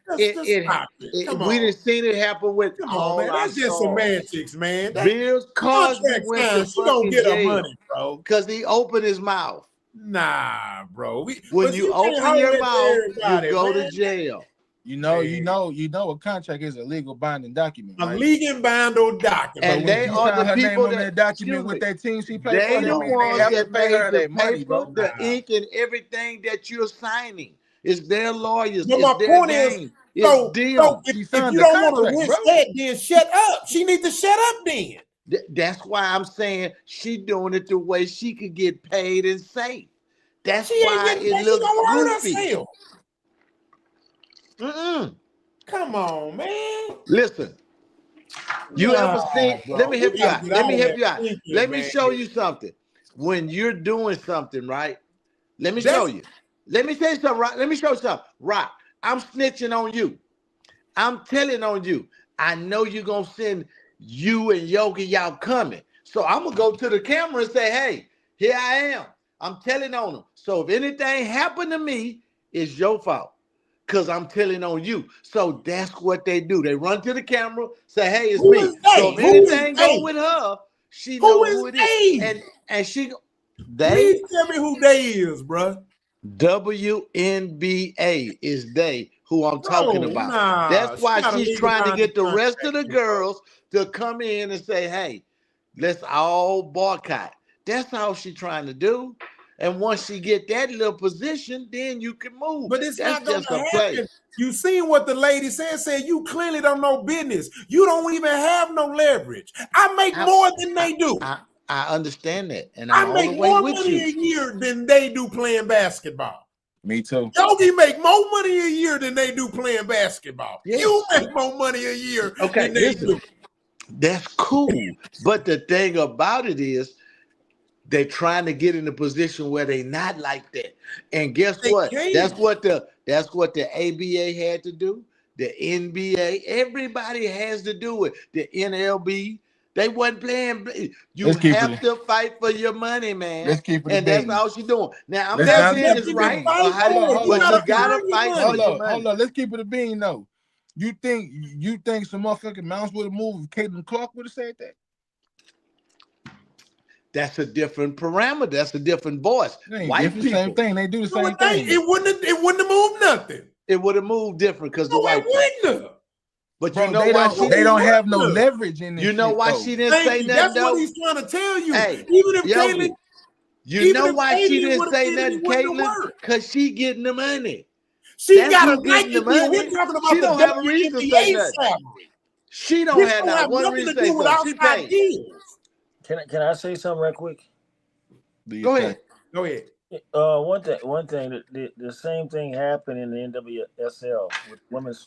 come on. We didn't seen it happen with. Come on, man. That's just semantics, man. Bill Cosby went to she don't get her jail money, bro, because he opened his mouth. Nah, bro. When you open your mouth, you go to jail. You know, a contract is a legal binding document. A legal binding document. And they are the people that document with that team she played for. They the ones that pay her made that the money, paper, bro. the ink, and everything that you're signing. It's their lawyers. But it's my their point game. is, so if you don't want to risk that, then shut up. She needs to shut up then. That's why I'm saying she doing it the way she could get paid and safe. That's why it looks goofy. Come on, man. Listen, you ever seen? Bro. Let me help you out. Let me help you out. Thinking, Let me show you something. When you're doing something, right? Let me show you. Let me tell you something, right? Let me show you something. Right. I'm snitching on you. I'm telling on you. I know you're gonna send you and Yogi, y'all coming. So I'm gonna go to the camera and say, hey, here I am. I'm telling on them. So if anything happened to me, it's your fault. Because I'm telling on you. So that's what they do. They run to the camera, say, hey, it's me. So if anything go with her, she knows who it is. And she Please tell me who they is, bro. WNBA is they who I'm talking about. That's why she's trying to get the rest of the girls to come in and say, hey, let's all boycott. That's all she's trying to do. And once she get that little position, then you can move. But it's not going to happen. You seen what the lady said you clearly don't know business. You don't even have no leverage. I make more than they do. I understand that. And I make more money a year than they do playing basketball. Me too. Yogi make more money a year than they do playing basketball. Yes. You make more money a year than they do. That's cool. But the thing about it is, they're trying to get in a position where they're not like that. And guess what? That's what the ABA had to do. The NBA, everybody has to do it. The NLB, they wasn't playing. You have to fight for your money, man. Let's keep it. And that's all she's doing. Now, I'm not saying it's right, but you gotta fight for your money. Hold on. Let's keep it a bean, though. You think some motherfucking mouse would have moved if Caitlin Clark would have said that? That's a different parameter. That's a different voice. White people, same thing. They do the same thing. It wouldn't have moved nothing. It would have moved different because the white wouldn't have. But Bro, you know why they don't have no leverage in this. You know shit, why though. she didn't say nothing? That's though? what he's trying to tell you. Hey, Even if Yogi, Caitlyn, you know why she didn't say nothing, Caitlyn? Because she getting the money. She That's got who a getting Nike the deal. money. We're talking about She the don't have a reason to say WNBA nothing. salary. She don't This have don't not have one nothing reason to to say do with something. She outside paid. deals. Can I say something right quick? Go ahead. Go ahead. One thing. The same thing happened in the NWSL with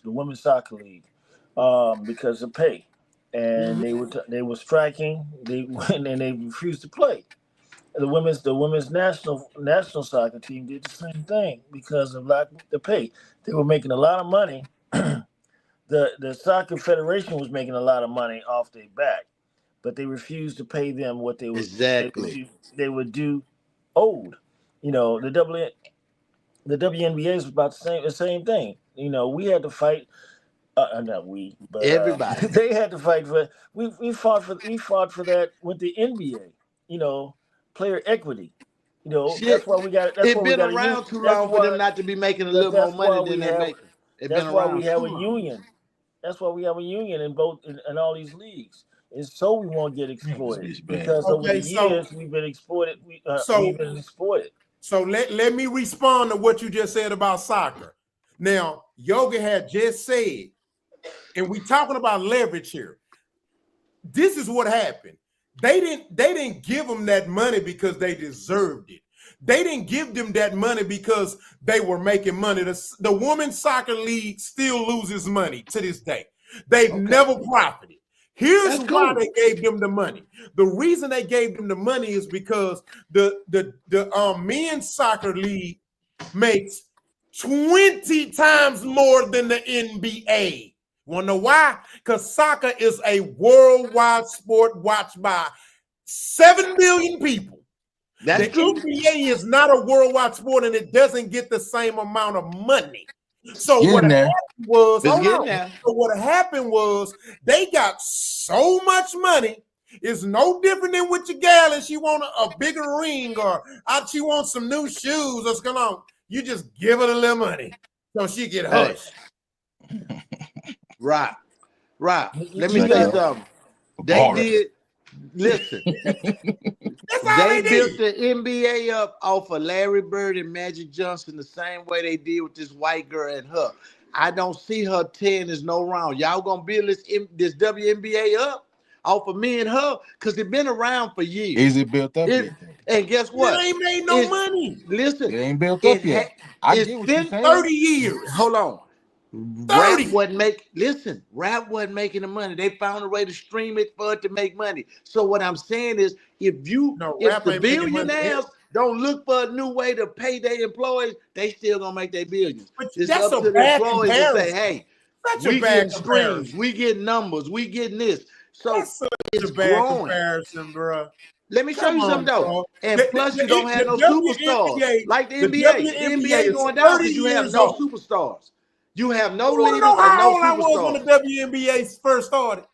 the women's soccer league, because of pay, and they were striking. They went and they refused to play. The women's national soccer team did the same thing because of lack of the pay. They were making a lot of money. The soccer federation was making a lot of money off their back, but they refused to pay them what they would they would do owed. You know, the WNBA is about the same thing. You know, we had to fight. Not we, but everybody. they had to fight for. We fought for that with the NBA. You know, player equity. You know, Shit, that's why we got. That's it's why we been got around too long for them not to be making a little more money than they're making. It's been That's why around we have too a long. union. That's why we have a union in all these leagues. It's so we won't get exploited because over the years we've been exploited. We've been exploited. So let me respond to what you just said about soccer. Now, Yogi had just said, and we talking about leverage here. This is what happened. They didn't give them that money because they deserved it. They didn't give them that money because they were making money. The women's soccer league still loses money to this day. They've never profited. Here's why they gave them the money. The reason they gave them the money is because the men's soccer league makes 20 times more than the NBA. Want to know why? Because soccer is a worldwide sport watched by 7 billion people. That's true. NBA is not a worldwide sport and it doesn't get the same amount of money. So what happened was they got so much money. It's no different than with your gal and she want a bigger ring or she wants some new shoes. What's going on? You just give her a little money so she get hushed. Right. Let me say something. They did. Listen, they built the NBA up off of Larry Bird and Magic Johnson the same way they did with this white girl and her. I don't see her 10 is no round. Y'all gonna build this WNBA up off of me and her because it's been around for years. Is it built up yet? And guess what? It ain't made no money. Listen, it ain't built up yet. I get what you're saying. 30 years. Hold on. Rap wasn't making the money. They found a way to stream it for it to make money. So what I'm saying is, if the billionaires don't look for a new way to pay their employees, they still gonna make their billions. It's up to the employees to say, hey, we getting streams, we getting numbers, we getting this. So it's a bad growing. Comparison, bro. Let me show you something though. And plus, you don't have no superstars like the NBA. The NBA going down because you have no superstars. You have no leaders and no superstars. How old I was when the WNBA first started.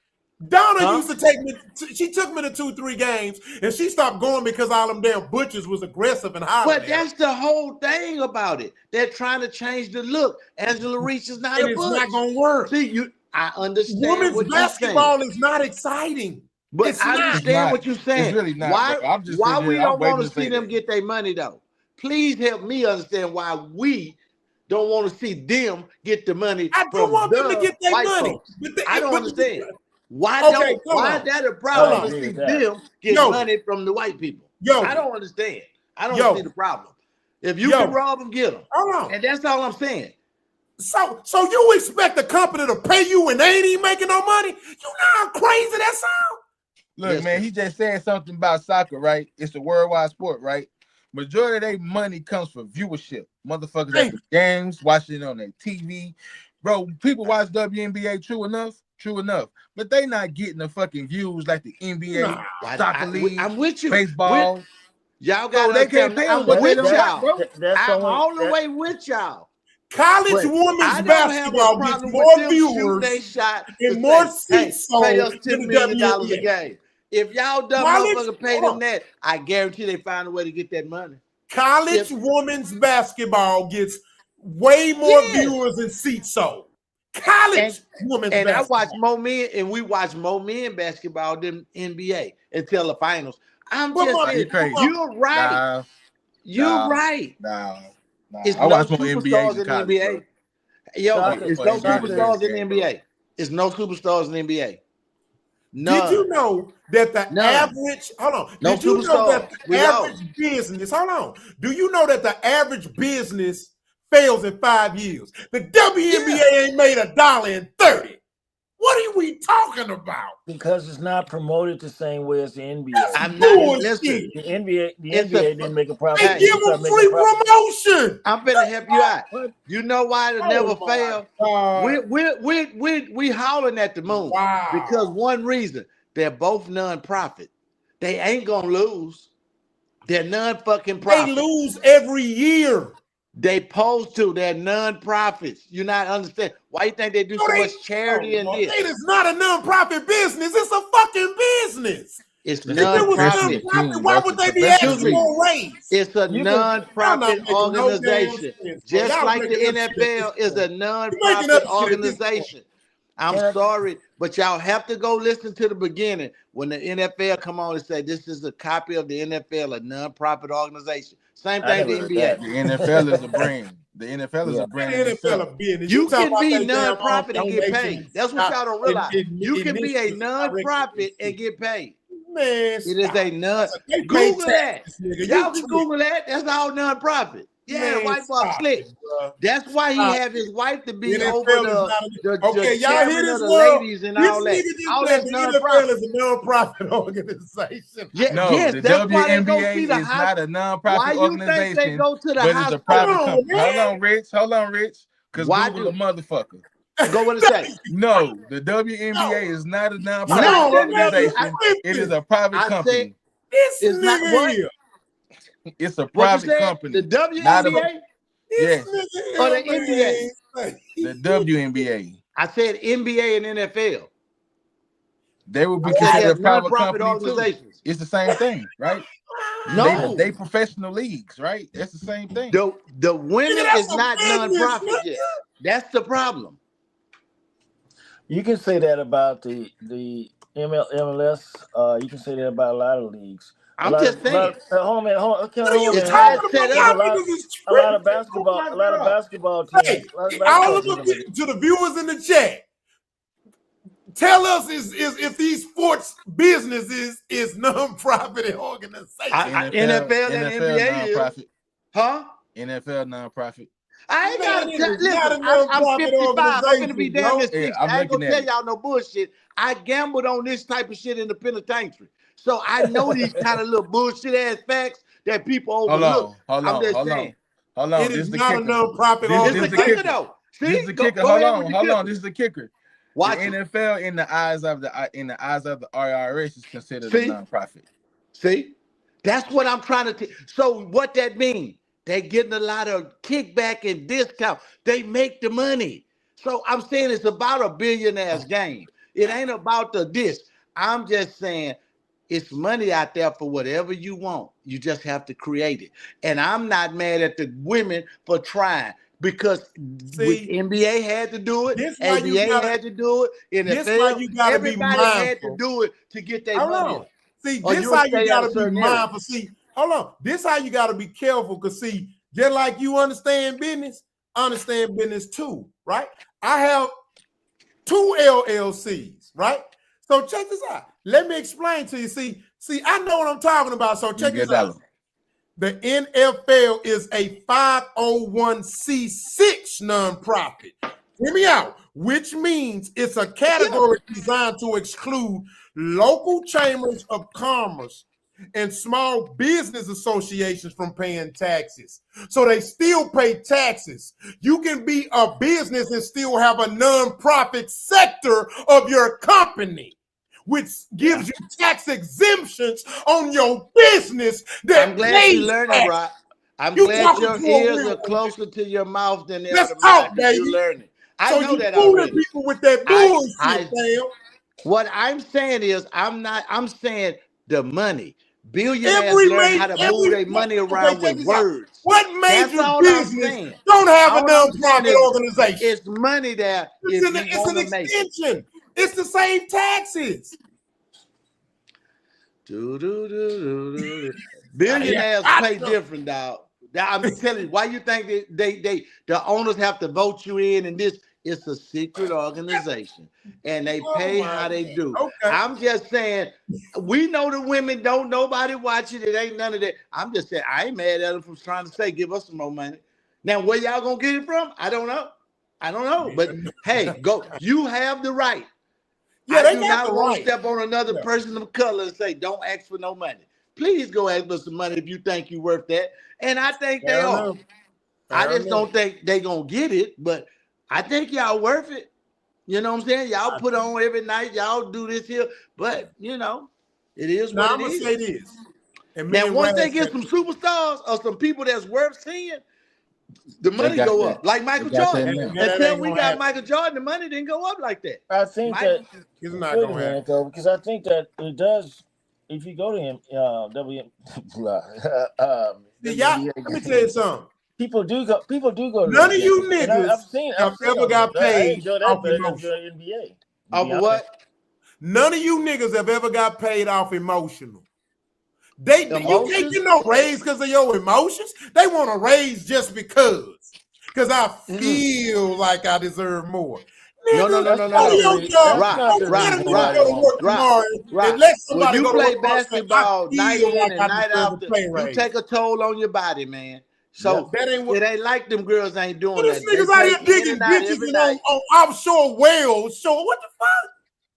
Donna used to take me. She took me to 2-3 games, and she stopped going because all them damn butchers was aggressive and hot. But that's the whole thing about it. They're trying to change the look. Angela Reese is not a butch. It's not gonna work. See, I understand. Women's basketball is not exciting. But I understand what you're saying. It's really not. Why we don't want to see them get their money though? Please help me understand why we don't want to see them get the money. I don't want them to get their money. I don't understand. Why is that a problem to see them get money from the white people? I don't understand. I don't see the problem. If you can rob them, get them. And that's all I'm saying. So you expect a company to pay you and they ain't even making no money? You know how crazy that sounds? Look, man, he just said something about soccer, right? It's a worldwide sport, right? Majority of their money comes from viewership. Motherfuckers at the games, watching it on their TV. Bro, people watch WNBA, true enough. But they not getting the fucking views like the NBA, soccer league, I'm with you. baseball. Y'all got they can't pay them what they don't got, bro. I'm all the way with y'all. College women's basketball gets more viewers and more seats sold pay us than $10 the million WNBA. a game. If y'all dumb motherfuckers pay them that, I guarantee they find a way to get that money. College women's basketball gets way more viewers and seats sold. college women's and I basketball. watch more men, and we watch more men basketball than NBA until the finals. I'm just saying, you're right. You're right. It's I no watch more NBA superstars than in the college, NBA. bro. Yo, For it's no NBA superstars in the game, bro. NBA. It's no superstars in the NBA. Did you know that the average, hold on, No did you know that superstars. the We average lost. business, hold on, do you know that the average business fails in 5 years? The WNBA ain't made $1 in 30. What are we talking about? Because it's not promoted the same way as the NBA. I'm not listen. The NBA It's didn't make a profit. They give them free promotion. I'm gonna help you out. You know why it'll never my fail? God. We howling at the moon. Wow. Because one reason, they're both non-profit. They ain't gonna lose. They're non-fucking profit. They lose every year. They supposed to. They're non-profits. You not understand why you think they do so much charity in this? It is not a non-profit business. It's a fucking business. It's If it was non-profit. non-profit, why would they be asking for a raise? It's a non-profit Y'all not making no damn organization. sense, bro. Just Y'all like the making up shit NFL at this is a point. non-profit You're making up shit at this organization. I'm sorry, but y'all have to go listen to the beginning when the NFL come on and say this is a copy of the NFL, a non-profit organization. Same thing the NBA. The NFL is a brand. The NFL is a brand. The NFL a business. You talking can about be they damn non-profit and get donations. paid. That's what y'all don't realize. You can be a non-profit and get paid. Man, it is a non. They Google pay that. taxes, nigga. Y'all can Google that. That's all non-profit. Yeah, Man, white boy slick. bro. That's why he Stop have his wife to be NFL over is not the y'all hear chairman this of the world? ladies and This all that. nigga just All said that's the NFL non-profit. is a non-profit organization. Yeah, No, yes, the that's why they go WNBA see the is hospital. not a non-profit Why you organization, think they go to the but it's a hospital? private company. Hold on, Rich. Because Why Google a motherfucker. Go what it say? No, the WNBA is not a non-profit No, organization. It is a private company. It's not what? It's a What you private said? company. The Not a, WNBA yes, or the NBA? the WNBA. I said NBA and NFL. They would be I said considered they're a private non-profit company too. organizations. It's the same thing, right? No. They professional leagues, right? That's the same thing. The women Nigga, that's is a not business, non-profit nigga. yet. That's the problem. You can say that about the MLS. You can say that about a lot of leagues. I'm just saying. Hold on a minute. Hold on. Okay, What are hold you on a minute. talking about? There's Y'all niggas is a lot of tripping. basketball. Oh my A lot of God. basketball teams. Hey, a lot of all basketball of them teams. to the viewers in the chat. Tell us is if these sports businesses is non-profit organizations. NFL and NBA non-profit. is. Huh? NFL non-profit. I ain't gotta Man, it is listen. not a I'm non-profit 55. I'm gonna be organization, damn bro. near 60. Yeah, I'm I ain't gonna looking tell at it. y'all no bullshit. I gambled on this type of shit in the penitentiary, so I know these kind of little bullshit ass facts that people overlook. Hold on. It This is is the not kicker. a non-profit This is It's the the organization. kicker though. See, This is the go kicker. ahead with the kicker. This is the kicker. Watch the it. NFL in the eyes of the IRS is considered a non-profit. See, that's what I'm trying to. So what that means? They getting a lot of kickback and discount. They make the money. So I'm saying it's about a billionaire's game. It ain't about the this. I'm just saying it's money out there for whatever you want. You just have to create it. And I'm not mad at the women for trying because NBA had to do it. ABA had to do it. NFL, everybody had to do it to get their money up. See, Or this you'll how you stay at a gotta be certain area. mindful. See, hold on. This how you gotta be careful because see, just like you understand business too, right? I have 2 LLCs, right? So check this out. Let me explain to you. See, I know what I'm talking about. So check this out. The NFL is a 501c6 nonprofit. Hear me out, which means it's a category designed to exclude local chambers of commerce and small business associations from paying taxes. So they still pay taxes. You can be a business and still have a nonprofit sector of your company, which gives you tax exemptions on your business. I'm glad you're learning, Rock. I'm glad your ears are closer to your mouth than they are to mine because you're learning. I know that already. People with that bullshit, What I'm saying is, I'm saying the money. Billionaires learn how to move their money around with words. What That's major all I'm business saying. don't have a All I'm saying nonprofit organization? it's money there if you It's want an to make it. extension. It's to save taxes. Billionaires pay different, dog. I'm telling you, why you think they the owners have to vote you in, and this it's a secret organization, and they pay how they do. Okay. I'm just saying, we know the women don't nobody watch it. It ain't none of that. I'm just saying, I ain't mad at them for trying to say, give us some more money. Now, where y'all gonna get it from? I don't know. But hey, go. You have the right. Yeah, I they do got not the want right. to step on another person of color and say, don't ask for no money. Please go ask for some money if you think you're worth that. And I think they are. I just don't think they gonna get it, but I think y'all worth it. You know what I'm saying? Y'all put on every night, y'all do this here, but you know, it is what I'm it gonna is. say this. And Now, once they get some superstars or some people that's worth seeing, the money go up. Like Michael Jordan. Until we got Michael Jordan, the money didn't go up like that. I think that it's not wait a gonna minute happen. though, because I think that it does. If you go to him, Let me tell you something. People do go. People do go. To None the of you game. And niggas I've seen ever got I paid enjoy that off better than emotion. NBA. Off what? None of you niggas have ever got paid off emotional. You can't get no raise because of your emotions. They want a raise just because I feel like I deserve more. No. When you play basketball night in and night out, you take a toll on your body, man. So it ain't like them girls ain't doing that. Niggas out here digging bitches on offshore whales. So what the fuck?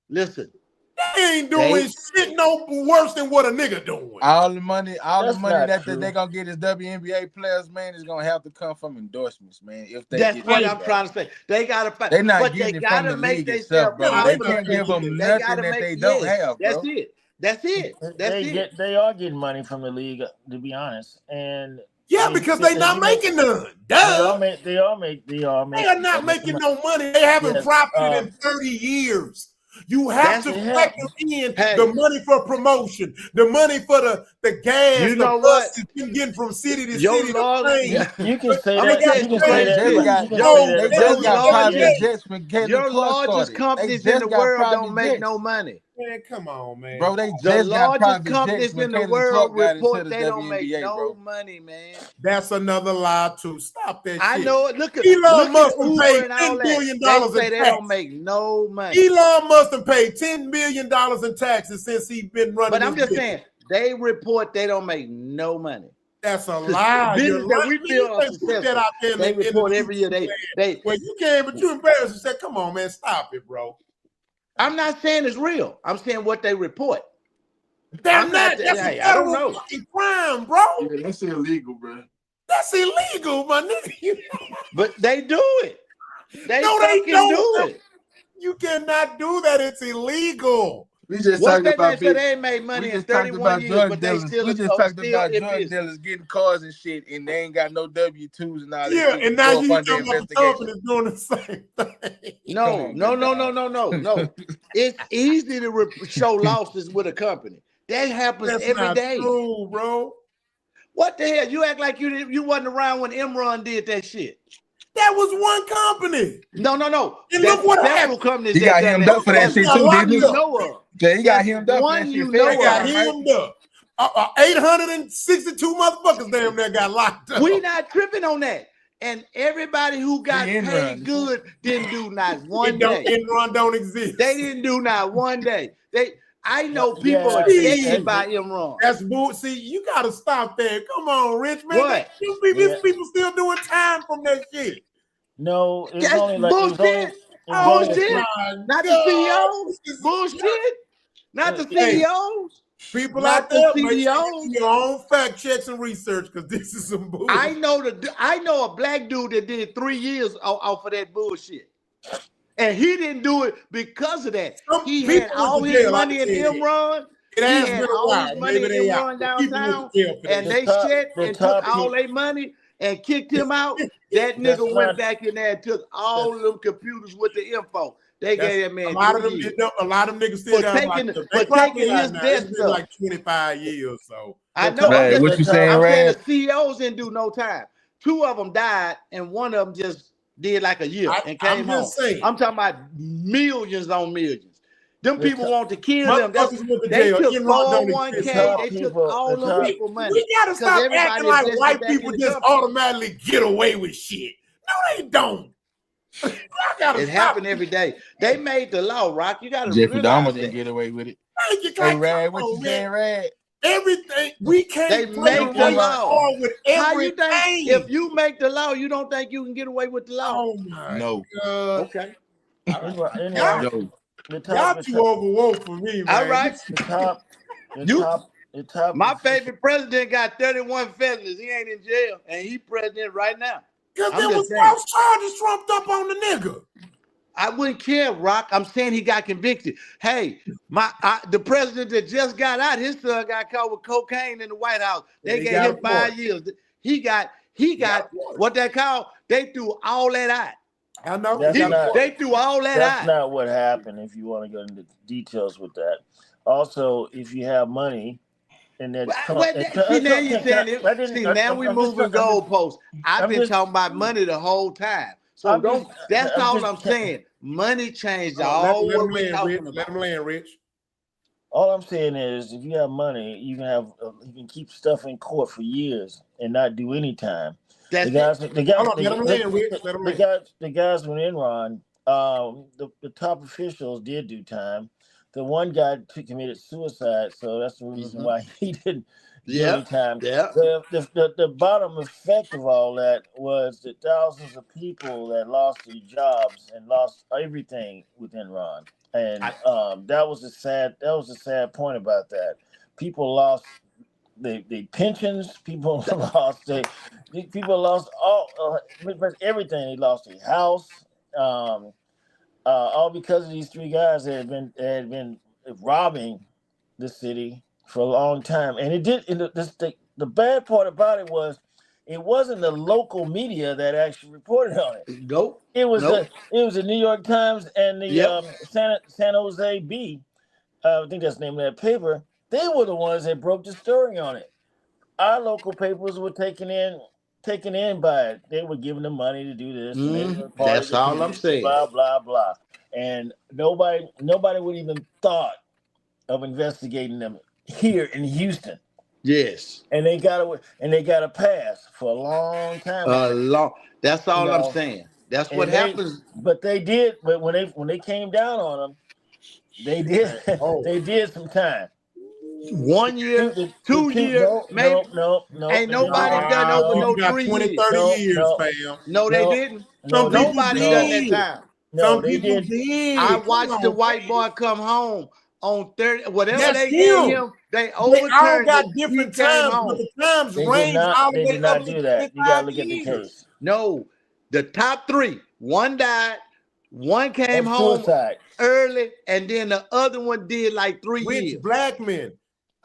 Listen, they ain't doing shit no worse than what a nigga doing. All the money that they're gonna get as WNBA players, man, is gonna have to come from endorsements, man. If they that's what I'm trying to say. They gotta fight. They're not but getting they it gotta from the make league themselves, itself, bro. They can't give them nothing that they don't have, bro. That's it. They are getting money from the league, to be honest, and because they not making none. Duh. They are not making no money. They haven't profited in 30 years. You have to factor in the money for promotion, the money for the gas, you know the buses you getting from city to city. You can say I'm that. gonna tell you They just got private jets for getting your the club largest started. companies in the world don't make no money. Man, come on, man. Bro, they The just got largest private companies jets when in the Caitlin world Clark got into report the they don't make WNBA, no bro. money, man. That's another lie too. Stop that shit. I know it. Look at Elon Musk Uber paid and all $10 billion that. They say in they taxes. don't make no money. Elon Musk have paid $10 billion in taxes since he's been running. But I'm just saying, they report they don't make no money. That's a lie. Business that we feel are put that out there. They report every year. They well, you can, but you embarrassed and said, "Come on, man, stop it, bro." I'm not saying it's real. I'm saying what they report. That's a federal fucking crime, bro. Yeah, that's illegal, bro. That's illegal, my nigga. But they do it. They don't. Do it. You cannot do that. It's illegal. We just talking about they ain't made money in 31 years, but they still we just talked about drug dealers getting cars and shit, and they ain't got no W-2s and all that. Yeah, and now you talking about the companies doing the same thing. No. It's easy to show losses with a company. That happens every day. True, bro. What the hell? You act like you wasn't around when Imran did that shit. That was one company. No. And look what happened. Companies he got hemmed up for that shit too, didn't he? Yeah, he got hemmed up for that shit. He got hemmed up. 862 motherfuckers damn near got locked up. We not tripping on that. And everybody who got paid good didn't do not one day. Enron don't exist. They didn't do not one day. I know people are affected by Imran. That's bull. See, you gotta stop that. Come on, Rich man. What? These people still doing time from that shit. No, it's that's only like bullshit. Bullshit. Not the CEOs. Bullshit. Not the CEOs. People out there, make sure you do your own fact checks and research because this is some bullshit. I know a black dude that did 3 years off of that bullshit. And he didn't do it because of that. He had all his money in Imran. He had all his money in Imran downtown. And they shit and took all their money and kicked him out. That nigga went back in there and took all of them computers with the info. They gave that man a lot of 3 them. years. A lot of them niggas still For got taking, locked up. for They probably taking out his now. death It's been stuff. like 25 years. So I know. Rad, what you saying, I'm saying Rad? the CEOs didn't do no time. 2 of them died, and 1 of them just did like a year and came I'm home. just saying. I'm talking about millions on millions. Them people want to kill them. Motherfuckers went to They jail. took Enron don't exist. 401k. They took all them people money. We gotta stop acting everybody like invested white back people in the just company. automatically get away with shit. No, they don't. I gotta It stop. happened every day. They made the law, Rock. You gotta Jeffrey realize Dahmer that. didn't get away with it. Thank you, Hey, guys. Rad, what Come you on, saying, man. Rad? Everything we can't They play make the right law. with How you think everything. if you make the law, you don't think you can get away with the law? Oh my No. God. Okay. Y'all too overwoke for me, man. All right. The top. My favorite president got 31 felonies. He ain't in jail, and he president right now. Because there was false charges trumped up on the nigga. I wouldn't care, Rock. I'm saying he got convicted. Hey, the president that just got out, his son got caught with cocaine in the White House. They gave him 5 years. He got what they call. They threw all that out. I know. They threw all that out. That's not what happened. If you want to go into details with that. Also, if you have money. And then now we moving goalposts. I've been talking about money the whole time. So that's all I'm saying. Money changed all what we're talking about. Let him land, Rich. All I'm saying is, if you have money, you can keep stuff in court for years and not do any time. The guys with Enron, the top officials did do time. The one guy committed suicide, so that's the reason why he didn't do any time. The bottom effect of all that was the thousands of people that lost their jobs and lost everything with Enron, and that was a sad point about that. People lost their pensions. People lost all everything. They lost their house. All because of these 3 guys that had been robbing the city for a long time, and it did. And the bad part about it was, it wasn't the local media that actually reported on it. Nope. It was the New York Times and the San Jose Bee. I think that's the name of that paper. They were the ones that broke the story on it. Our local papers were taken in by it. They were giving them money to do this. And they were that's all I'm saying. Blah blah blah. And nobody would even thought of investigating them here in Houston. Yes. And they got a pass for a long time. That's all I'm saying. That's what happens. But they did. But when they came down on them, they did. They did some time. 1 year, 2 years, maybe. No. Ain't nobody done over no 3 20, years. 30 years, fam. No, they didn't. Nobody done that time. Some people did. I watched the white boy come home on 30. Whatever they gave him, they overturned. They all got different times, but the times range all the way up to 25 You gotta look at the case. No, the top 3. 1 died. 1 came home early, and then the other one did like 3 years. Black men.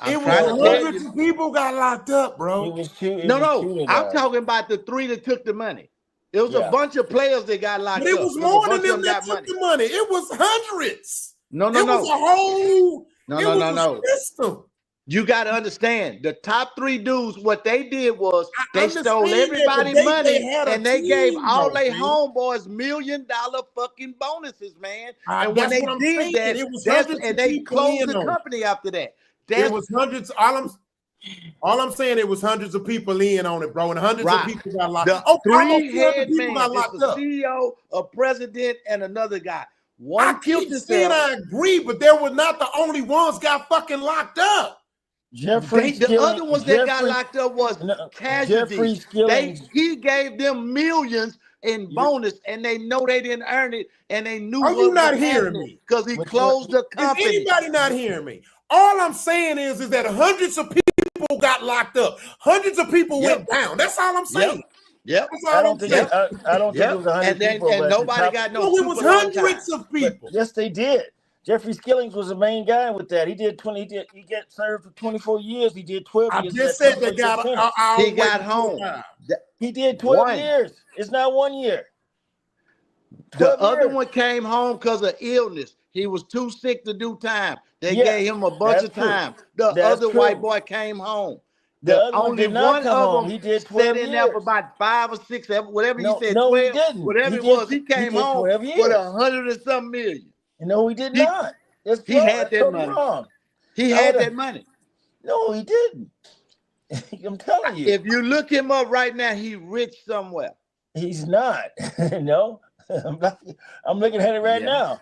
It was hundreds of people got locked up, bro. I'm talking about the 3 that took the money. It was a bunch of players that got locked up. But it was more than them that took the money. It was hundreds. It was a whole system. You got to understand, the top 3 dudes, what they did was they stole everybody's money and they gave all their homeboys $1 million fucking bonuses, man. And when they did that, and they closed the company after that. It was hundreds. All I'm saying, it was hundreds of people in on it, bro, and hundreds of people got locked up. The 3-head man, the CEO, a president, and another guy. One killed himself. I agree, but they were not the only ones got fucking locked up. The other ones that got locked up was casualties. He gave them millions in bonus, and they know they didn't earn it, and they knew. Are you not hearing me? Because he closed the company. Is anybody not hearing me? All I'm saying is that hundreds of people got locked up. Hundreds of people went down. That's all I'm saying. Yep. I don't think it was 100 people. And nobody got no. It was hundreds of people. Yes, they did. Jeffrey Skillings was the main guy with that. He got served for 24 years. He did 12 years. I just said they got he got home. He did 12 years. It's not 1 year. The 12 other years. one came home because of illness. He was too sick to do time. They Yeah, gave him a bunch that's of true. time. The That's other white true. boy came home. The The other one only did not one come of home. them He did sat 12 in there for years. about 5 or 6, whatever he No, said, no, he 12, didn't. whatever it was. He came did home 12 with years. 100 and some million. No, he did He, not. That's he wrong. had That's that totally money. wrong. He I had would've- that money. No, he didn't. I'm telling you. If you look him up right now, he rich somewhere. He's not. No, I'm looking at it right now.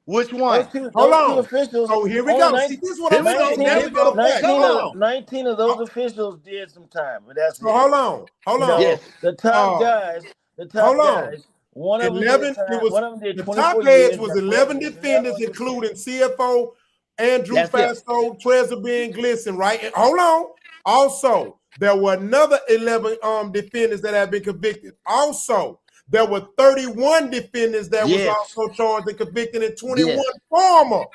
Which one? Hold Those two on. officials. So here we only go. See, this is what I'm saying. 19, There we go. Come on. 19 of those officials did some time, but that's So it. hold on. Hold on. Yes. The top guys. Hold on. One of them 11. did time. It was One of them did the 24 top years. heads was 11 defenders, including CFO Andrew That's it. Fasto, Trezor Ben Glisson, right? And hold on. Also, there were another 11 defenders that have been convicted. Also, there were 31 defenders that was also charged and convicted, and 21 former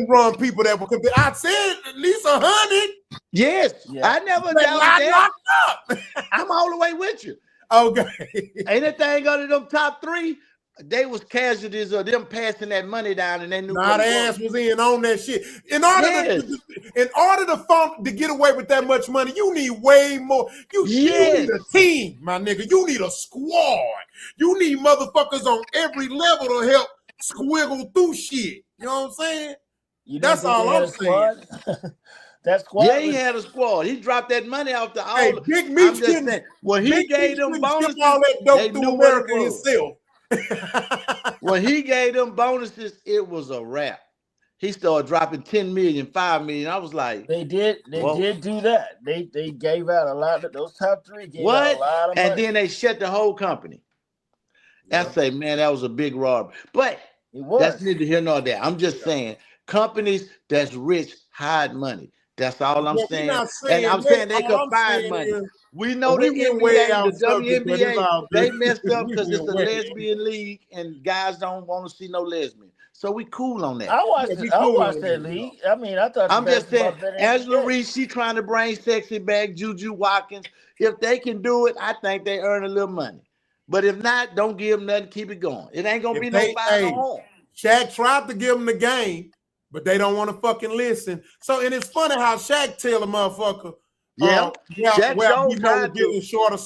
run people that were convicted. I said at least 100. Yes. Yeah. I never They doubted locked that. up. I'm all the way with you. Okay. Anything under them top 3, they was casualties of them passing that money down, and they knew. Nah, the ass was in on that shit. In order to get away with that much money, you need way more. You need a team, my nigga. You need a squad. You need motherfuckers on every level to help squiggle through shit. You know what I'm saying? That's all I'm saying. That squad. Yeah, he had a squad. He dropped that money off the all. Hey, Big Meech I'm just couldn't. saying, when he Big gave Meech them couldn't ship bonuses, all that they dope knew through what it America was. himself. When he gave them bonuses, it was a wrap. He started dropping 10 million, 5 million. I was like, They did do that. They gave out a lot of those top 3 gave out a lot of money. And then they shut the whole company. I say, man, that was a big robbery. But that's neither here nor there. I'm just saying, companies that's rich hide money. That's all I'm saying. And I'm saying they could find money. We know the NBA, the WNBA, they messed up because it's a lesbian league and guys don't want to see no lesbian. So we cool on that. I watched that league. I mean, I thought I'm just saying, Angela Reese, she trying to bring sexy back, Juju Watkins. If they can do it, I think they earn a little money. But if not, don't give them nothing. Keep it going. It ain't gonna be no fire home. Shaq tried to give them the game, but they don't want to fucking listen. So, and it's funny how Shaq tell a motherfucker, Shaq where tried people getting shorter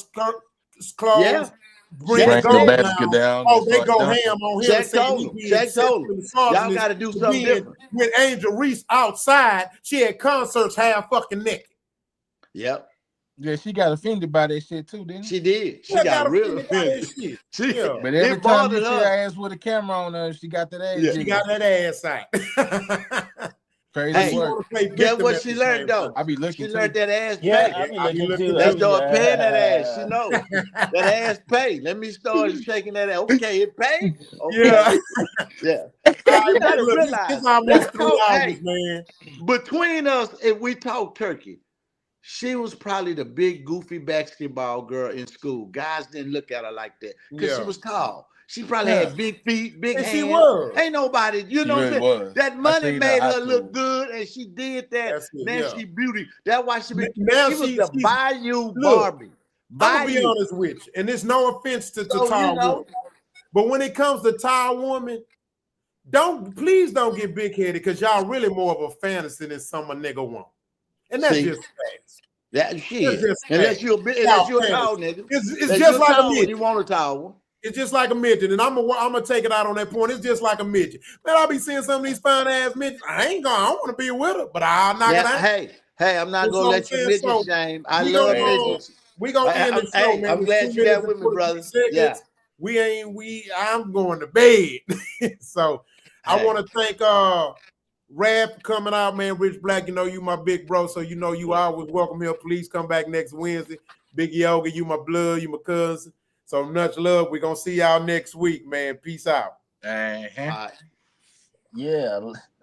clothes. Yeah. Bring Shaq the basket down. Oh, they go ham on him. Shaq told him. Y'all got to do something different. When Angel Reese outside, she had concerts half fucking naked. Yep. Yeah, she got offended by that shit too, didn't she? She did. She got real offended. But every time you see her ass with a camera on her, she got that ass. Yeah. She got that ass out. Crazy work. Guess what she learned though? I be looking. She learned that ass Yeah, pay. I be looking too. Let's start paying that ass. She know that ass pay. Let me start shaking that ass. Okay, it pay. Okay. Yeah. You gotta realize it's almost 3 hours, man. Between us, if we talk turkey, she was probably the big goofy basketball girl in school. Guys didn't look at her like that because she was tall. She probably had big feet, big hands. She was. Ain't nobody, you know what I'm saying? That money made her look good, and she did that. She beauty. That's why she was the Bayou Barbie. I'm gonna be honest with you, and there's no offense to tall women, but when it comes to tall women, please don't get big headed because y'all really more of a fantasy than some a nigga want, and that's just facts. That shit. Unless you're a tall nigga. It's just like a midget. You want a tall one. It's just like a midget, and I'm gonna take it out on that point. It's just like a midget. Man, I'll be seeing some of these fine ass midgets. I want to be with her, but I'll knock it out. Hey, I'm not gonna let you midget shame. I love midgets. We gonna end the show, man. I'm glad you got with me, brother. Yeah. I'm going to bed. So I want to thank Rap for coming out, man. Rich Black, you know you my big bro, so you know you always welcome here. Please come back next Wednesday. Big Yoga, you my blood, you my cousin. So much love. We're gonna see y'all next week, man. Peace out. Yeah,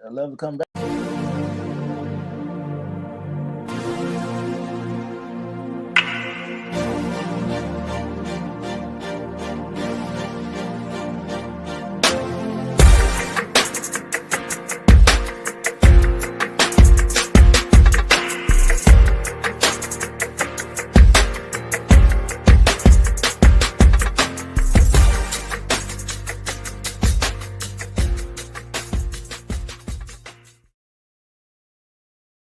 I love to come back.